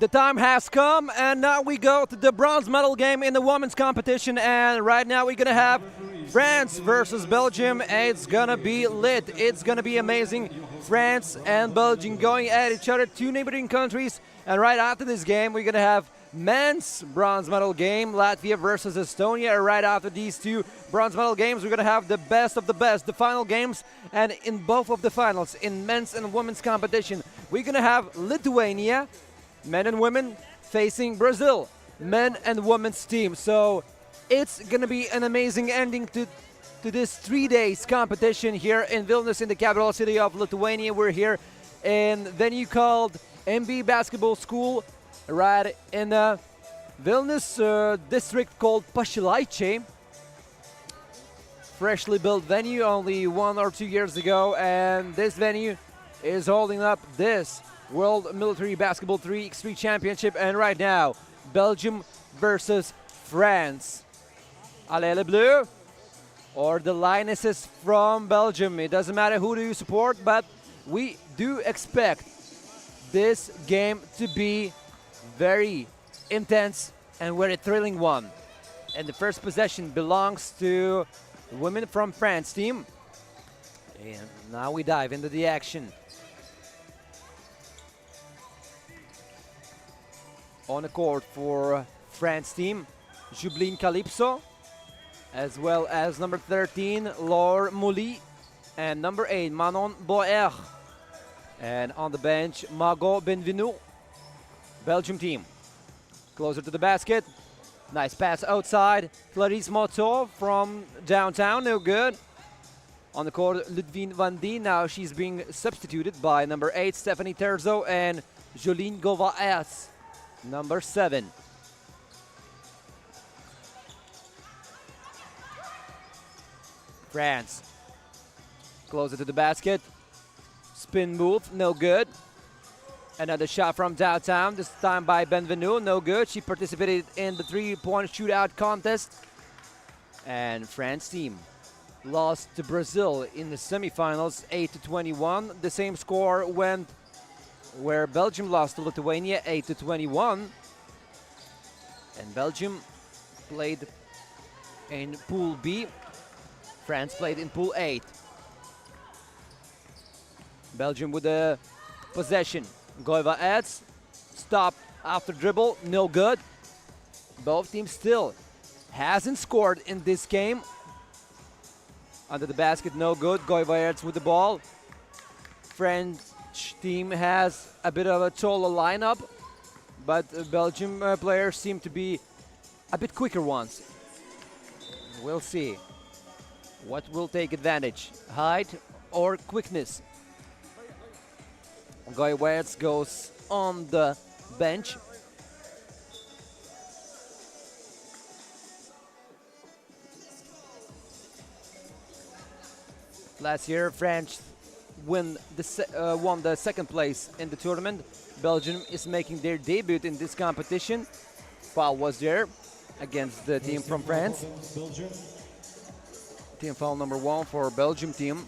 The time has come, and now we go to the bronze medal game in the women's competition. And right now we're gonna have France versus Belgium. It's gonna be lit. It's gonna be amazing. France and Belgium going at each other, two neighboring countries. And right after this game, we're gonna have men's bronze medal game, Latvia versus Estonia. Right after these two bronze medal games, we're gonna have the best of the best, the final games. And in both of the finals, in men's and women's competition, we're gonna have Lithuania, men and women, facing Brazil, men and women's team. So it's gonna be an amazing ending to this 3 days competition here in Vilnius, in the capital city of Lithuania. We're here in a venue called NBA Basketball School, right in the Vilnius district called Pašilaičiai. Freshly built venue only 1 or 2 years ago, and this venue is holding up this World Military Basketball 3x3 Championship. And right now, Belgium versus France. Allez les Bleus, or the Lionesses from Belgium. It doesn't matter who do you support, but we do expect this game to be very intense and very thrilling one. And the first possession belongs to the women from France team. And now we dive into the action. On the court for France team, Jublin Calypso, as well as number 13, Laure Mouly, and number 8, Manon Boer. And on the bench, Margot Benvenu, Belgium team. Closer to the basket. Nice pass outside. Clarice Moto from downtown, no good. On the court, Ludwine Van Dien. Now she's being substituted by number 8, Stephanie Terzo, and Jolene Govaes, number 7. France. Closer to the basket. Spin move, no good. Another shot from downtown, this time by Benvenu, no good. She participated in the three-point shootout contest. And France team lost to Brazil in the semifinals, 8-21. The same score went where Belgium lost to Lithuania, 8-21. And Belgium played in Pool B. France played in Pool 8. Belgium with the possession. Govaes, stop after dribble, no good. Both teams still hasn't scored in this game. Under the basket, no good. Govaes with the ball. French team has a bit of a taller lineup, but Belgium players seem to be a bit quicker ones. We'll see what will take advantage, height or quickness. Govaes goes on the bench. Last year, France won the second place in the tournament. Belgium is making their debut in this competition. Foul was there against the team from France. Team foul number 1 for Belgium team.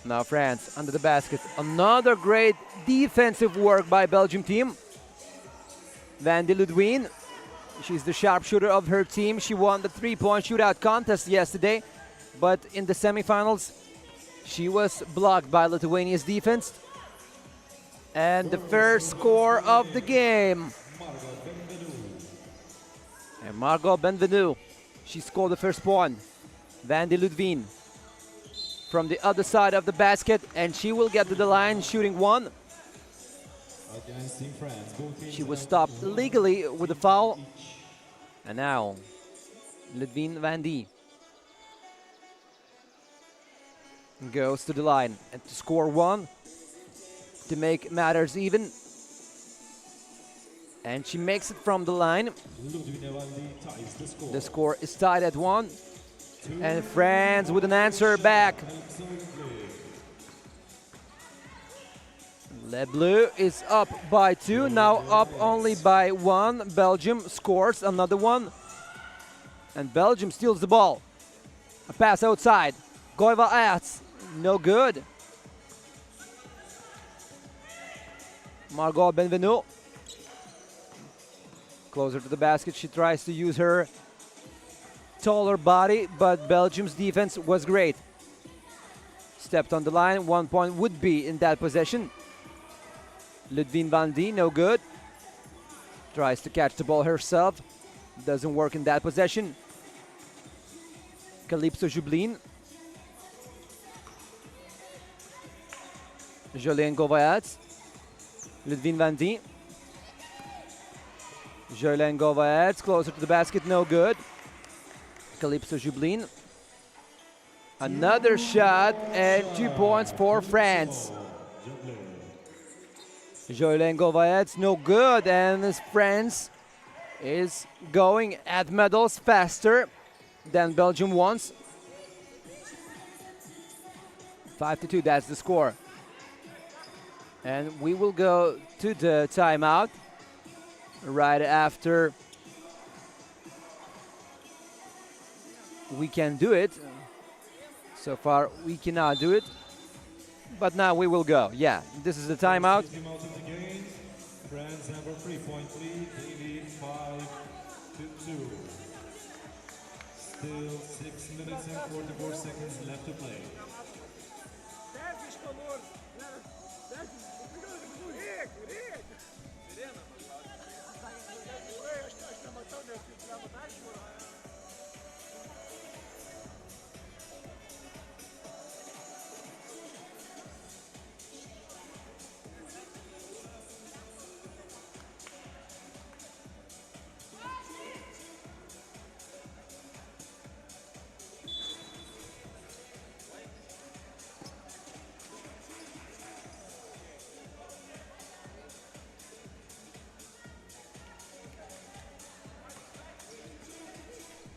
Now France under the basket. Another great defensive work by Belgium team. Van de Ludwine, she's the sharpshooter of her team. She won the three-point shootout contest yesterday, but in the semifinals, she was blocked by Lithuania's defense. And the first score of the game. And Margot Benvenu, she scored the first point. Van de Ludwine from the other side of the basket, and she will get to the line shooting 1. She was stopped legally with a foul. And now, Ludwine Van Dien goes to the line and to score 1 to make matters even. And she makes it from the line. The score is tied at 1. And France with an answer back. Les Bleus is up by 2, now up only by 1. Belgium scores another one. And Belgium steals the ball. A pass outside. Organises. No good. Margot Benvenu. Closer to the basket. She tries to use her taller body, but Belgium's defense was great. Stepped on the line. 1 point would be in that possession. Ludwien van Dien, no good. Tries to catch the ball herself. Doesn't work in that possession. Calypso Jublin. Jolien Govaerts. Ludwien van Dien. Jolien Govaerts closer to the basket, no good. Calypso Jublin. Another shot and 2 points for France. Jolien Govaerts, no good, and this France is going at medals faster than Belgium wants. 5-2, that's the score. And we will go to the timeout right after we can do it. So far, we cannot do it, but now we will go. Yeah, this is the timeout. France have a 3-point lead. They lead 5-2. Still 6 minutes and 44 seconds left to play.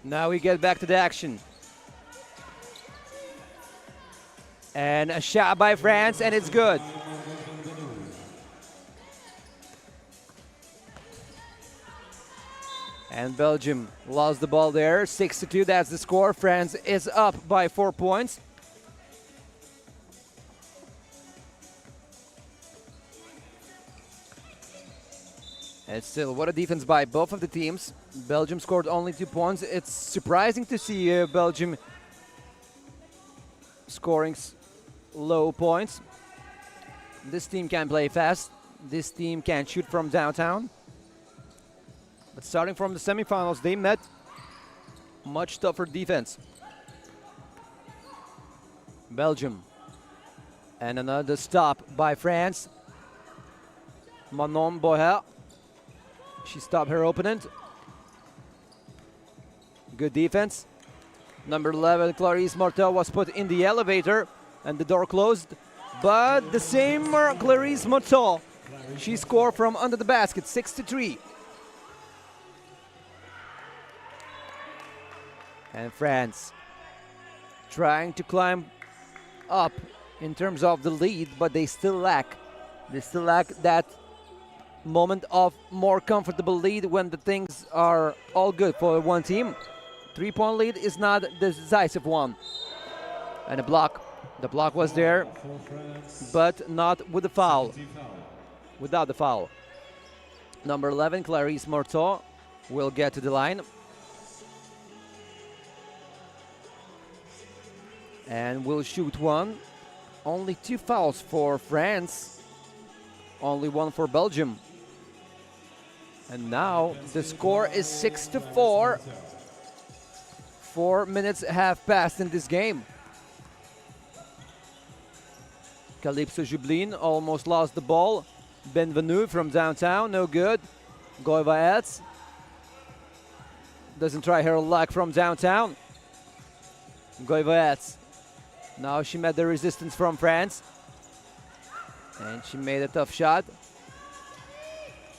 Now we get back to the action. And a shot by France, and it's good. And Belgium lost the ball there. 6-2, that's the score. France is up by 4 points. And still, what a defense by both of the teams. Belgium scored only 2 points. It's surprising to see Belgium scoring low points. This team can play fast. This team can shoot from downtown. But starting from the semifinals, they met much tougher defense. Belgium. And another stop by France. Manon Boher. She stopped her opponent. Good defense. Number 11, Clarisse Martel, was put in the elevator and the door closed. But the same Clarisse Martel, she scored from under the basket, 6-3. And France trying to climb up in terms of the lead, but they still lack. They still lack that moment of more comfortable lead when the things are all good for one team. 3-point lead is not the decisive one. And a block. The block was there, but not with the foul. Without the foul. Number 11, Clarisse Martel, will get to the line. And will shoot one. Only 2 fouls for France. Only 1 for Belgium. And now the score is 6-4. 4 minutes have passed in this game. Calypso Jublin almost lost the ball. Benvenu from downtown, no good. Govaerts doesn't try her luck from downtown. Govaerts. Now she met the resistance from France. And she made a tough shot.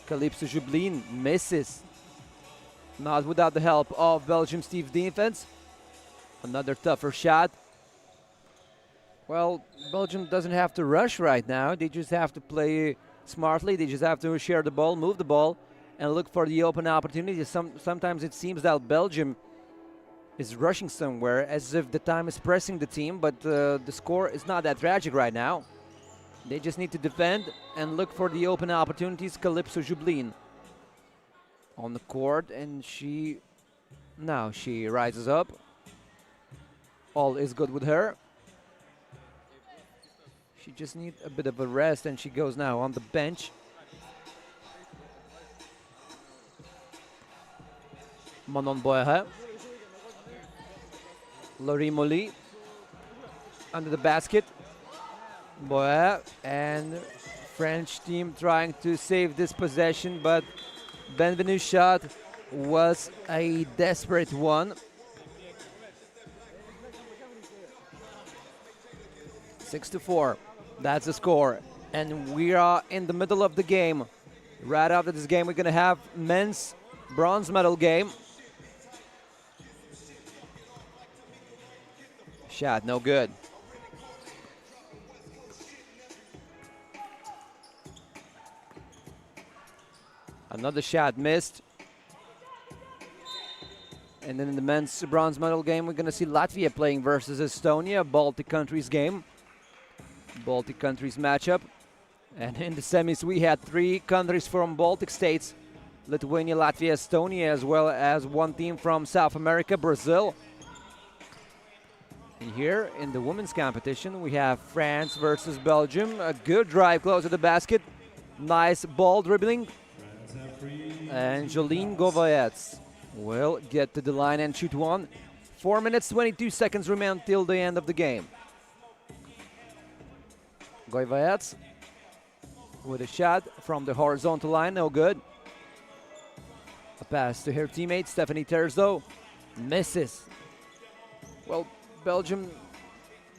Calypso Jublin misses. Not without the help of Belgium's deep defense. Another tougher shot. Well, Belgium doesn't have to rush right now. They just have to play smartly. They just have to share the ball, move the ball, and look for the open opportunities. Sometimes it seems that Belgium is rushing somewhere as if the time is pressing the team, but the score is not that tragic right now. They just need to defend and look for the open opportunities. Calypso Jublin on the court, and she rises up. All is good with her. She just needs a bit of a rest, and she goes now on the bench. Manon Boehe. Laurie Molly under the basket. Boehe and French team trying to save this possession, but Benvenu's shot was a desperate one. 6-4, that's the score. And we are in the middle of the game. Right after this game, we're gonna have men's bronze medal game. Shot, no good. Another shot missed. And then in the men's bronze medal game, we're going to see Latvia playing versus Estonia, Baltic countries game. Baltic countries matchup. And in the semis, we had 3 countries from Baltic states: Lithuania, Latvia, Estonia, as well as 1 team from South America, Brazil. And here in the women's competition, we have France versus Belgium. A good drive close to the basket. Nice ball dribbling. And Jolene Govaets will get to the line and shoot one. 4 minutes, 22 seconds remain until the end of the game. Govaets with a shot from the horizontal line, no good. A pass to her teammate, Stephanie Terzo. Misses. Well, Belgium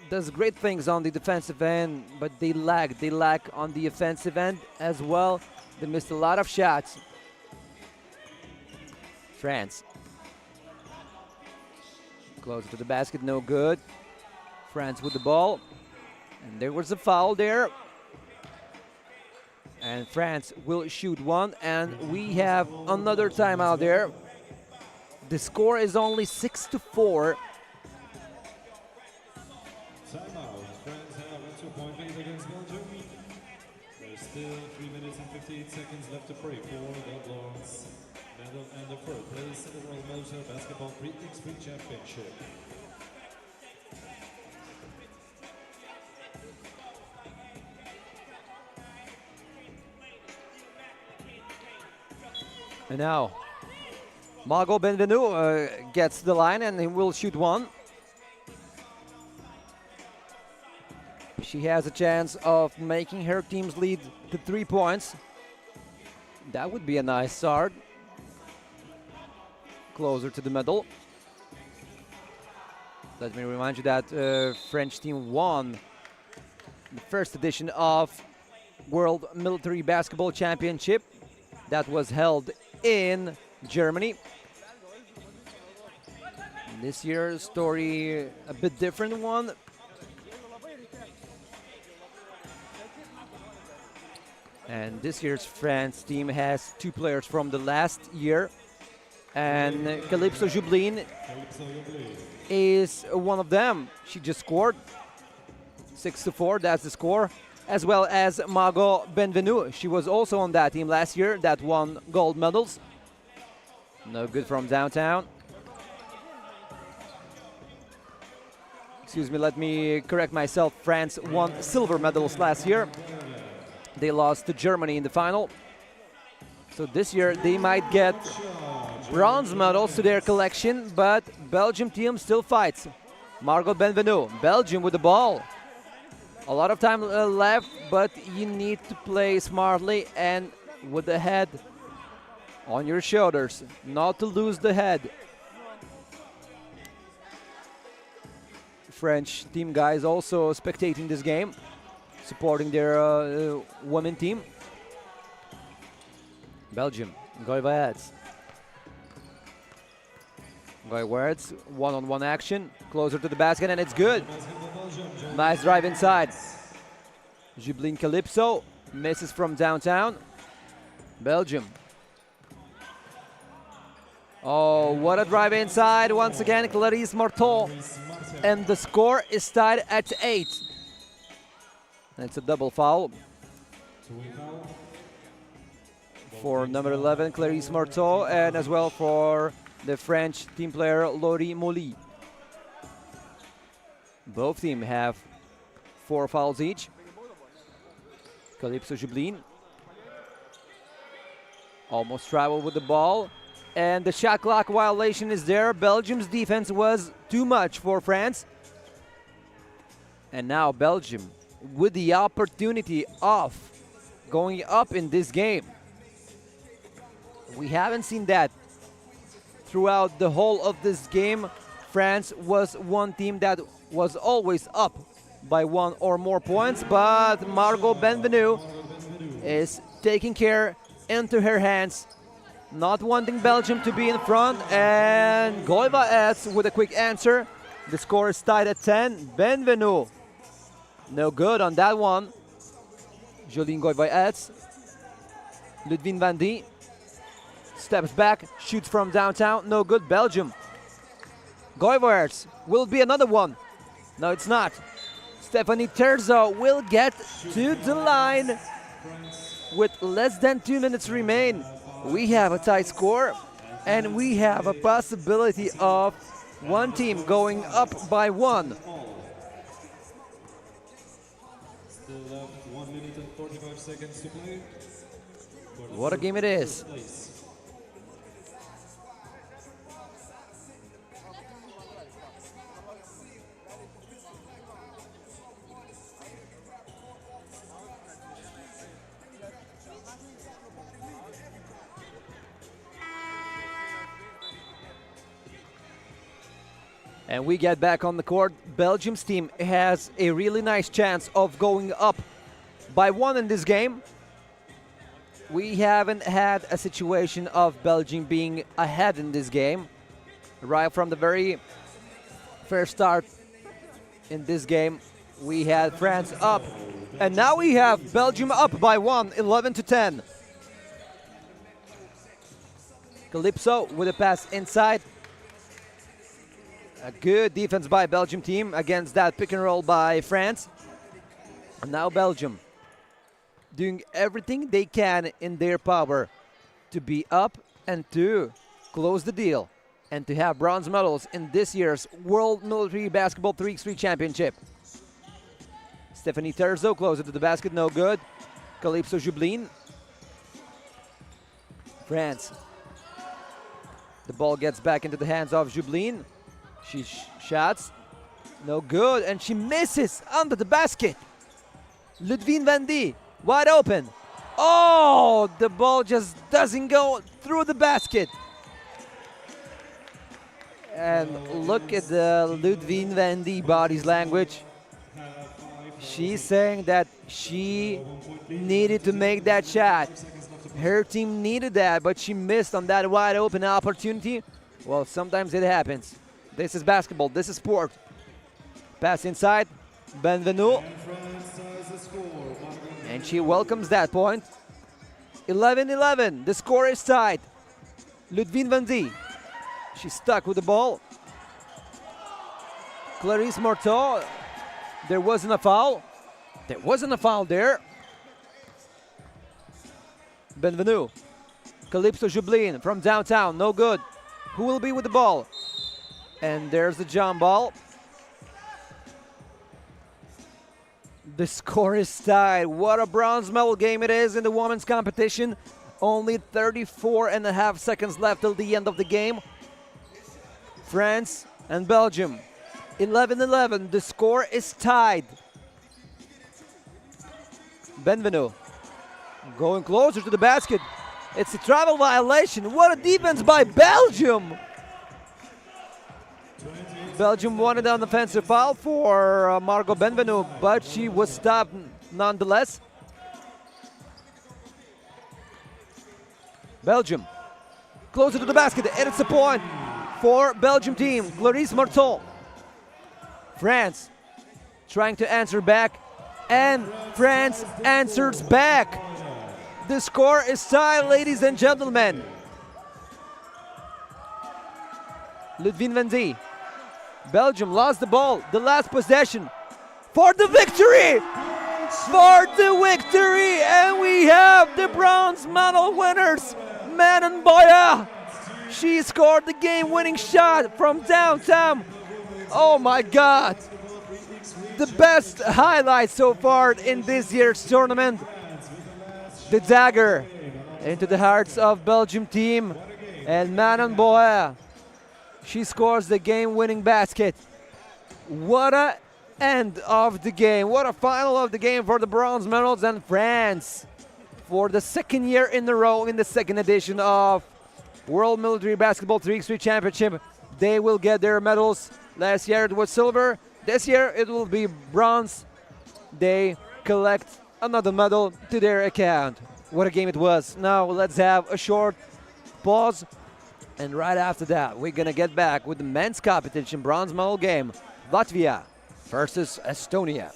does great things on the defensive end, but they lack on the offensive end as well. They missed a lot of shots. France. Closer to the basket, no good. France with the ball. And there was a foul there. And France will shoot one, and we have another timeout there. The score is only 6-4. Timeout. France have a 2-point lead against Belgium. There's still 3 minutes and 58 seconds left to play for the bronze medal and the third place in the World Military Basketball 3x3 Championship. And now, Margot Benvenu gets the line and he will shoot one. She has a chance of making her team's lead to 3 points. That would be a nice start. Closer to the middle. Let me remind you that French team won the first edition of World Military Basketball Championship that was held in Germany. This year's story, a bit different one. And this year's France team has 2 players from the last year. And Calypso Jublin is one of them. She just scored 6-4, that's the score. As well as Margot Benvenu. She was also on that team last year that won gold medals. No good from downtown. Excuse me, let me correct myself. France won silver medals last year. They lost to Germany in the final. So this year they might get bronze medals to their collection, but Belgium team still fights. Margot Benvenu, Belgium with the ball. A lot of time left, but you need to play smartly and with the head on your shoulders, not to lose the head. French team guys also spectating this game, supporting their women team. Belgium, Goivaerts. Goivaerts, one-on-one action, closer to the basket, and it's good. Nice drive inside. Jublin Calypso misses from downtown. Belgium. Oh, what a drive inside. Once again, Clarisse Marteau. And the score is tied at 8. It's a double foul for number 11, Clarisse Marteau, and as well for the French team player, Laurie Molly. Both teams have 4 fouls each. Calypso Jublin almost traveled with the ball. And the shot clock violation is there. Belgium's defense was too much for France. And now Belgium with the opportunity of going up in this game. We haven't seen that throughout the whole of this game. France was one team that was always up by 1 or more points, but Margot Benvenu is taking care into her hands, not wanting Belgium to be in front, and Goiva adds with a quick answer. The score is tied at 10. Benvenu, no good on that one. Jolene Goiva adds. Ludwien van Die steps back, shoots from downtown, no good. Belgium. Goiva will be another one. No, it's not. Stephanie Terzo will get to the line with less than 2 minutes remain. We have a tight score, and we have a possibility of one team going up by 1. Still left 1 minute and 45 seconds to play. What a game it is. And we get back on the court. Belgium's team has a really nice chance of going up by 1 in this game. We haven't had a situation of Belgium being ahead in this game. Right from the very first start in this game, we had France up. And now we have Belgium up by 1, 11-10. Calypso with a pass inside. A good defense by Belgium team against that pick and roll by France. And now Belgium doing everything they can in their power to be up and to close the deal and to have bronze medals in this year's World Military Basketball 3x3 Championship. Stephanie Terzo closer to the basket, no good. Calypso Jublin. France. The ball gets back into the hands of Jublin. She shots, no good, and she misses under the basket. Ludwien van Die, wide open. Oh, the ball just doesn't go through the basket. And look at the Ludwien van Die body's language. She's saying that she needed to make that shot. Her team needed that, but she missed on that wide open opportunity. Well, sometimes it happens. This is basketball, this is sport. Pass inside, Benvenu. And she welcomes that point. 11-11, the score is tied. Ludwien van Die, she's stuck with the ball. Clarisse Marteau, there wasn't a foul. There wasn't a foul there. Benvenu, Calypso Jublin from downtown, no good. Who will be with the ball? And there's the jump ball. The score is tied. What a bronze medal game it is in the women's competition. Only 34.5 seconds left till the end of the game. France and Belgium. 11-11. The score is tied. Benvenu going closer to the basket. It's a travel violation. What a defense by Belgium. Belgium wanted an offensive foul for Margot Benvenu, but she was stopped nonetheless. Belgium closer to the basket, and it's a point for Belgium team. Clarisse Marteau. France trying to answer back, and France answers back. The score is tied, ladies and gentlemen. Ludwin Vendy. Belgium lost the ball. The last possession for the victory! For the victory! And we have the bronze medal winners, Manon Boya. She scored the game-winning shot from downtown. Oh my God! The best highlight so far in this year's tournament. The dagger into the hearts of Belgium team, and Manon Boya. She scores the game-winning basket. What a end of the game. What a final of the game for the bronze medals, and France, for the second year in a row in the second edition of World Military Basketball 3x3 Championship, they will get their medals. Last year it was silver. This year it will be bronze. They collect another medal to their account. What a game it was. Now let's have a short pause. And right after that, we're going to get back with the men's competition bronze medal game. Latvia versus Estonia.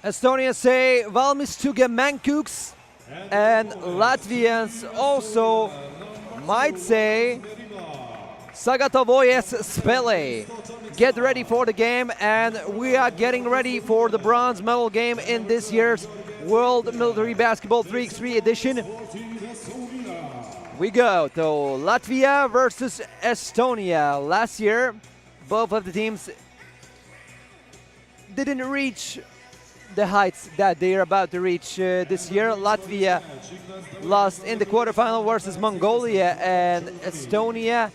Estonians say Valmis Mankuks, and Latvians also might say Sagatavojas Spele. Get ready for the game, and we are getting ready for the bronze medal game in this year's World Military Basketball 3x3 edition. We go to Latvia versus Estonia. Last year, both of the teams didn't reach the heights that they are about to reach this year. Latvia lost in the quarterfinal versus Mongolia, and Estonia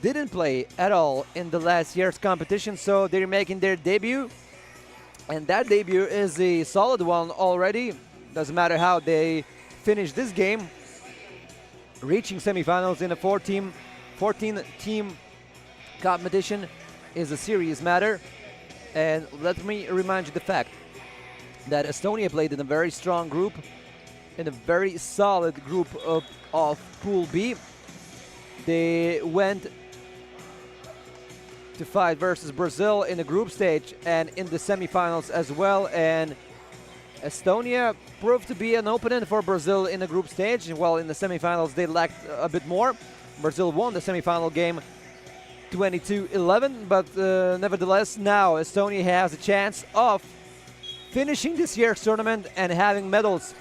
didn't play at all in the last year's competition, so they're making their debut, and that debut is a solid one already. Doesn't matter how they finish this game. Reaching semifinals in a 14-team competition is a serious matter. And let me remind you the fact that Estonia played in a very strong group, in a very solid group of Pool B. They went to fight versus Brazil in the group stage and in the semifinals as well. And Estonia proved to be an opponent for Brazil in the group stage. While in the semifinals they lacked a bit more. Brazil won the semifinal game 22-11, but nevertheless now Estonia has a chance of finishing this year's tournament and having medals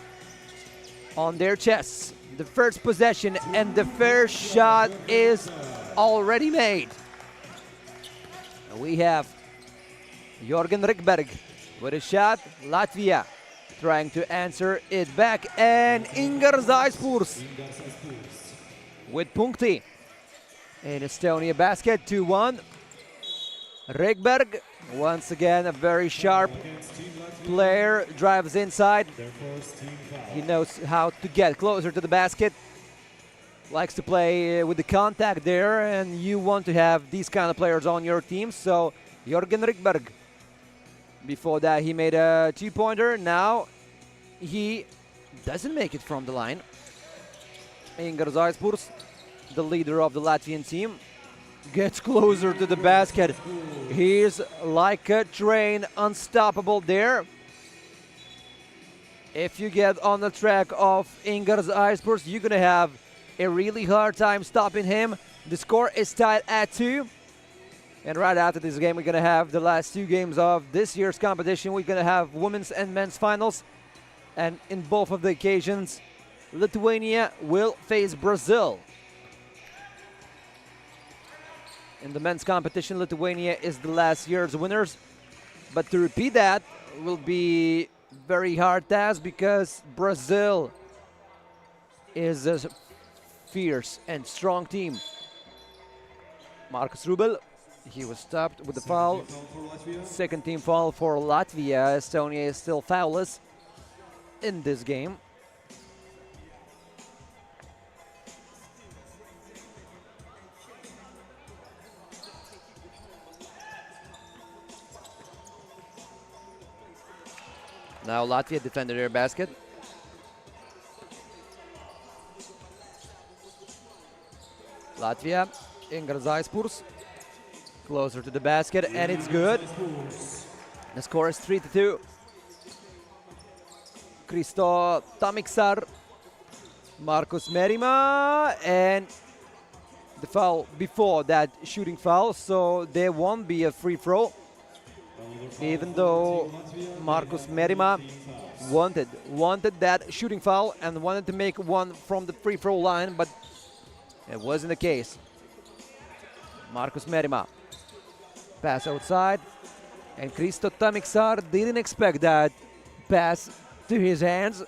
on their chests. The first possession and the first shot is already made. We have Jorgen Rikberg with a shot. Latvia trying to answer it back, and Ingars Aispurs with punkti in Estonia basket. 2-1. Rikberg, once again a very sharp player, drives inside. He knows how to get closer to the basket. Likes to play with the contact there, and you want to have these kind of players on your team. So Jorgen Rikberg, before that he made a two-pointer. Now he doesn't make it from the line. Ingars Aispurs, the leader of the Latvian team, gets closer to the basket. He's like a train, unstoppable there. If you get on the track of Ingars Aispurs, you're gonna have a really hard time stopping him. The score is tied at 2. And right after this game, we're gonna have the last two games of this year's competition. We're gonna have women's and men's finals. And in both of the occasions, Lithuania will face Brazil. In the men's competition, Lithuania is the last year's winners. But to repeat that will be very hard task, because Brazil is a fierce and strong team. Marcus Rubel, he was stopped with the foul. Second team foul for Latvia. Estonia is still foulless in this game. Now Latvia defended their basket. Latvia, Ingars Aispurs, closer to the basket, and it's good. The score is 3-2. Kristo Tamiksar, Markus Merima, and the foul before that shooting foul, so there won't be a free throw. Even though Markus Merima wanted that shooting foul and wanted to make one from the free throw line, but it wasn't the case. Markus Merima, pass outside, and Kristo Tamiksar didn't expect that pass to his hands.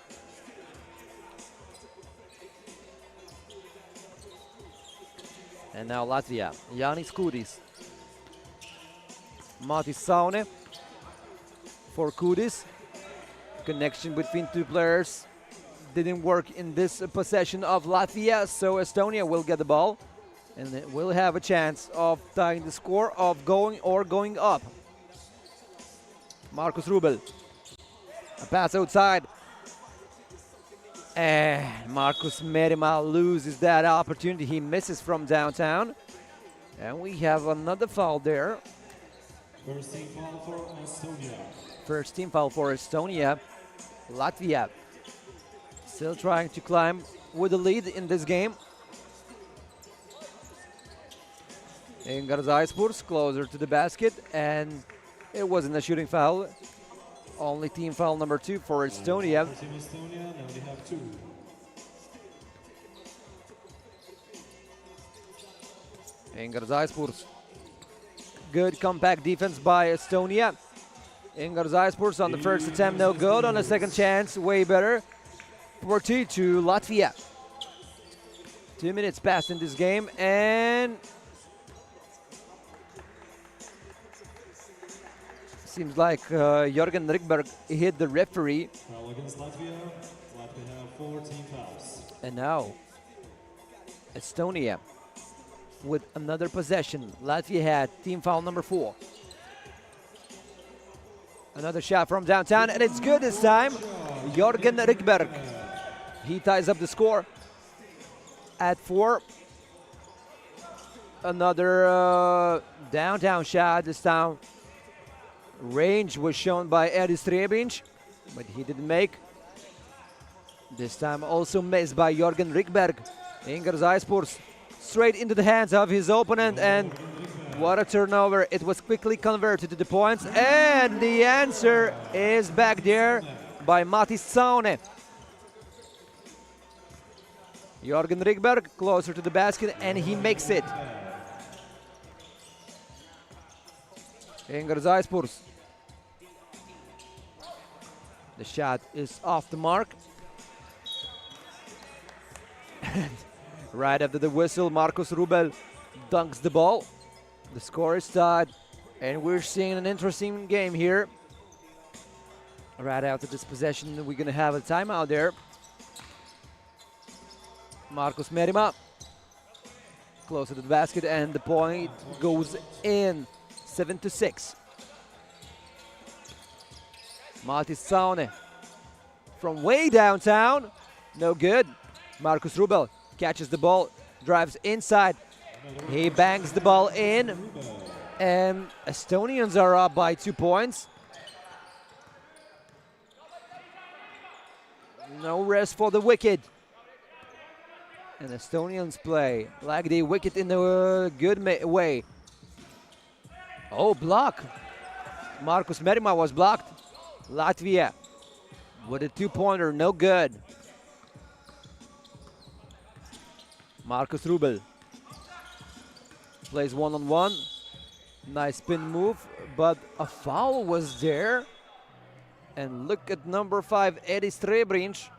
And now Latvia, Jānis Kūdis, Matis Saune for Kūdis. Connection between two players didn't work in this possession of Latvia, so Estonia will get the ball and will have a chance of tying the score, of going up. Marcus Rubel, a pass outside, and Markus Merima loses that opportunity. He misses from downtown, and we have another foul there. First team foul for Estonia. First team foul for Estonia. Latvia still trying to climb with the lead in this game. Organises closer to the basket, and it wasn't a shooting foul. Only team foul number 2 for Estonia. For Team Estonia, now they have 2. Organises. Good compact defense by Estonia. Organises on the first attempt, no good. On the second chance, way better. 4-2 to Latvia. 2 minutes passed in this game, and seems like Jörgen Rikberg hit the referee. Foul against Latvia. Latvia have 4 team fouls. And now Estonia with another possession. Latvia had team foul number 4. Another shot from downtown, and it's good this time. Jörgen Rikberg. He ties up the score at 4. Another downtown shot this time. Range was shown by Edis Trebinč, but he didn't make. This time also missed by Jörgen Rikberg. Organises straight into the hands of his opponent, and what a turnover. It was quickly converted to the points, and the answer is back there by Matis Saune. Jörgen Rikberg closer to the basket, and he makes it. Organises. The shot is off the mark. Right after the whistle, Markus Rubel dunks the ball. The score is tied, and we're seeing an interesting game here. Right after this possession, we're going to have a timeout there. Markus Merima closer to the basket, and the point goes in. 7-6. Matis Saune from way downtown. No good. Markus Rubel catches the ball, drives inside. He bangs the ball in, and Estonians are up by 2 points. No rest for the wicked. And Estonians play like they wicked in a good way. Oh, block. Markus Merima was blocked. Latvia with a 2-pointer, no good. Markus Rubel plays one-on-one. Nice spin move, but a foul was there. And look at number 5, Edis Trebinč.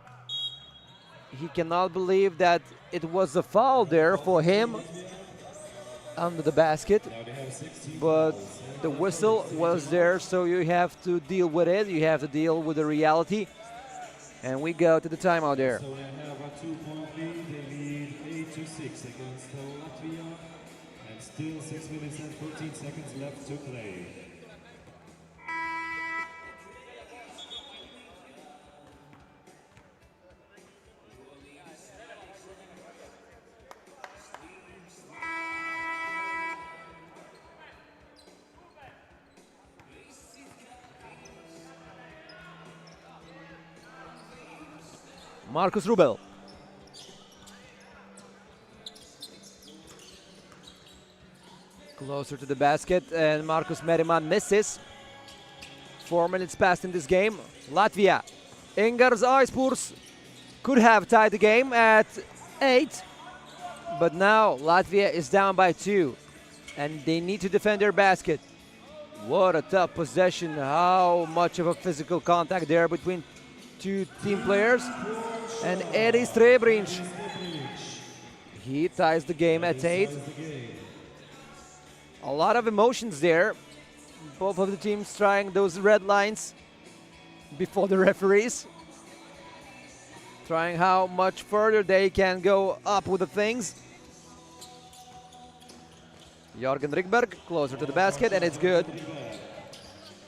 He cannot believe that it was a foul there for him under the basket, but the whistle was there, so you have to deal with it. You have to deal with the reality, and we go to the timeout there. So they have a 2-point lead. They lead 8-6 against Latvia, and still 6 minutes and 14 seconds left to play. Markus Rubel. Closer to the basket, and Markus Merima misses. 4 minutes passed in this game. Latvia. Organises could have tied the game at 8, but now Latvia is down by 2, and they need to defend their basket. What a tough possession. How much of a physical contact there between 2 team players. And Edis Trebinč, he ties the game at 8. A lot of emotions there. Both of the teams trying those red lines before the referees. Trying how much further they can go up with the things. Jörgen Rikberg closer to the basket, and it's good.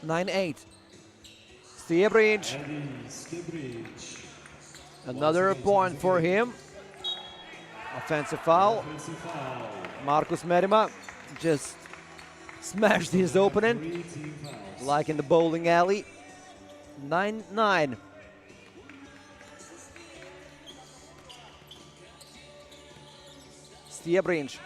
9-8. Trebinč. Another point for him. Offensive foul. Markus Merima just smashed his opponent like in the bowling alley. 9-9. Stiebrins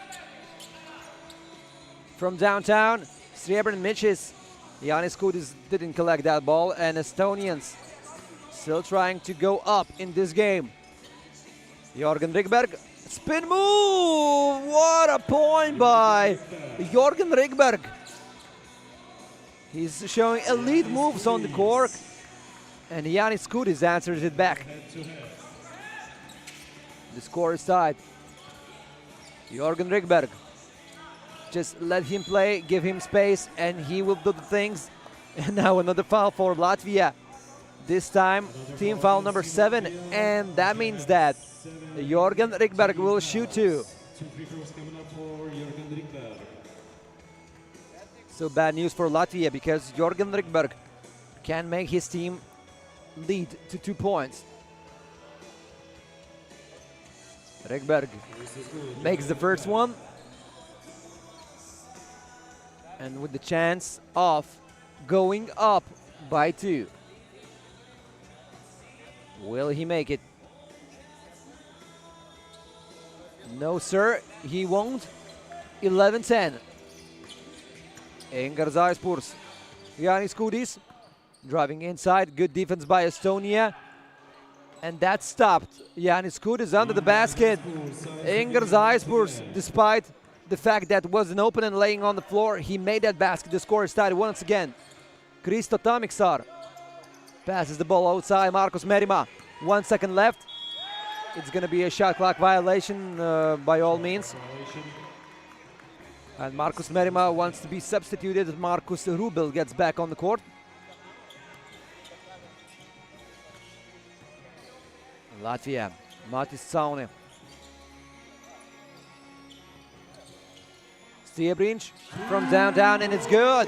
from downtown. Stiebrins misses. Jānis Kudis didn't collect that ball, and Estonians still trying to go up in this game. Jorgen Rikberg, spin move! What a point by Jorgen Rikberg. He's showing elite moves on the court, and Jānis Kudis answers it back. The score is tied. Jorgen Rikberg. Just let him play, give him space, and he will do the things. And now another foul for Latvia. This time, team foul number 7, and that means that Jorgen Rikberg will shoot 2. So bad news for Latvia, because Jorgen Rikberg can make his team lead to 2 points. Rikberg makes the first one, and with the chance of going up by 2. Will he make it? No, sir, he won't. 11-10. Organises. Jānis Kudis driving inside. Good defense by Estonia. And that stopped. Jānis Kudis under the basket. Organises, despite the fact that was an opponent laying on the floor, he made that basket. The score is tied once again. Kristo Tamiksar passes the ball outside. Markus Merima. 1 second left. It's going to be a shot clock violation by all means. And Markus Merima wants to be substituted. Markus Rubel gets back on the court. Latvia. Matis Saune. Stiebrins from downtown, and it's good.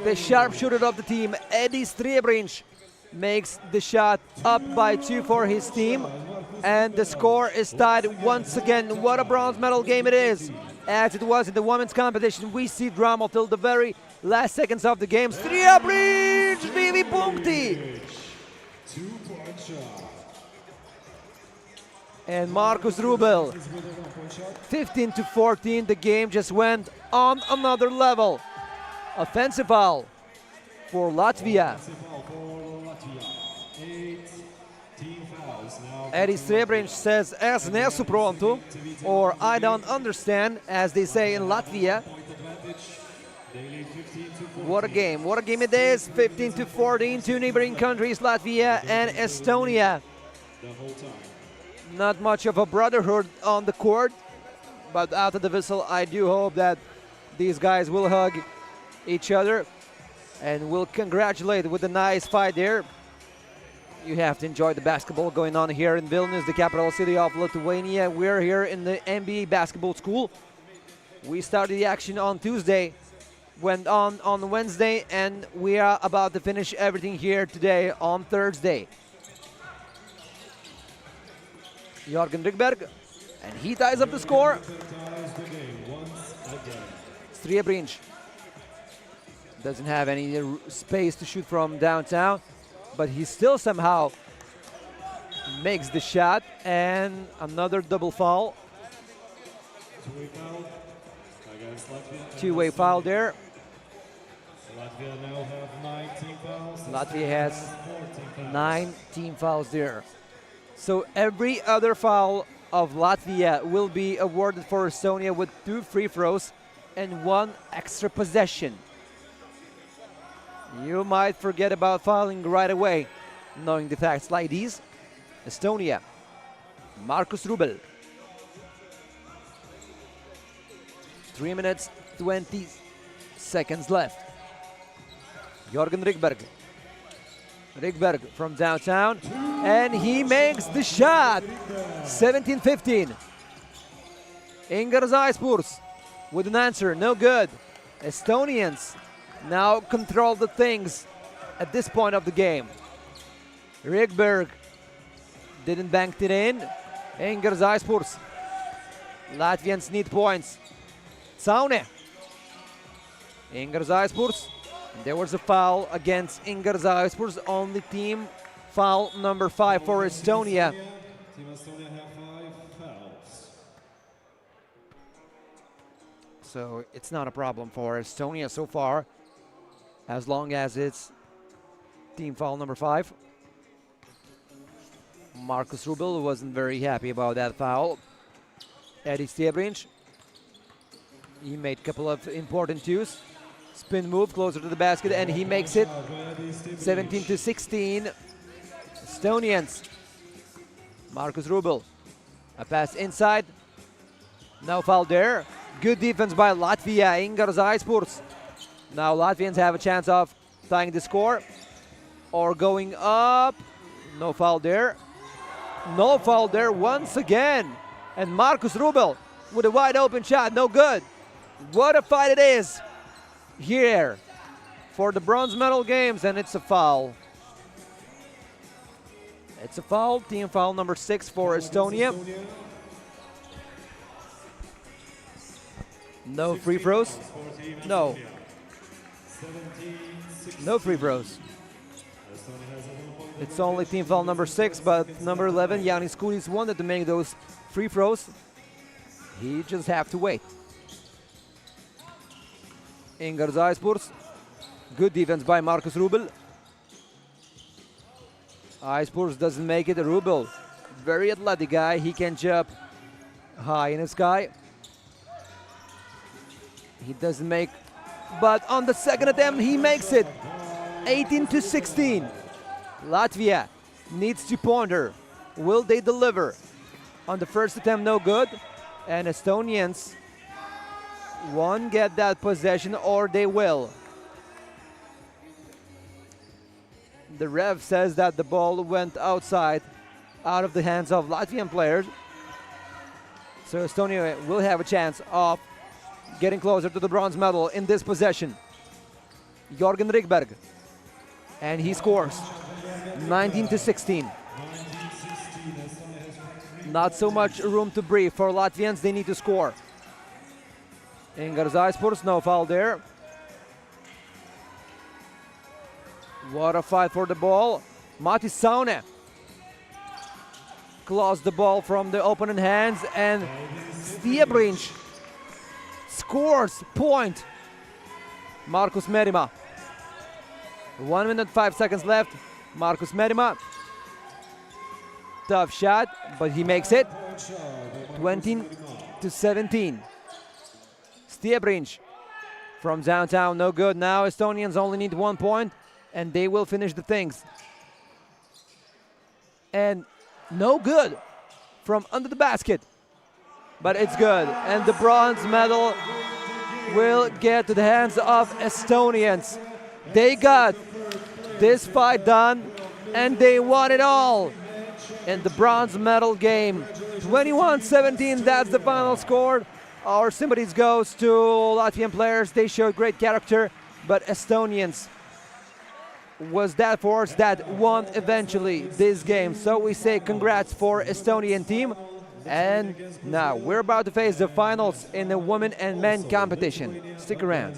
The sharpshooter of the team, Eddie Stiebrins, makes the shot up by 2 for his team. And the score is tied once again. What a bronze medal game it is. As it was in the women's competition, we see drama till the very last seconds of the game. Stiebrins, 2 punkti. 2-point shot. And Markus Rubel, 15-14, the game just went on another level. Offensive foul for Latvia. Eddie Stiebrins says, "Es nesuprantu," or "I don't understand," as they say in Latvia. What a game it is. 15-14, 2 neighboring countries, Latvia and Estonia. Not much of a brotherhood on the court, but after the whistle, I do hope that these guys will hug each other and will congratulate with a nice fight there. You have to enjoy the basketball going on here in Vilnius, the capital city of Lithuania. We're here in the NBA Basketball School. We started the action on Tuesday, went on Wednesday, and we are about to finish everything here today on Thursday. Jorgen Rikberg, and he ties up the score. Stiebrins doesn't have any space to shoot from downtown, but he still somehow makes the shot, and another double foul. Two-way foul there. Latvia now have 9 team fouls. Latvia has 9 team fouls there. So every other foul of Latvia will be awarded for Estonia with 2 free throws and 1 extra possession. You might forget about fouling right away, knowing the facts like these. Estonia, Markus Rubel. 3 minutes, 20 seconds left. Jorgen Rikberg. Rikberg from downtown, and he makes the shot. 17-15. Organises with an answer, no good. Estonians now control the things at this point of the game. Rikberg didn't bank it in. Organises. Latvians need points. Saune. Ingers There was a foul against Ingers only team foul number 5 for Estonia. Team Estonia have 5 fouls. So it's not a problem for Estonia so far, as long as it's team foul number 5. Marcus Rubel wasn't very happy about that foul. Eddie Stebrinch, he made a couple of important twos. Spin move closer to the basket, and he makes it 17-16. Estonians. Marcus Rubel, a pass inside. No foul there. Good defense by Latvia. Ingers. Now Latvians have a chance of tying the score or going up. No foul there. No foul there once again. And Marcus Rubel with a wide open shot. No good. What a fight it is here for the bronze medal games, and it's a foul. It's a foul. Team foul number 6 for Estonia. No free throws. No. No free throws. It's only team foul number 6, but number 11, Yanis Kudis, wanted to make those free throws. He just have to wait. Ingers. Good defense by Marcus Rubel. Ispurs doesn't make it. Rubel, very athletic guy. He can jump high in the sky. He doesn't make, but on the second attempt, he makes it. 18-16. Latvia needs to ponder. Will they deliver? On the first attempt, no good. And Estonians won't get that possession, or they will. The ref says that the ball went outside, out of the hands of Latvian players. So Estonia will have a chance of getting closer to the bronze medal in this possession. Jorgen Rikberg. And he scores. 19-16. Not so much room to breathe for Latvians. They need to score. Ingers, no foul there. What a fight for the ball. Mati Saune closed the ball from the opponent hands, and Stebrinch scores point. Markus Merima. 1 minute 5 seconds left. Markus Merima. Tough shot, but he makes it. 20-17. Stebrinch from downtown, no good. Now Estonians only need 1 point, and they will finish the things. And no good from under the basket, but it's good. And the bronze medal will get to the hands of Estonians. They got this fight done, and they won it all in the bronze medal game. 21-17, that's the final score. Our sympathies goes to Latvian players. They showed great character, but Estonians was that force that won eventually this game. So we say congrats for Estonian team. And now we're about to face the finals in the women and men competition. Stick around.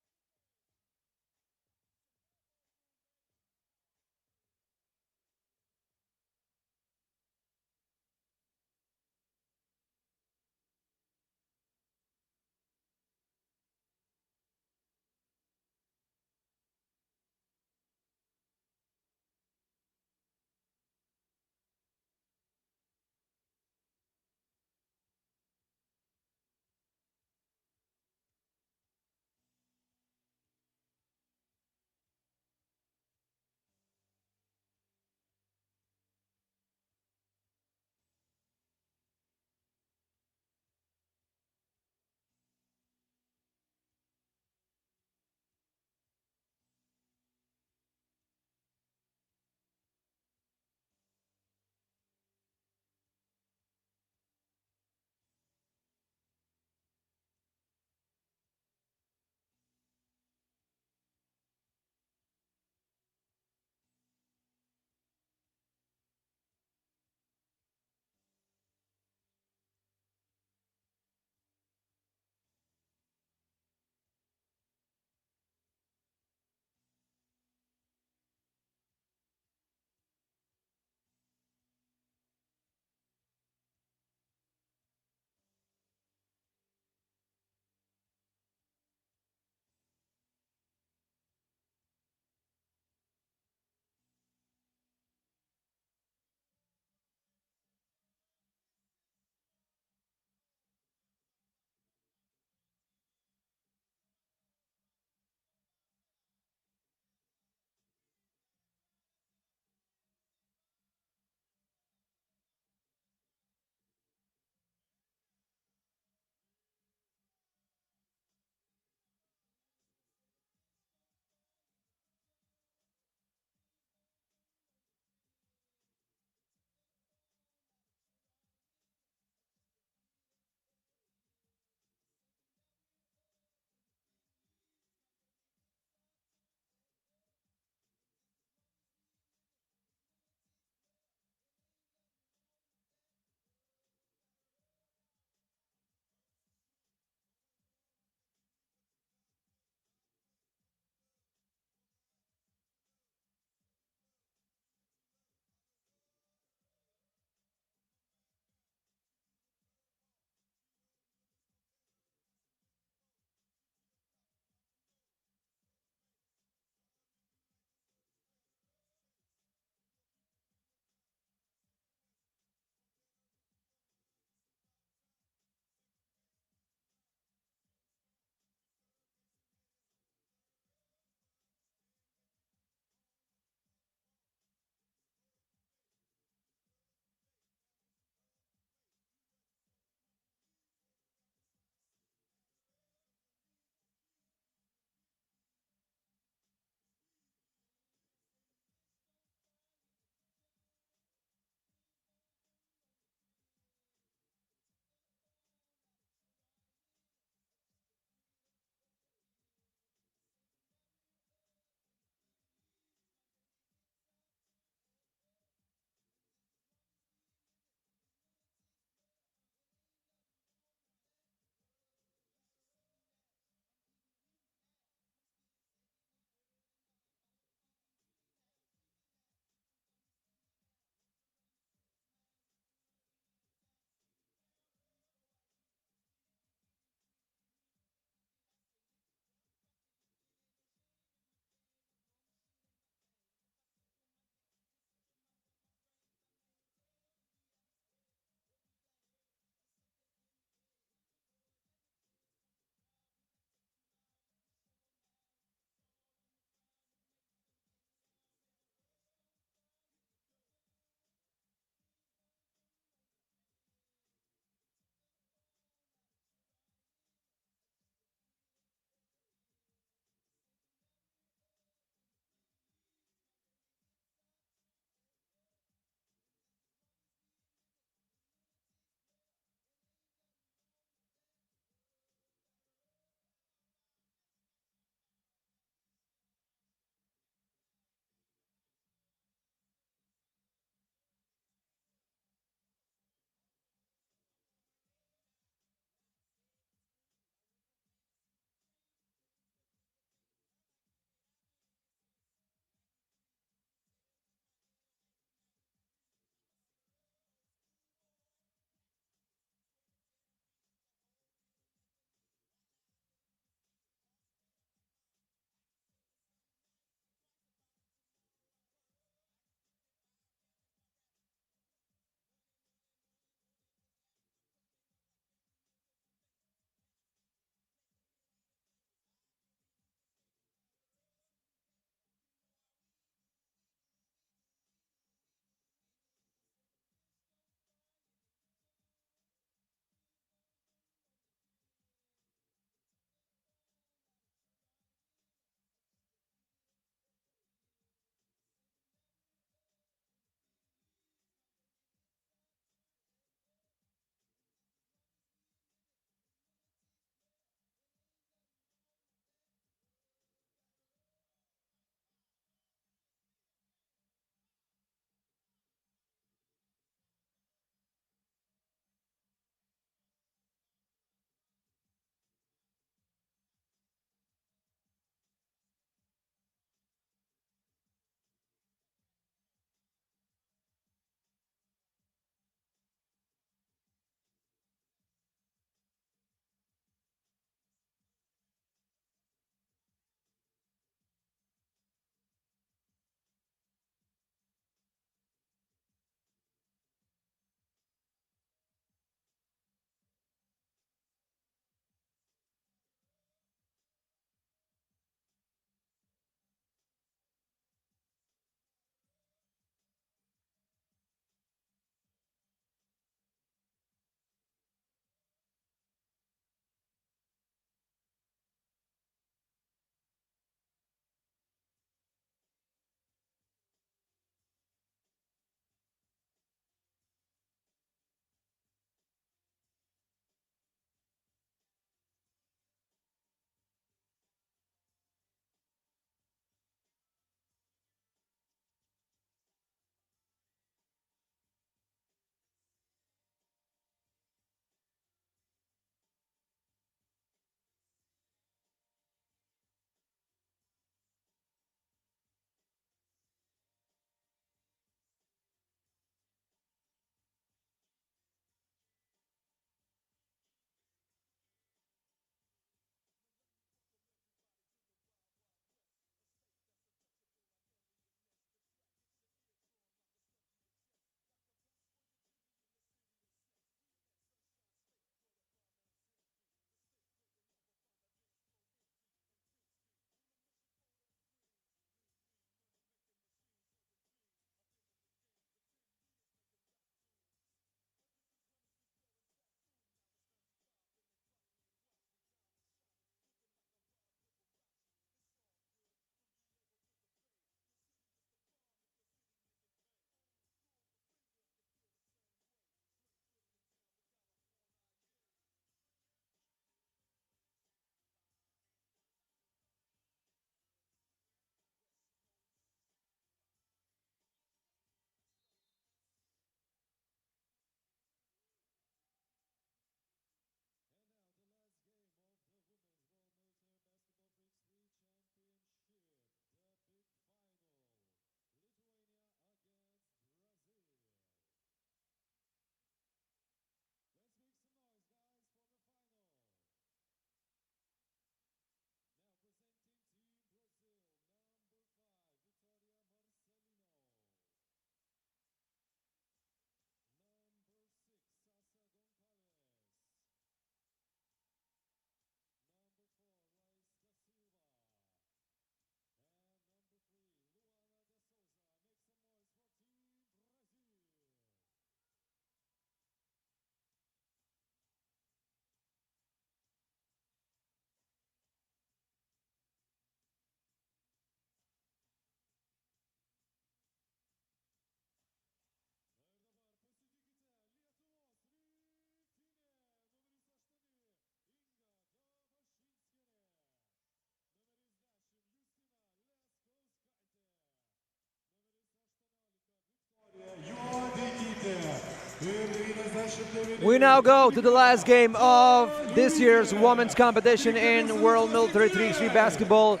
We now go to the last game of this year's women's competition in World Military 3x3 Basketball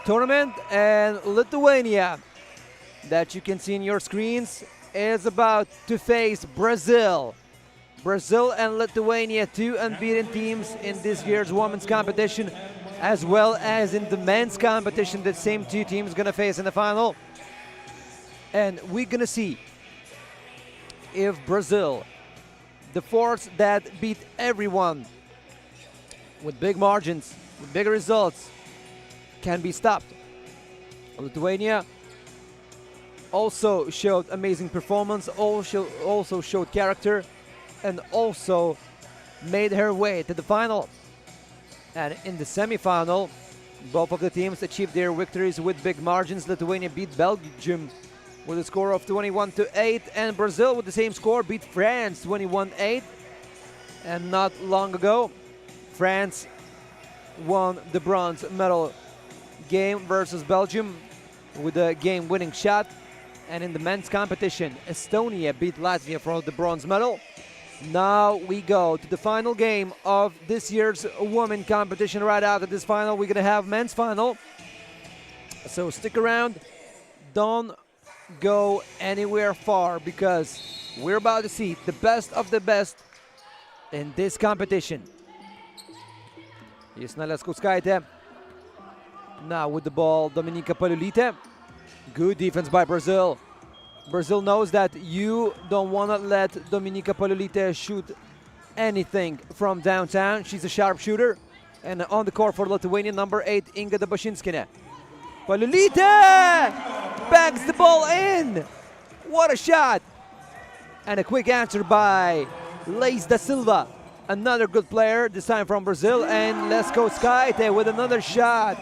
Tournament, and Lithuania, that you can see in your screens, is about to face Brazil. Brazil and Lithuania, two unbeaten teams in this year's women's competition, as well as in the men's competition. The same two teams gonna face in the final. And we're gonna see if Brazil, the force that beat everyone with big margins, with big results, can be stopped. Lithuania also showed amazing performance, also showed character, and also made her way to the final. And in the semi-final, both of the teams achieved their victories with big margins. Lithuania beat Belgium with a score of 21-8, and Brazil with the same score beat France 21-8. And not long ago, France won the bronze medal game versus Belgium with a game-winning shot. And in the men's competition, Estonia beat Latvia for the bronze medal. Now we go to the final game of this year's women competition. Right after this final, we're gonna have men's final. So stick around, don't go anywhere far, because we're about to see the best of the best in this competition. Justina Leskauskaitė. Now with the ball, Dominika Paliulytė. Good defense by Brazil. Brazil knows that you don't want to let Dominika Paliulytė shoot anything from downtown. She's a sharpshooter. And on the court for Lithuania, number 8, Inga Dabašinskienė. Paliulytė bangs the ball in. What a shot. And a quick answer by Leis da Silva. Another good player, this time from Brazil. And Leskauskaitė with another shot.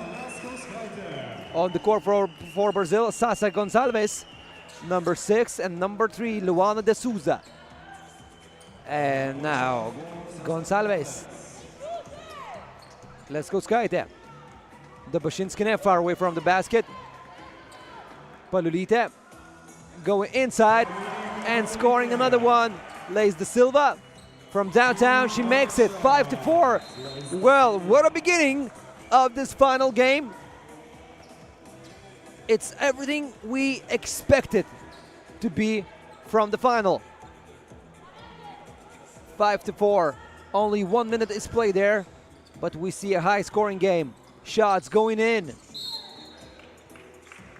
On the court for Brazil, Sasa Gonçalves, number 6, and number 3, Luana de Souza. And now, Gonçalves. Leskauskaitė. Dabašinskienė far away from the basket. Paliulytė going inside and scoring another one. Leis da Silva from downtown. She makes it 5-4. Well, what a beginning of this final game. It's everything we expected to be from the final. 5-4. Only 1 minute is played there, but we see a high-scoring game. Shots going in.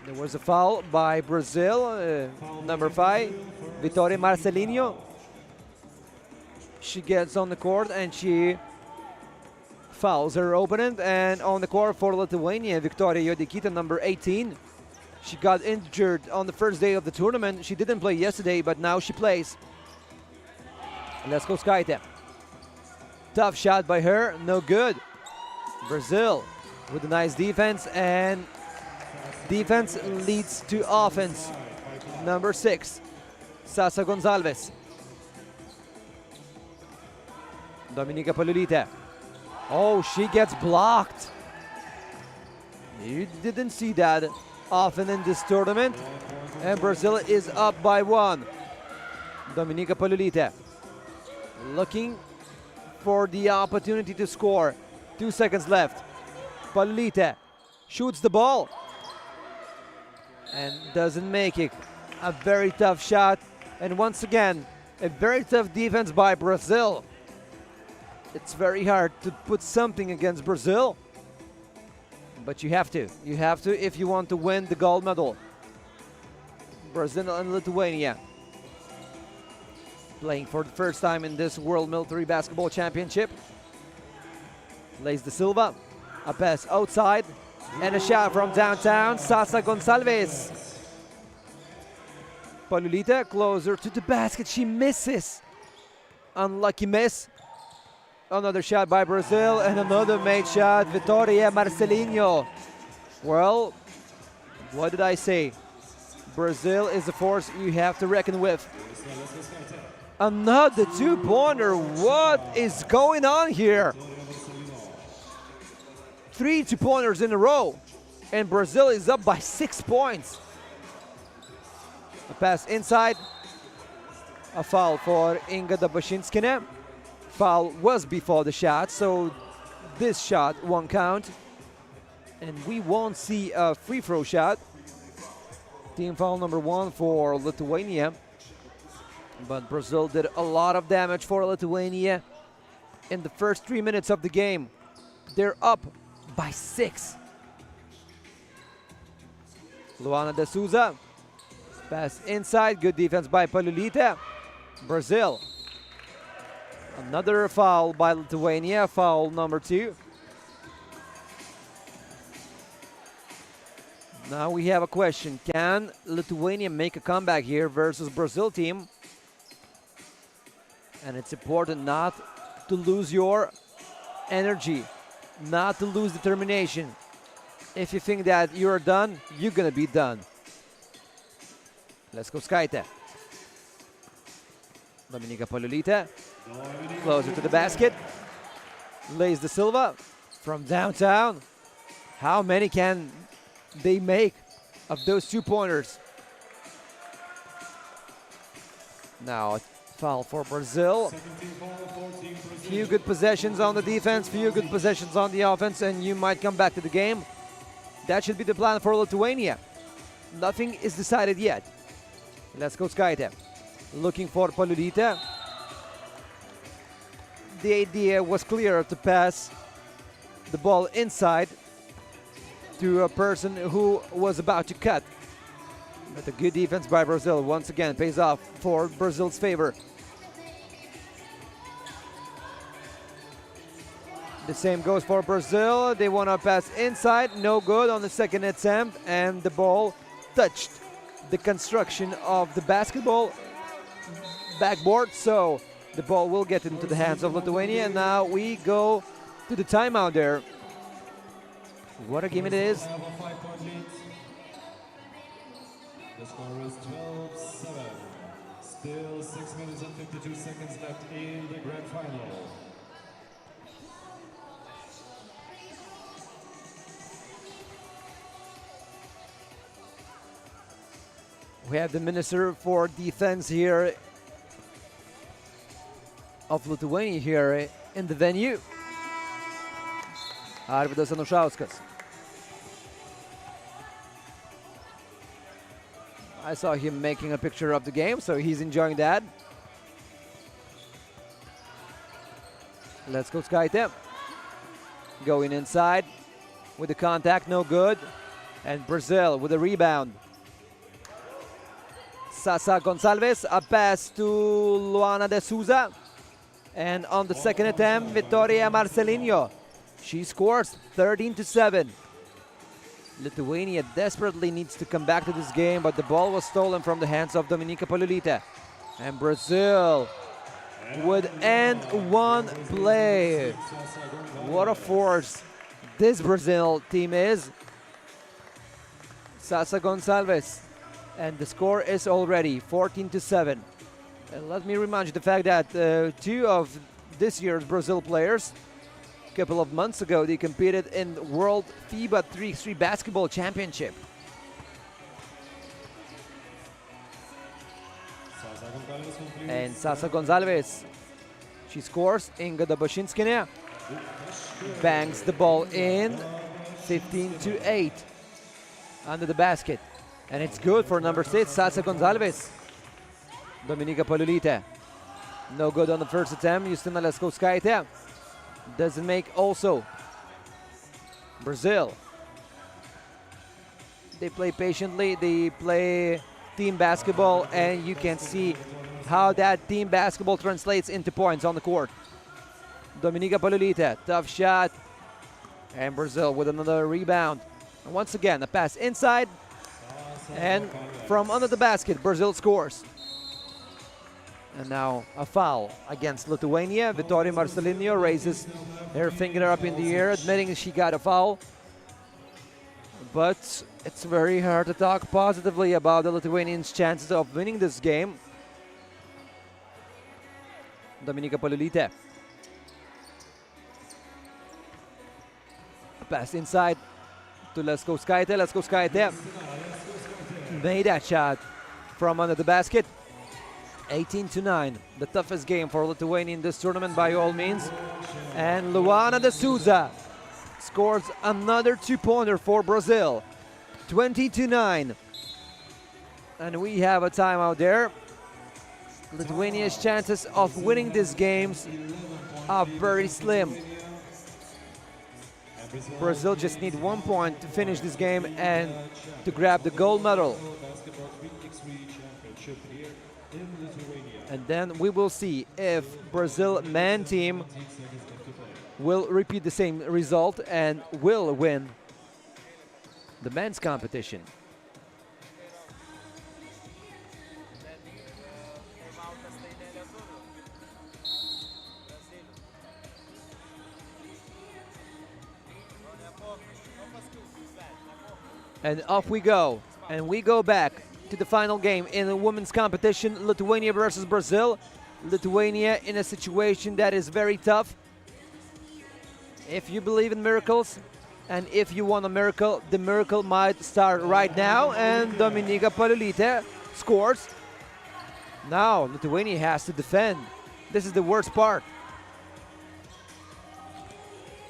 There was a foul by Brazil, number 5, Vitória Marcelinho. She gets on the court and she fouls her opponent. And on the court for Lithuania, Viktorija Juodeikytė, number 18. She got injured on the first day of the tournament. She didn't play yesterday, but now she plays. Leskauskaitė. Tough shot by her, no good. Brazil with a nice defense, and defense leads to offense. Number 6, Sasa Gonçalves. Dominika Paliulytė. Oh, she gets blocked. You didn't see that often in this tournament. And Brazil is up by 1. Dominika Paliulytė looking for the opportunity to score. 2 seconds left. Paliulytė shoots the ball and doesn't make it. A very tough shot. And once again, a very tough defense by Brazil. It's very hard to put something against Brazil. But you have to. You have to if you want to win the gold medal. Brazil and Lithuania playing for the first time in this World Military Basketball Championship. Leis da Silva. A pass outside. And a shot from downtown. Sasa Gonçalves. Paliulytė closer to the basket. She misses. Unlucky miss. Another shot by Brazil, and another made shot, Vitória Marcelinho. Well, what did I say? Brazil is a force you have to reckon with. Another two-pointer. What is going on here? 3 two-pointers in a row, and Brazil is up by 6 points. A pass inside. A foul for Inga Dabashinskine. Foul was before the shot, so this shot won't count. And we won't see a free throw shot. Team foul number 1 for Lithuania. But Brazil did a lot of damage for Lithuania in the first 3 minutes of the game. They're up by 6. Luana de Souza. Pass inside. Good defense by Palulita. Brazil. Another foul by Lithuania. Foul number 2. Now we have a question. Can Lithuania make a comeback here versus Brazil team? And it's important not to lose your energy, not to lose determination. If you think that you're done, you're gonna be done. Let's go Skaite. Dominika Palulita, closer to the basket. Lays de Silva from downtown. How many can they make of those 2-pointers? Now a foul for Brazil. Few good possessions on the defense, few good possessions on the offense, and you might come back to the game. That should be the plan for Lithuania. Nothing is decided yet. Let's go Skaite. Looking for Palulita. The idea was clear to pass the ball inside to a person who was about to cut. But the good defense by Brazil once again pays off for Brazil's favor. The same goes for Brazil. They want to pass inside. No good on the second attempt. And the ball touched the construction of the basketball backboard. So the ball will get into the hands of Lithuania. And now we go to the timeout there. What a game it is. The score is 12-7. Still 6 minutes and 52 seconds left in the grand final. We have the Minister for Defense here of Lithuania here in the venue. Arvydas Anušauskas. I saw him making a picture of the game, so he's enjoying that. Let's go Skaite. Going inside with the contact, no good. And Brazil with a rebound. Sasa Gonçalves, a pass to Luana de Souza. And on the second attempt, Vittoria Marcelinho. She scores 13-7. Lithuania desperately needs to come back to this game, but the ball was stolen from the hands of Dominika Palulita. And Brazil would end one play. What a force this Brazil team is. Sasa Gonçalves. And the score is already 14-7. And let me remind you the fact that 2 of this year's Brazil players, a couple of months ago, they competed in World FIBA 3x3 Basketball Championship. And Sasa Gonçalves, she scores. Inga Dabashinskine bangs the ball in, 15-8 under the basket. And it's good for number 6, Sasa Gonçalves. Dominika Palulita. No good on the first attempt. Justina Leskauskaitė doesn't make also. Brazil. They play patiently. They play team basketball, and you can see how that team basketball translates into points on the court. Dominika Palulita, tough shot. And Brazil with another rebound. And once again, a pass inside. And from under the basket, Brazil scores. And now a foul against Lithuania. Vittoria Marcelinho raises her finger up in the air, admitting she got a foul. But it's very hard to talk positively about the Lithuanians' chances of winning this game. Dominika Palulita. Pass inside to Leskauskaitė. Leskauskaitė made that shot from under the basket. 18-9, the toughest game for Lithuania in this tournament by all means. And Luana de Souza scores another 2-pointer for Brazil. 20-9. And we have a timeout there. Lithuania's chances of winning these games are very slim. Brazil just need 1 point to finish this game and to grab the gold medal. And then we will see if Brazil men team will repeat the same result and will win the men's competition. And off we go. And we go back to the final game in the women's competition, Lithuania versus Brazil. Lithuania in a situation that is very tough. If you believe in miracles, and if you want a miracle, the miracle might start right now. And Dominika Paliulytė scores. Now Lithuania has to defend. This is the worst part.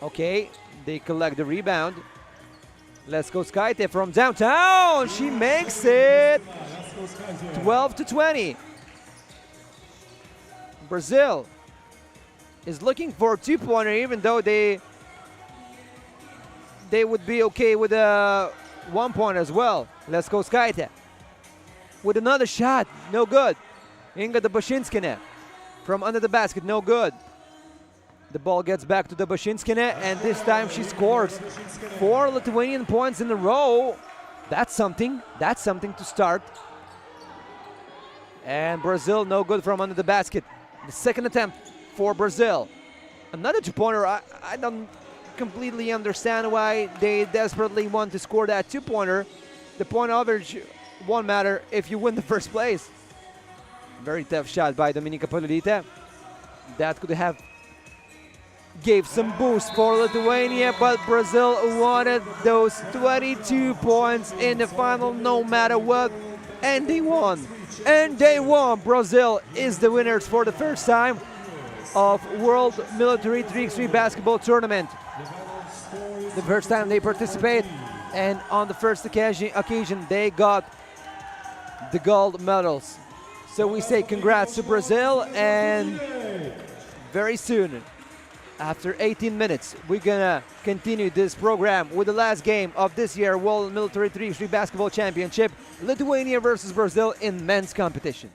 Okay, they collect the rebound. Let's go Skaitė from downtown. She makes it 12-20. Brazil is looking for a 2-pointer, even though they would be okay with a 1-pointer as well. Let's go Skaitė with another shot. No good. Inga Dabašinskienė from under the basket. No good. The ball gets back to Dabašinskienė, and this time she scores 4 Lithuanian points in a row. That's something. That's something to start. And Brazil no good from under the basket. The second attempt for Brazil. Another 2-pointer. I don't completely understand why they desperately want to score that 2-pointer. The point average won't matter if you win the first place. Very tough shot by Dominika Paliulytė. That could have gave some boost for Lithuania, but Brazil wanted those 22 points in the final no matter what, and they won. And they won. Brazil is the winners for the first time of World Military 3x3 Basketball Tournament. The first time they participate, and on the first occasion they got the gold medals. So we say congrats to Brazil, and very soon, after 18 minutes, we're gonna continue this program with the last game of this year World Military 3x3 Basketball Championship, Lithuania versus Brazil in men's competition.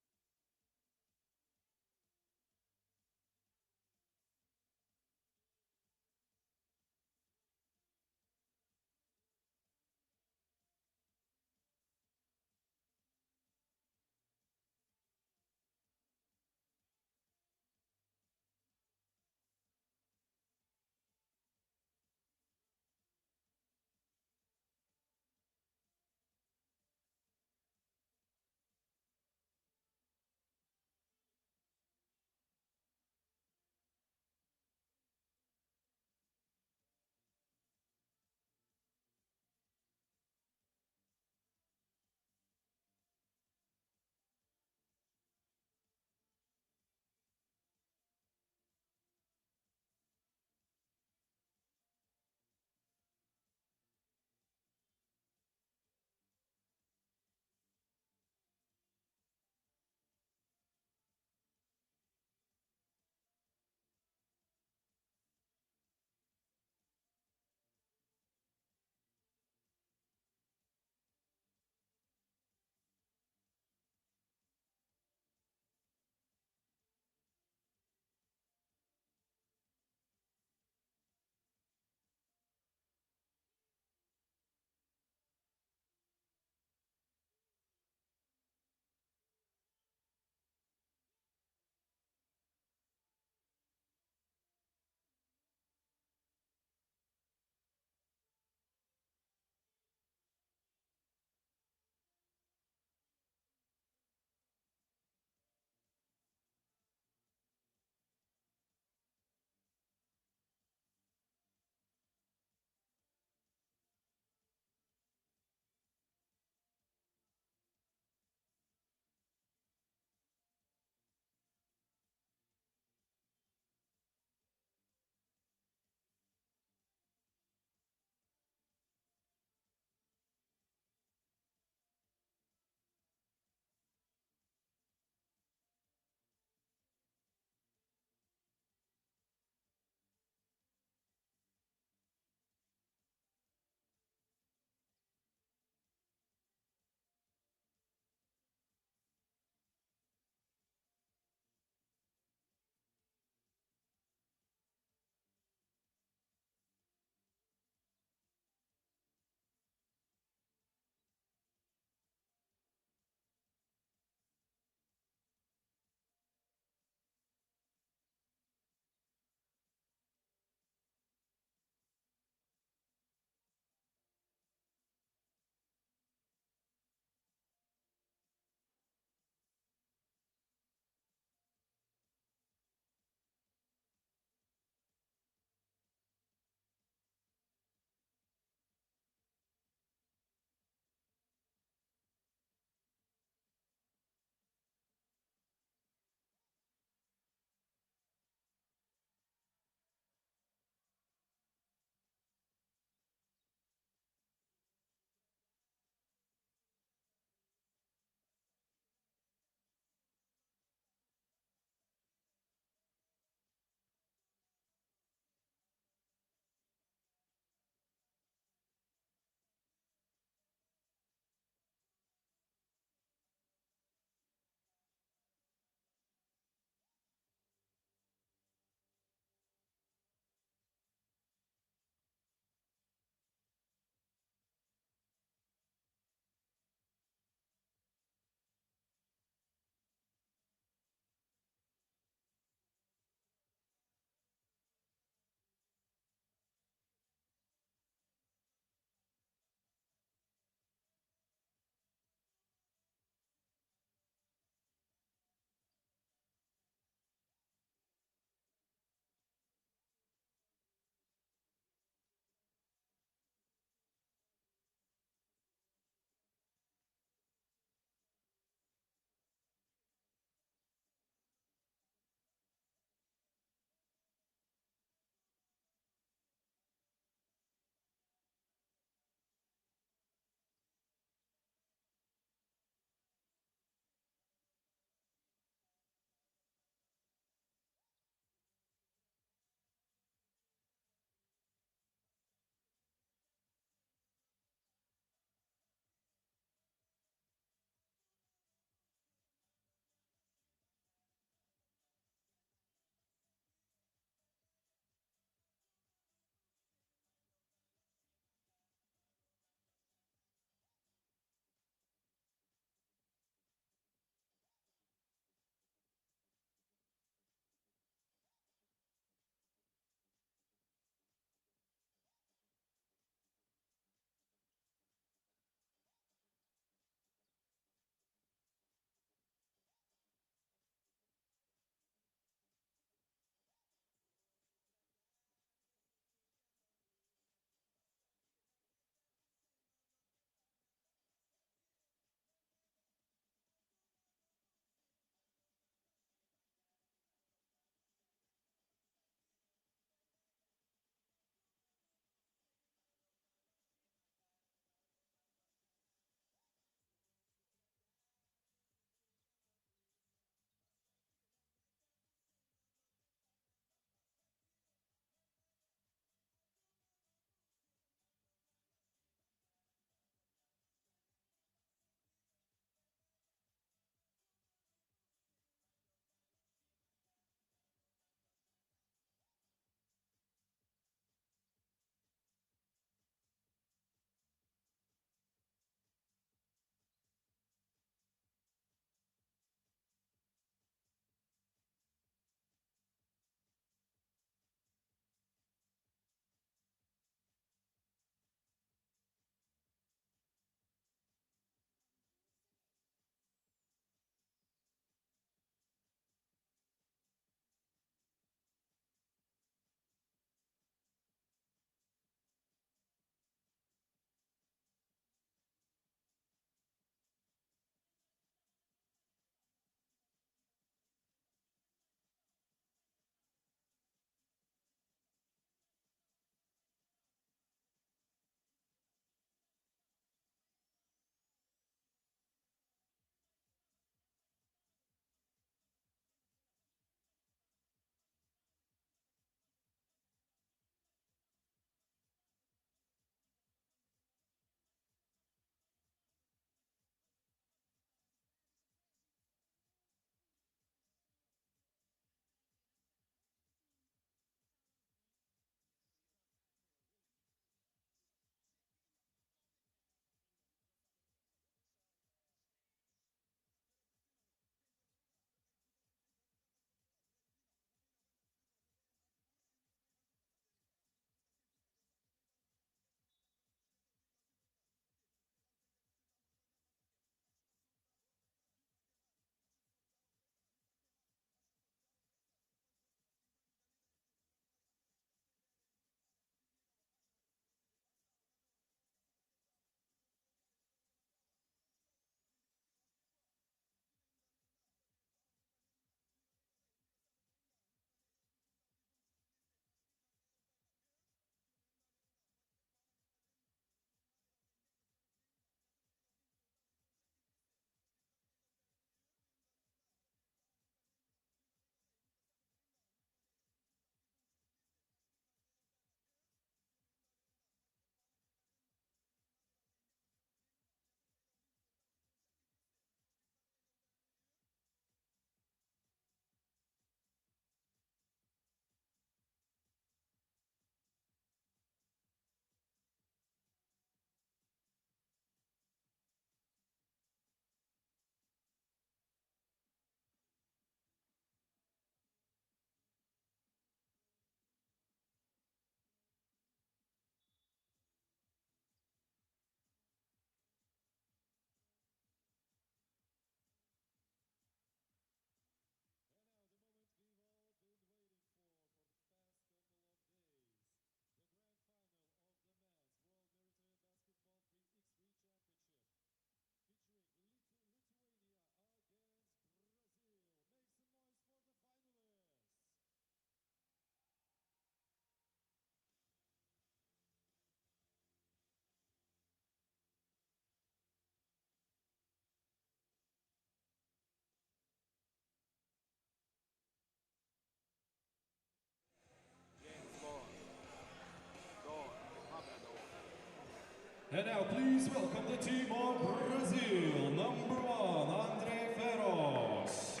And now please welcome the team of Brazil, number 1, Andre Ferros.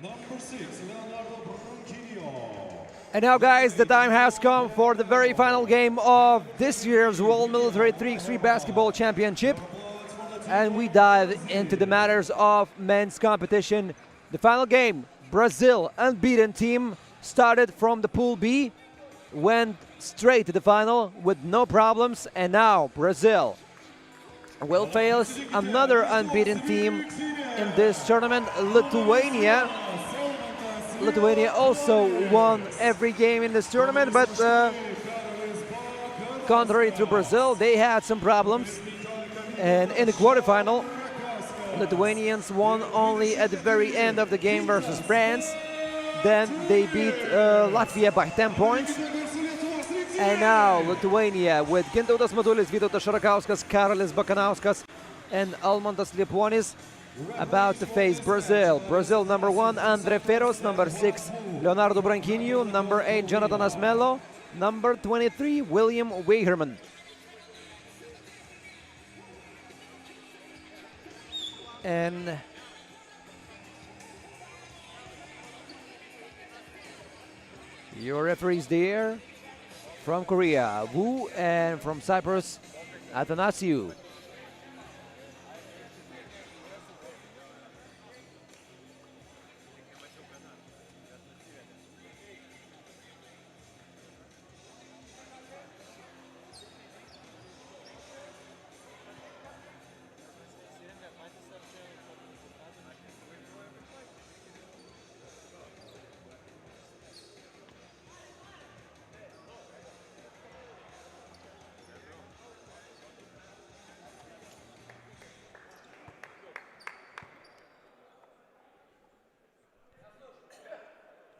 Number 6, Leonardo Branquinho. And now, guys, the time has come for the very final game of this year's World Military 3x3 Basketball Championship. And we dive into the matters of men's competition. The final game, Brazil, unbeaten team, started from the Pool B, went straight to the final with no problems, and now Brazil will face another unbeaten team in this tournament, Lithuania. Lithuania also won every game in this tournament, but contrary to Brazil, they had some problems. And in the quarterfinal, Lithuanians won only at the very end of the game versus France. Then they beat Latvia by 10 points. And now Lithuania with Gintautas Matulis, Vytautas Šarakauskas, Karolis Bakanauskas, and Almantas Liepuonis about to face Brazil. Brazil number 1, Andre Ferros, number 6, Leonardo Branquinho, number 8, Jonathan Asmelo, number 23, William Wegerman. And your referees there from Korea, Wu, and from Cyprus, Athanasiou.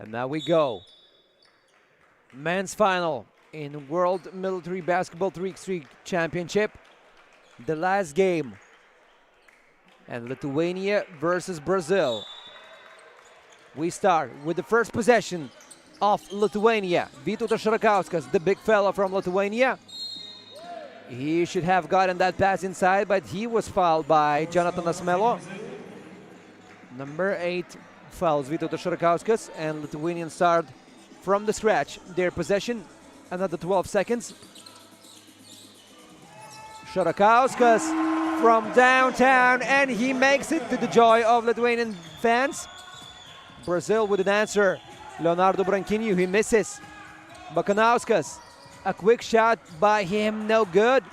And now we go. Men's final in World Military Basketball 3x3 Championship. The last game. And Lithuania versus Brazil. We start with the first possession of Lithuania. Vytautas Šarakauskas, the big fella from Lithuania. He should have gotten that pass inside, but he was fouled by Jonathan Asmelo. Number 8 fouls Vytautas Šarakauskas, and Lithuanians start from the scratch. Their possession, another 12 seconds. Šarakauskas from downtown, and he makes it to the joy of Lithuanian fans. Brazil with an answer. Leonardo Branquinho, he misses. Bakanauskas, a quick shot by him, no good.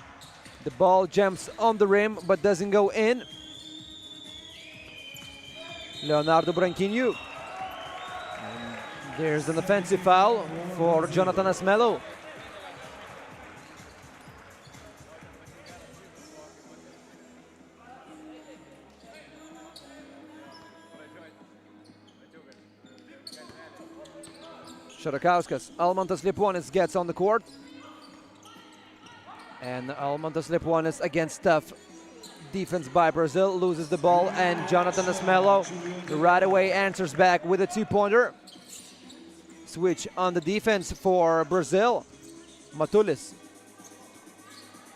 The ball jumps on the rim but doesn't go in. Leonardo Branquinho. And there's an offensive foul for Jonathan Asmelo. Šarakauskas, Almantas Liepuonis gets on the court. And Almantas Liepuonis, against tough defense by Brazil, loses the ball, and Jonathan Asmelo right away answers back with a two-pointer. Switch on the defense for Brazil. Matulis.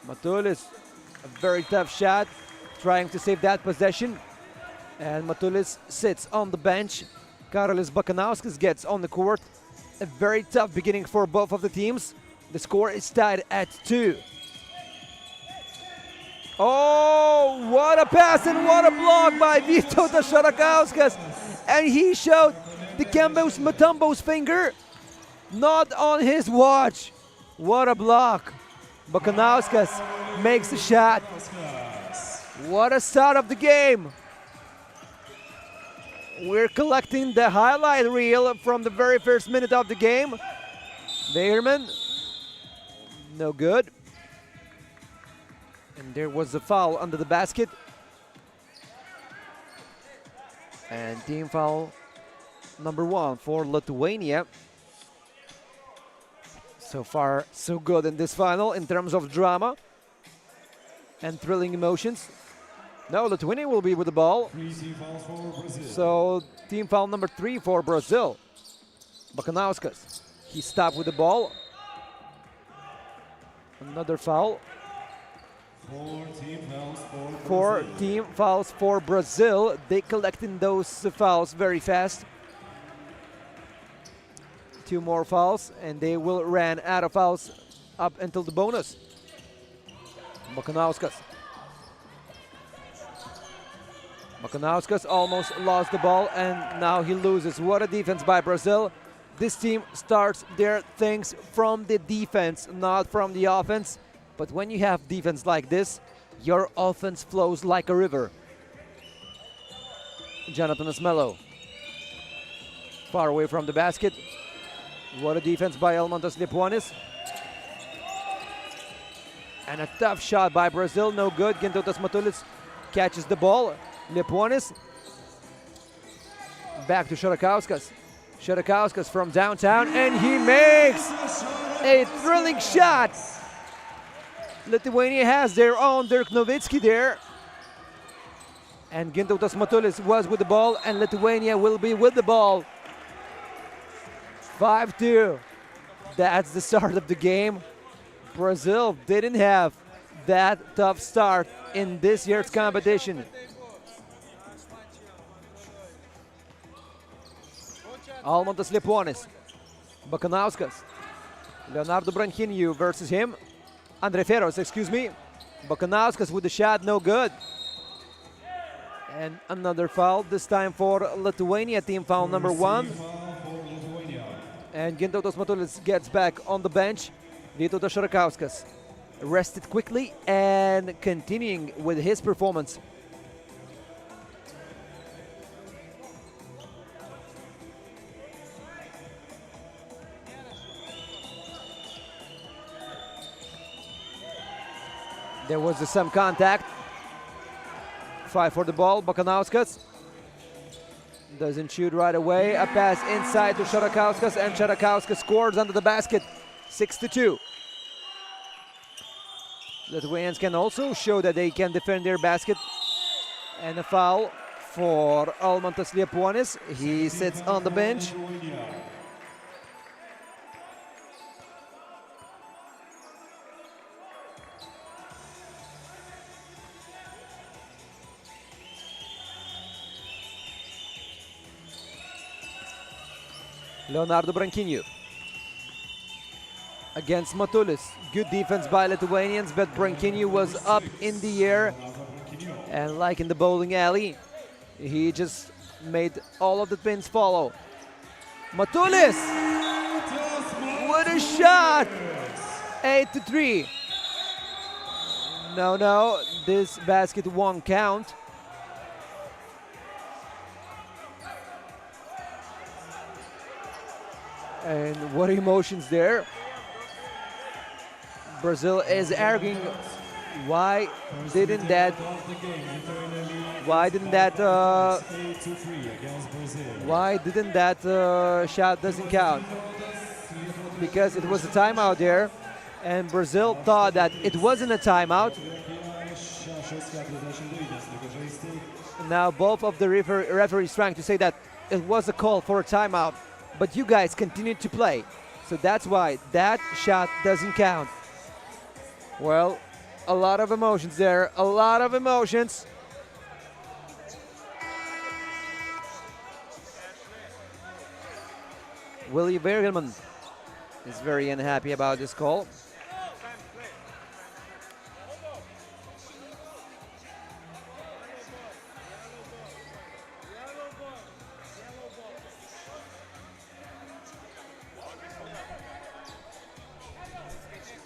Matulis, a very tough shot, trying to save that possession. And Matulis sits on the bench. Karolis Bakanauskas gets on the court. A very tough beginning for both of the teams. The score is tied at 2. Oh, what a pass and what a block by Vytautas Šarakauskas. And he showed the Kembos Mutombo's finger. Not on his watch. What a block. Bakanauskas makes the shot. What a start of the game. We're collecting the highlight reel from the very first minute of the game. Wegerman, no good. And there was a foul under the basket. And team foul number 1 for Lithuania. So far, so good in this final in terms of drama and thrilling emotions. No, Lithuania will be with the ball. So team foul number 3 for Brazil. Bakanauskas, he stopped with the ball. Another foul. 4 team fouls for Four Brazil. team fouls for Brazil. They collecting those fouls very fast. 2 more fouls, and they will run out of fouls up until the bonus. Bakanauskas. Bakanauskas almost lost the ball, and now he loses. What a defense by Brazil. This team starts their things from the defense, not from the offense. But when you have defense like this, your offense flows like a river. Jonathan Asmello. Far away from the basket. What a defense by Almantas Liepuonis. And a tough shot by Brazil, no good. Gintautas Matulis catches the ball. Liepuonis. Back to Šarakauskas. Šarakauskas from downtown, and he makes a thrilling shot. Lithuania has their own Dirk Nowitzki there. And Gintautas Matulis was with the ball, and Lithuania will be with the ball. 5-2. That's the start of the game. Brazil didn't have that tough start in this year's competition. Almantas Liepuonis. Bakanauskas. Leonardo Branchiniu versus him. Andre Ferros, excuse me. Bakanauskas with the shot, no good. And another foul, this time for Lithuania, team foul number 1. And Gintautas Matulis gets back on the bench. Vytautas Šarakauskas rested quickly and continuing with his performance. There was some contact. Fight for the ball, Bakanauskas. Doesn't shoot right away. A pass inside to Šarakauskas, and Šarakauskas scores under the basket. 6-2. Lithuanians can also show that they can defend their basket. And a foul for Almantas Liepuonis. He sits on the bench. Leonardo Branchiniu against Matulis. Good defense by Lithuanians, but Branchiniu was up in the air. And like in the bowling alley, he just made all of the pins follow. Matulis! What a shot! 8-3. No, this basket won't count. And what emotions there. Brazil is arguing why didn't that shot doesn't count, because it was a timeout there, and Brazil thought that it wasn't a timeout. Now both of the referees trying to say that it was a call for a timeout, but you guys continued to play, so that's why that shot doesn't count. Well, a lot of emotions there, a lot of emotions. Willie Bergelman is very unhappy about this call.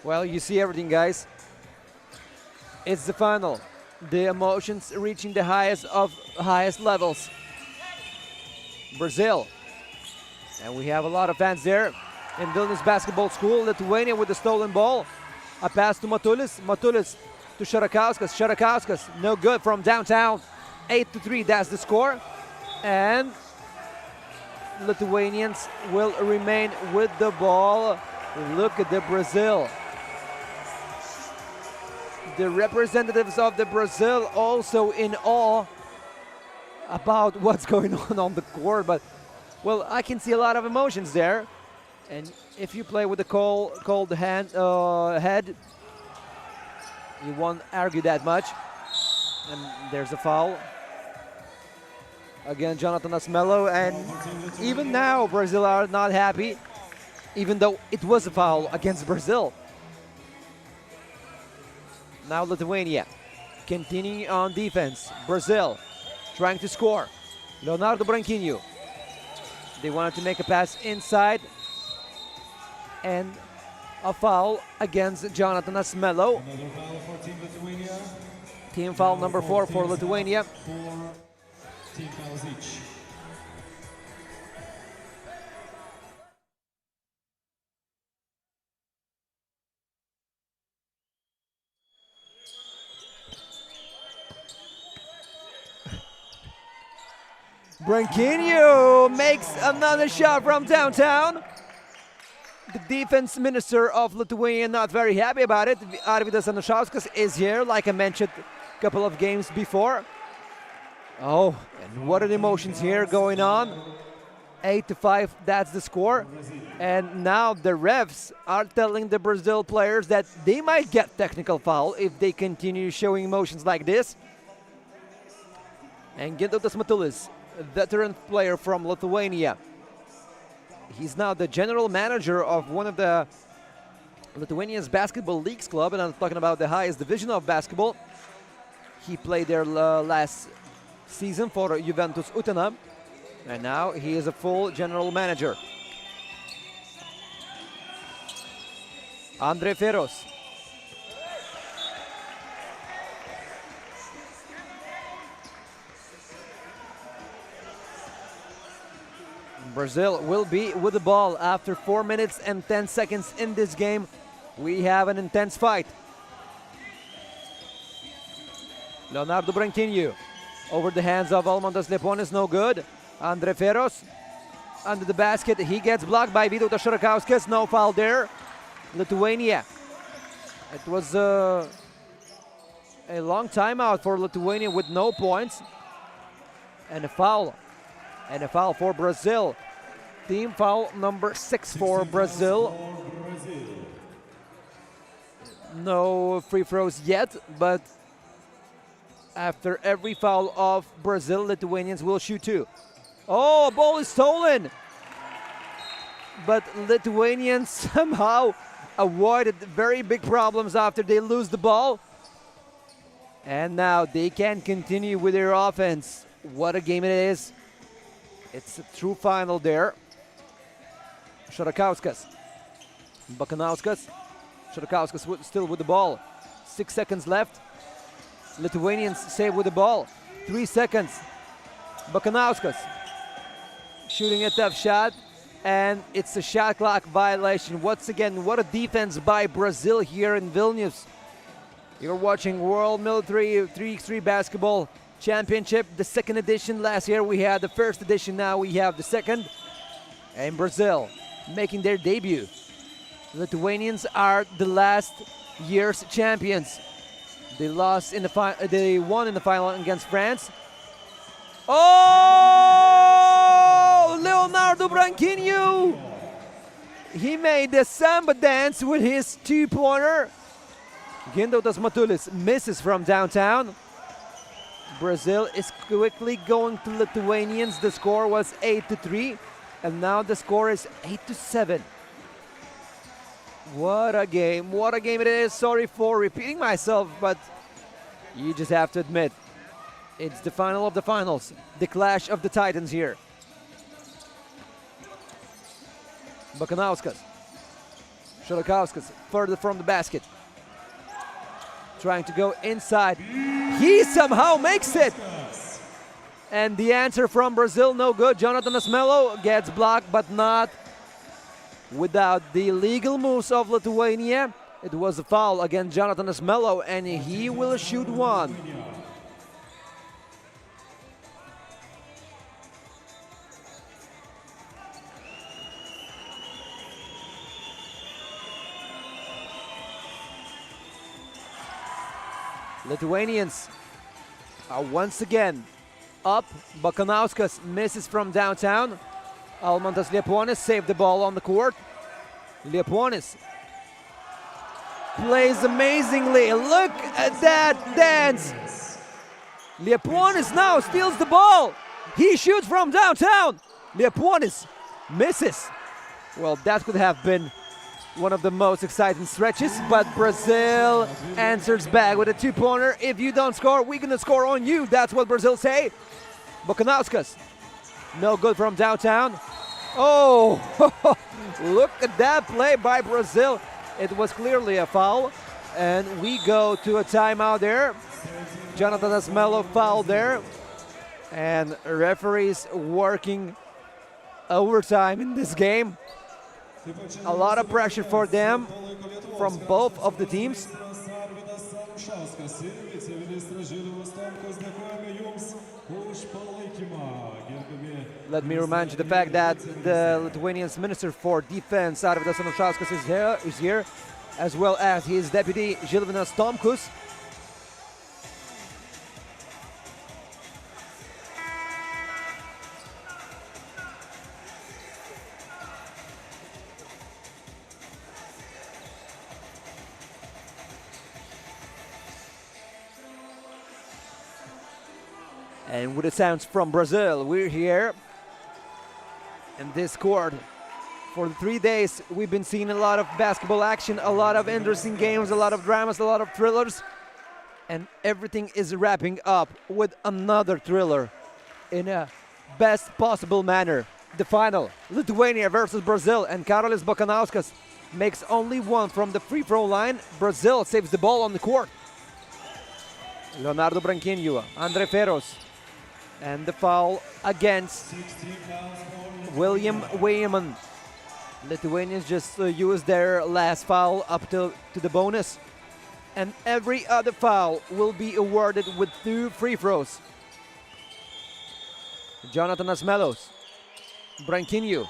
Well, you see everything, guys. It's the final. The emotions reaching the highest levels. Brazil. And we have a lot of fans there in Vilnius Basketball School. Lithuania with the stolen ball. A pass to Matulis. Matulis to Šarakauskas. Šarakauskas, no good from downtown. 8-3, that's the score. And Lithuanians will remain with the ball. Look at the Brazil. The representatives of the Brazil also in awe about what's going on the court. But, well, I can see a lot of emotions there. And if you play with the cold head, He won't argue that much. And there's a foul. Again, Jonathan Asmello, and even now Brazil are not happy, even though it was a foul against Brazil. Now Lithuania continuing on defense. Brazil trying to score. Leonardo Branquinho. They wanted to make a pass inside, and a foul against Jonathan Asmello. Another foul for Team Lithuania. Team foul number 4 for Lithuania. 4 team fouls each. Branquinho makes another shot from downtown. The defense minister of Lithuania not very happy about it. Arvydas Anušauskas is here, like I mentioned a couple of games before. Oh, and what an emotions here going on. 8-5, that's the score. And now the refs are telling the Brazil players that they might get technical foul if they continue showing emotions like this. And Gintautas Matulis, a veteran player from Lithuania. He's now the general manager of one of the Lithuania's basketball leagues club, and I'm talking about the highest division of basketball. He played there last season for Juventus Utena, and now he is a full general manager. Andre Ferros. Brazil will be with the ball after 4 minutes and 10 seconds in this game. We have an intense fight. Leonardo Branquinho over the hands of Almantas Lieponis, no good. Andre Ferros under the basket. He gets blocked by Vytautas Šarakauskas. No foul there. Lithuania. It was a long timeout for Lithuania with no points. And a foul. And a foul for Brazil. Team foul number 6 for Brazil. No free throws yet, but after every foul of Brazil, Lithuanians will shoot 2. Oh, ball is stolen! But Lithuanians somehow avoided very big problems after they lose the ball. And now they can continue with their offense. What a game it is. It's a true final there. Šarakauskas. Bakanauskas. Šarakauskas still with the ball. 6 seconds left. Lithuanians save with the ball. 3 seconds. Bakanauskas shooting a tough shot, and it's a shot clock violation. Once again, what a defense by Brazil here in Vilnius. You're watching World Military 3x3 Basketball Championship, the 2nd edition. Last year we had the 1st edition, now we have the 2nd. And Brazil making their debut. Lithuanians are the last year's champions. They lost in the they won in the final against France. Oh! Leonardo Branquinho! He made the samba dance with his 2-pointer. Gintautas Matulis misses from downtown. Brazil is quickly going to Lithuanians. The score was 8-3, and now the score is 8-7. What a game it is. Sorry for repeating myself, but you just have to admit, it's the final of the finals, the clash of the titans here. Bakanauskas. Šarakauskas further from the basket. Trying to go inside. He somehow makes it! And the answer from Brazil, no good. Jonathan Asmello gets blocked, but not without the legal moves of Lithuania. It was a foul against Jonathan Asmello, and he will shoot 1. Lithuanians are once again up. Bakanauskas misses from downtown. Almantas Lieponis saved the ball on the court. Lieponis plays amazingly. Look at that dance. Liepuonis now steals the ball. He shoots from downtown. Liepuonis misses. Well, that could have been one of the most exciting stretches, but Brazil answers back with a two-pointer. If you don't score, we're gonna score on you. That's what Brazil say. Bokanauskas, no good from downtown. Oh, look at that play by Brazil. It was clearly a foul, and we go to a timeout there. Jonathan Asmelo foul there, and referees working overtime in this game. A lot of pressure for them from both of the teams. Let me remind you the fact that the Lithuanian's Minister for Defense, Arvydas Anušauskas, is here, as well as his deputy, Žilvinas Tomkus. And with the sounds from Brazil, we're here in this court. For the 3 days, we've been seeing a lot of basketball action, a lot of interesting games, a lot of dramas, a lot of thrillers. And everything is wrapping up with another thriller in a best possible manner. The final, Lithuania versus Brazil, and Karolis Bokanauskas makes only one from the free throw line. Brazil saves the ball on the court. Leonardo Branquinho, Andre Ferros. And the foul against William Weyman. Lithuanians just used their last foul up to the bonus. And every other foul will be awarded with 2 free throws. Jonathan Asmelos. Branquinho.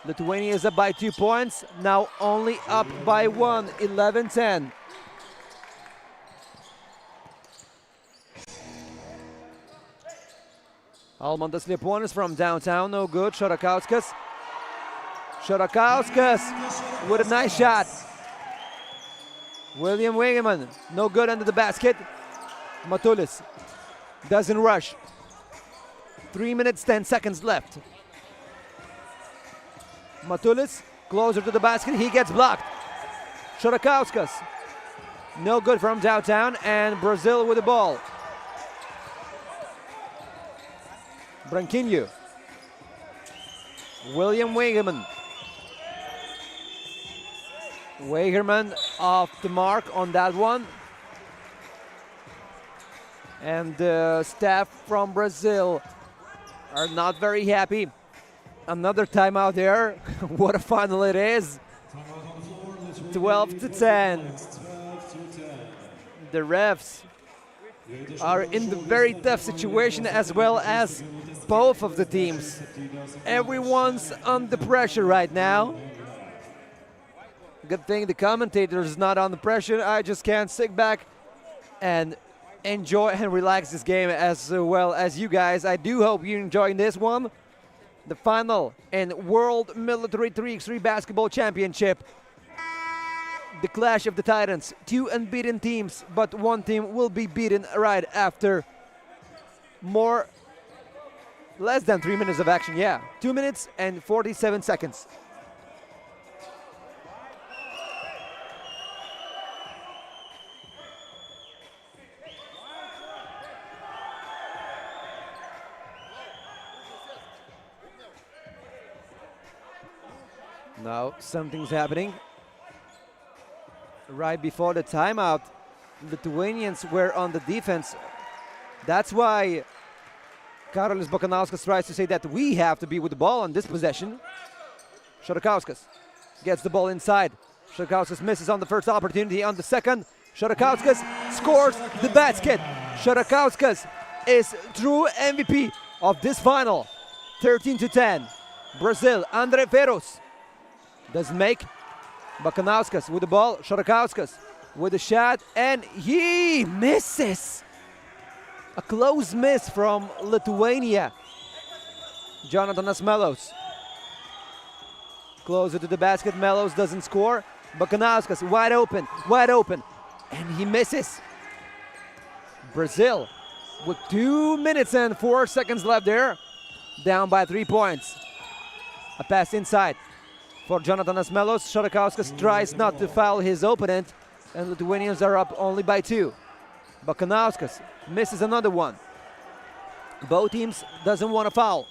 Lithuania is up by 2 points. Now only up by 1, 11-10. Almantas Liepuonis from downtown, no good. Šarakauskas. Šarakauskas with a nice shot. William Weyman, no good under the basket. Matulis doesn't rush. 3 minutes, 10 seconds left. Matulis closer to the basket, he gets blocked. Šarakauskas, no good from downtown, and Brazil with the ball. Branquinho. William Weyman. Weyman off the mark on that one. And the staff from Brazil are not very happy. Another timeout there. What a final it is. 12-10. The refs are in the very tough situation, as well as both of the teams. Everyone's under pressure right now. Good thing the commentator is not under pressure. I just can't sit back and enjoy and relax this game as well as you guys. I do hope you're enjoying this one. The final in World Military 3x3 Basketball Championship. The clash of the titans. 2 unbeaten teams, but one team will be beaten right after less than 3 minutes of action. Yeah, 2 minutes and 47 seconds. Now something's happening. Right before the timeout, Lithuanians were on the defense. That's why Karolis Bokanauskas tries to say that we have to be with the ball on this possession. Šarakauskas gets the ball inside. Šarakauskas misses on the first opportunity. On the second, Šarakauskas scores the basket. Šarakauskas is true MVP of this final. 13-10. Brazil, Andre Ferros doesn't make. Bokanauskas with the ball. Šarakauskas with a shot, and he misses. A close miss from Lithuania. Jonathan Asmelos. Closer to the basket, Melos doesn't score. Bakanauskas wide open, and he misses. Brazil with 2 minutes and 4 seconds left there, down by 3 points. A pass inside for Jonathanas Melos. Šarakauskas tries not to foul his opponent, and Lithuanians are up only by 2. Bakanauskas misses another one. Both teams doesn't want to foul.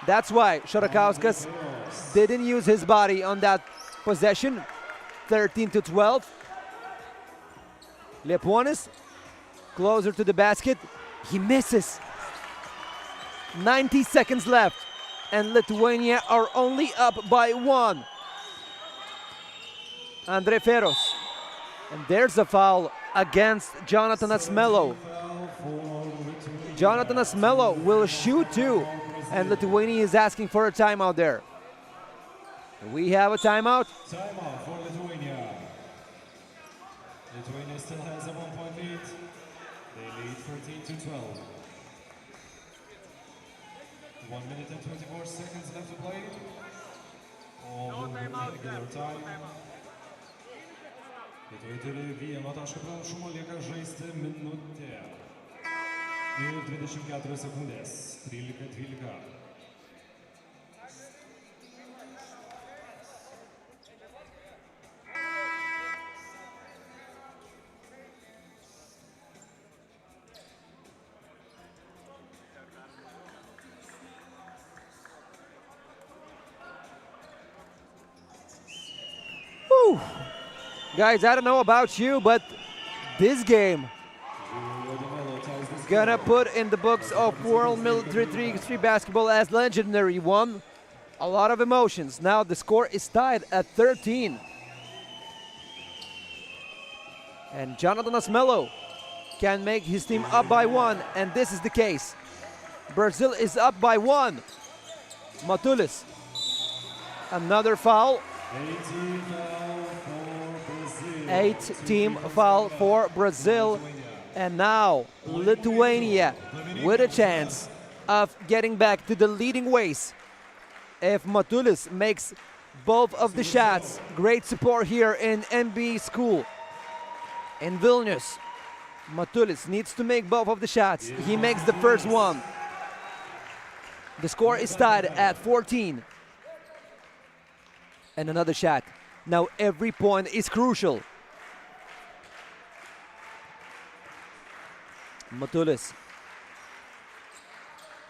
That's why Šarakauskas didn't use his body on that possession. 13-12. Liepuonis closer to the basket. He misses. 90 seconds left, and Lithuania are only up by 1. Andre Feros. And there's a foul against Jonathanas Melo. Jonathanas Melo will shoot too, and Lithuania is asking for a timeout there. We have a timeout. Timeout for Lithuania. Lithuania still has a 1-point lead. They lead 13-12. 1 minute and 24 seconds left to play. All regular time. Lietuviai turi vieno taško pranašumą, lieka žaisti minutė. Ir 24 sekundės. 13-12. Whew. Guys, I don't know about you, but this game gonna put in the books of World Military Basketball as legendary one. A lot of emotions. Now the score is tied at 13. And Jonathanas Melo can make his team up by 1, and this is the case. Brazil is up by 1. Matulis. Another foul. 8-team foul for Brazil. And now Lithuania with a chance of getting back to the leading ways. If Matulis makes both of the shots, great support here in NBA school in Vilnius. Matulis needs to make both of the shots. He makes the first one. The score is tied at 14. And another shot. Now every point is crucial. Matulis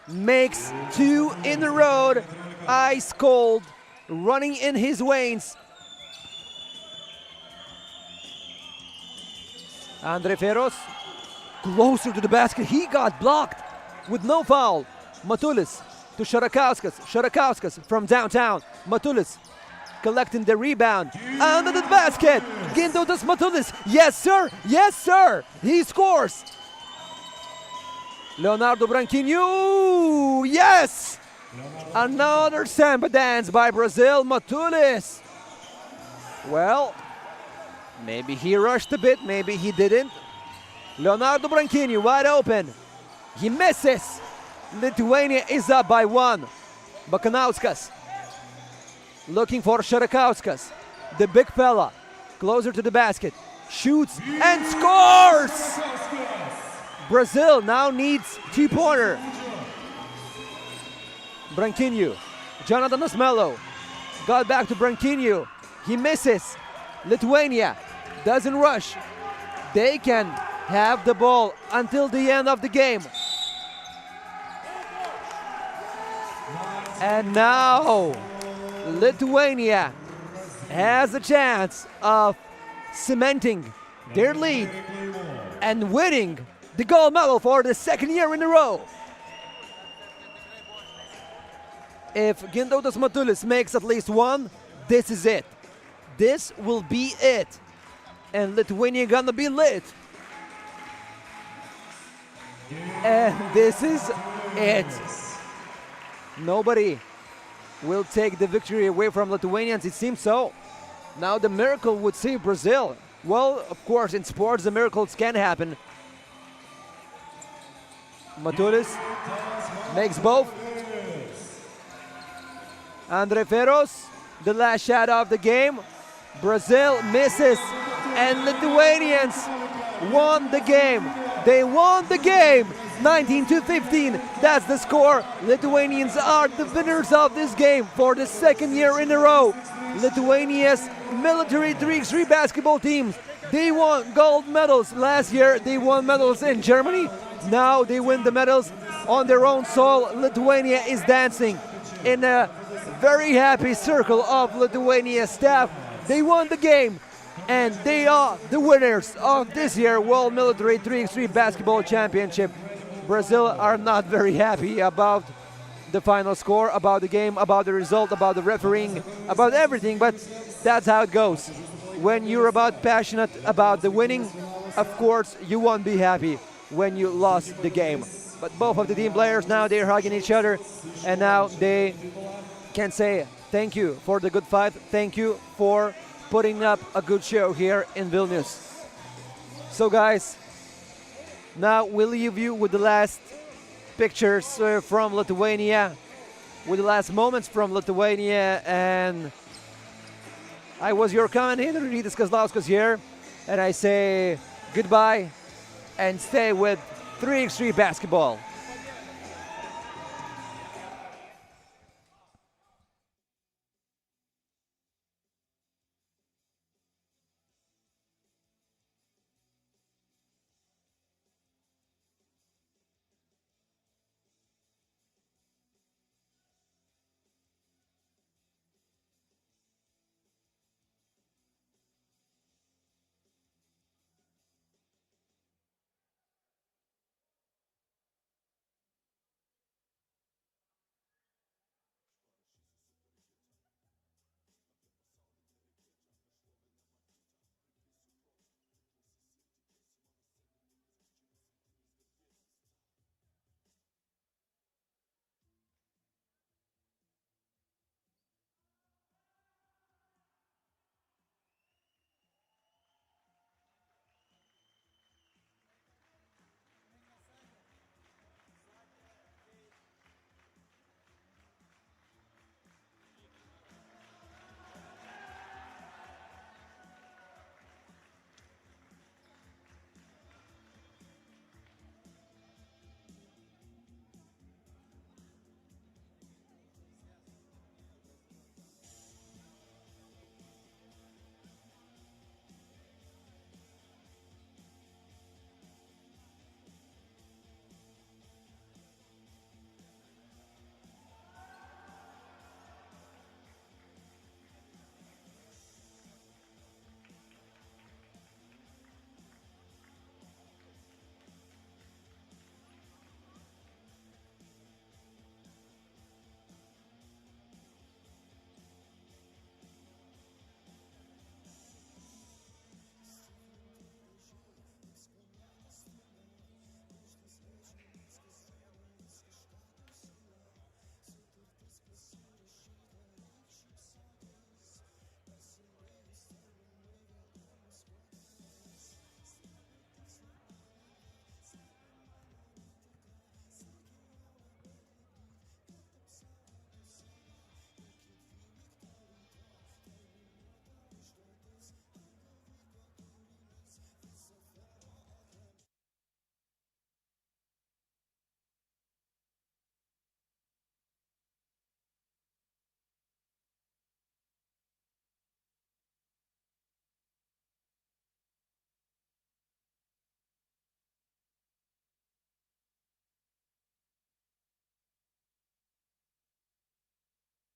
makes 2 in a row. Ice cold, running in his veins. Andre Feros closer to the basket. He got blocked with no foul. Matulis to Šarakauskas. Šarakauskas from downtown. Matulis collecting the rebound. Under the basket. Gintautas Matulis. Yes, sir. Yes, sir. He scores. Leonardo Branquinho. Yes. Another samba dance by Brazil. Matulis. Well, maybe he rushed a bit. Maybe he didn't. Leonardo Branquinho wide open. He misses. Lithuania is up by 1. Bakanauskas looking for Šarakauskas. The big fella closer to the basket. Shoots and scores! Brazil now needs 2-pointer. Branquinho. Jonathanas Melo got back to Branquinho. He misses. Lithuania doesn't rush. They can have the ball until the end of the game. And now Lithuania has a chance of cementing their lead and winning the gold medal for the 2nd year in a row. If Gintautas Matulis makes at least 1, this is it. This will be it. And Lithuania gonna be lit. And this is it. Nobody will take the victory away from Lithuanians, it seems so. Now the miracle would save Brazil. Well, of course, in sports the miracles can happen. Matulis makes both. Andre Feros, the last shot of the game. Brazil misses, and Lithuanians won the game. They won the game, 19-15. That's the score. Lithuanians are the winners of this game for the second year in a row. Lithuania's military 3x3 basketball teams, they won gold medals. Last year they won medals in Germany. Now they win the medals on their own soil. Lithuania is dancing in a very happy circle of Lithuania staff. They won the game, and they are the winners of this year World Military 3x3 Basketball Championship. Brazil are not very happy about the final score, about the game, about the result, about the refereeing, about everything, but that's how it goes. When you're passionate about the winning, of course you won't be happy when you lost the game. But both of the team players now, they're hugging each other, and now they can say thank you for the good fight, thank you for putting up a good show here in Vilnius. So guys, now we'll leave you with the last pictures from Lithuania, with the last moments from Lithuania, and I was your commentator, Rytis Kazlauskas here, and I say goodbye and stay with 3x3 basketball.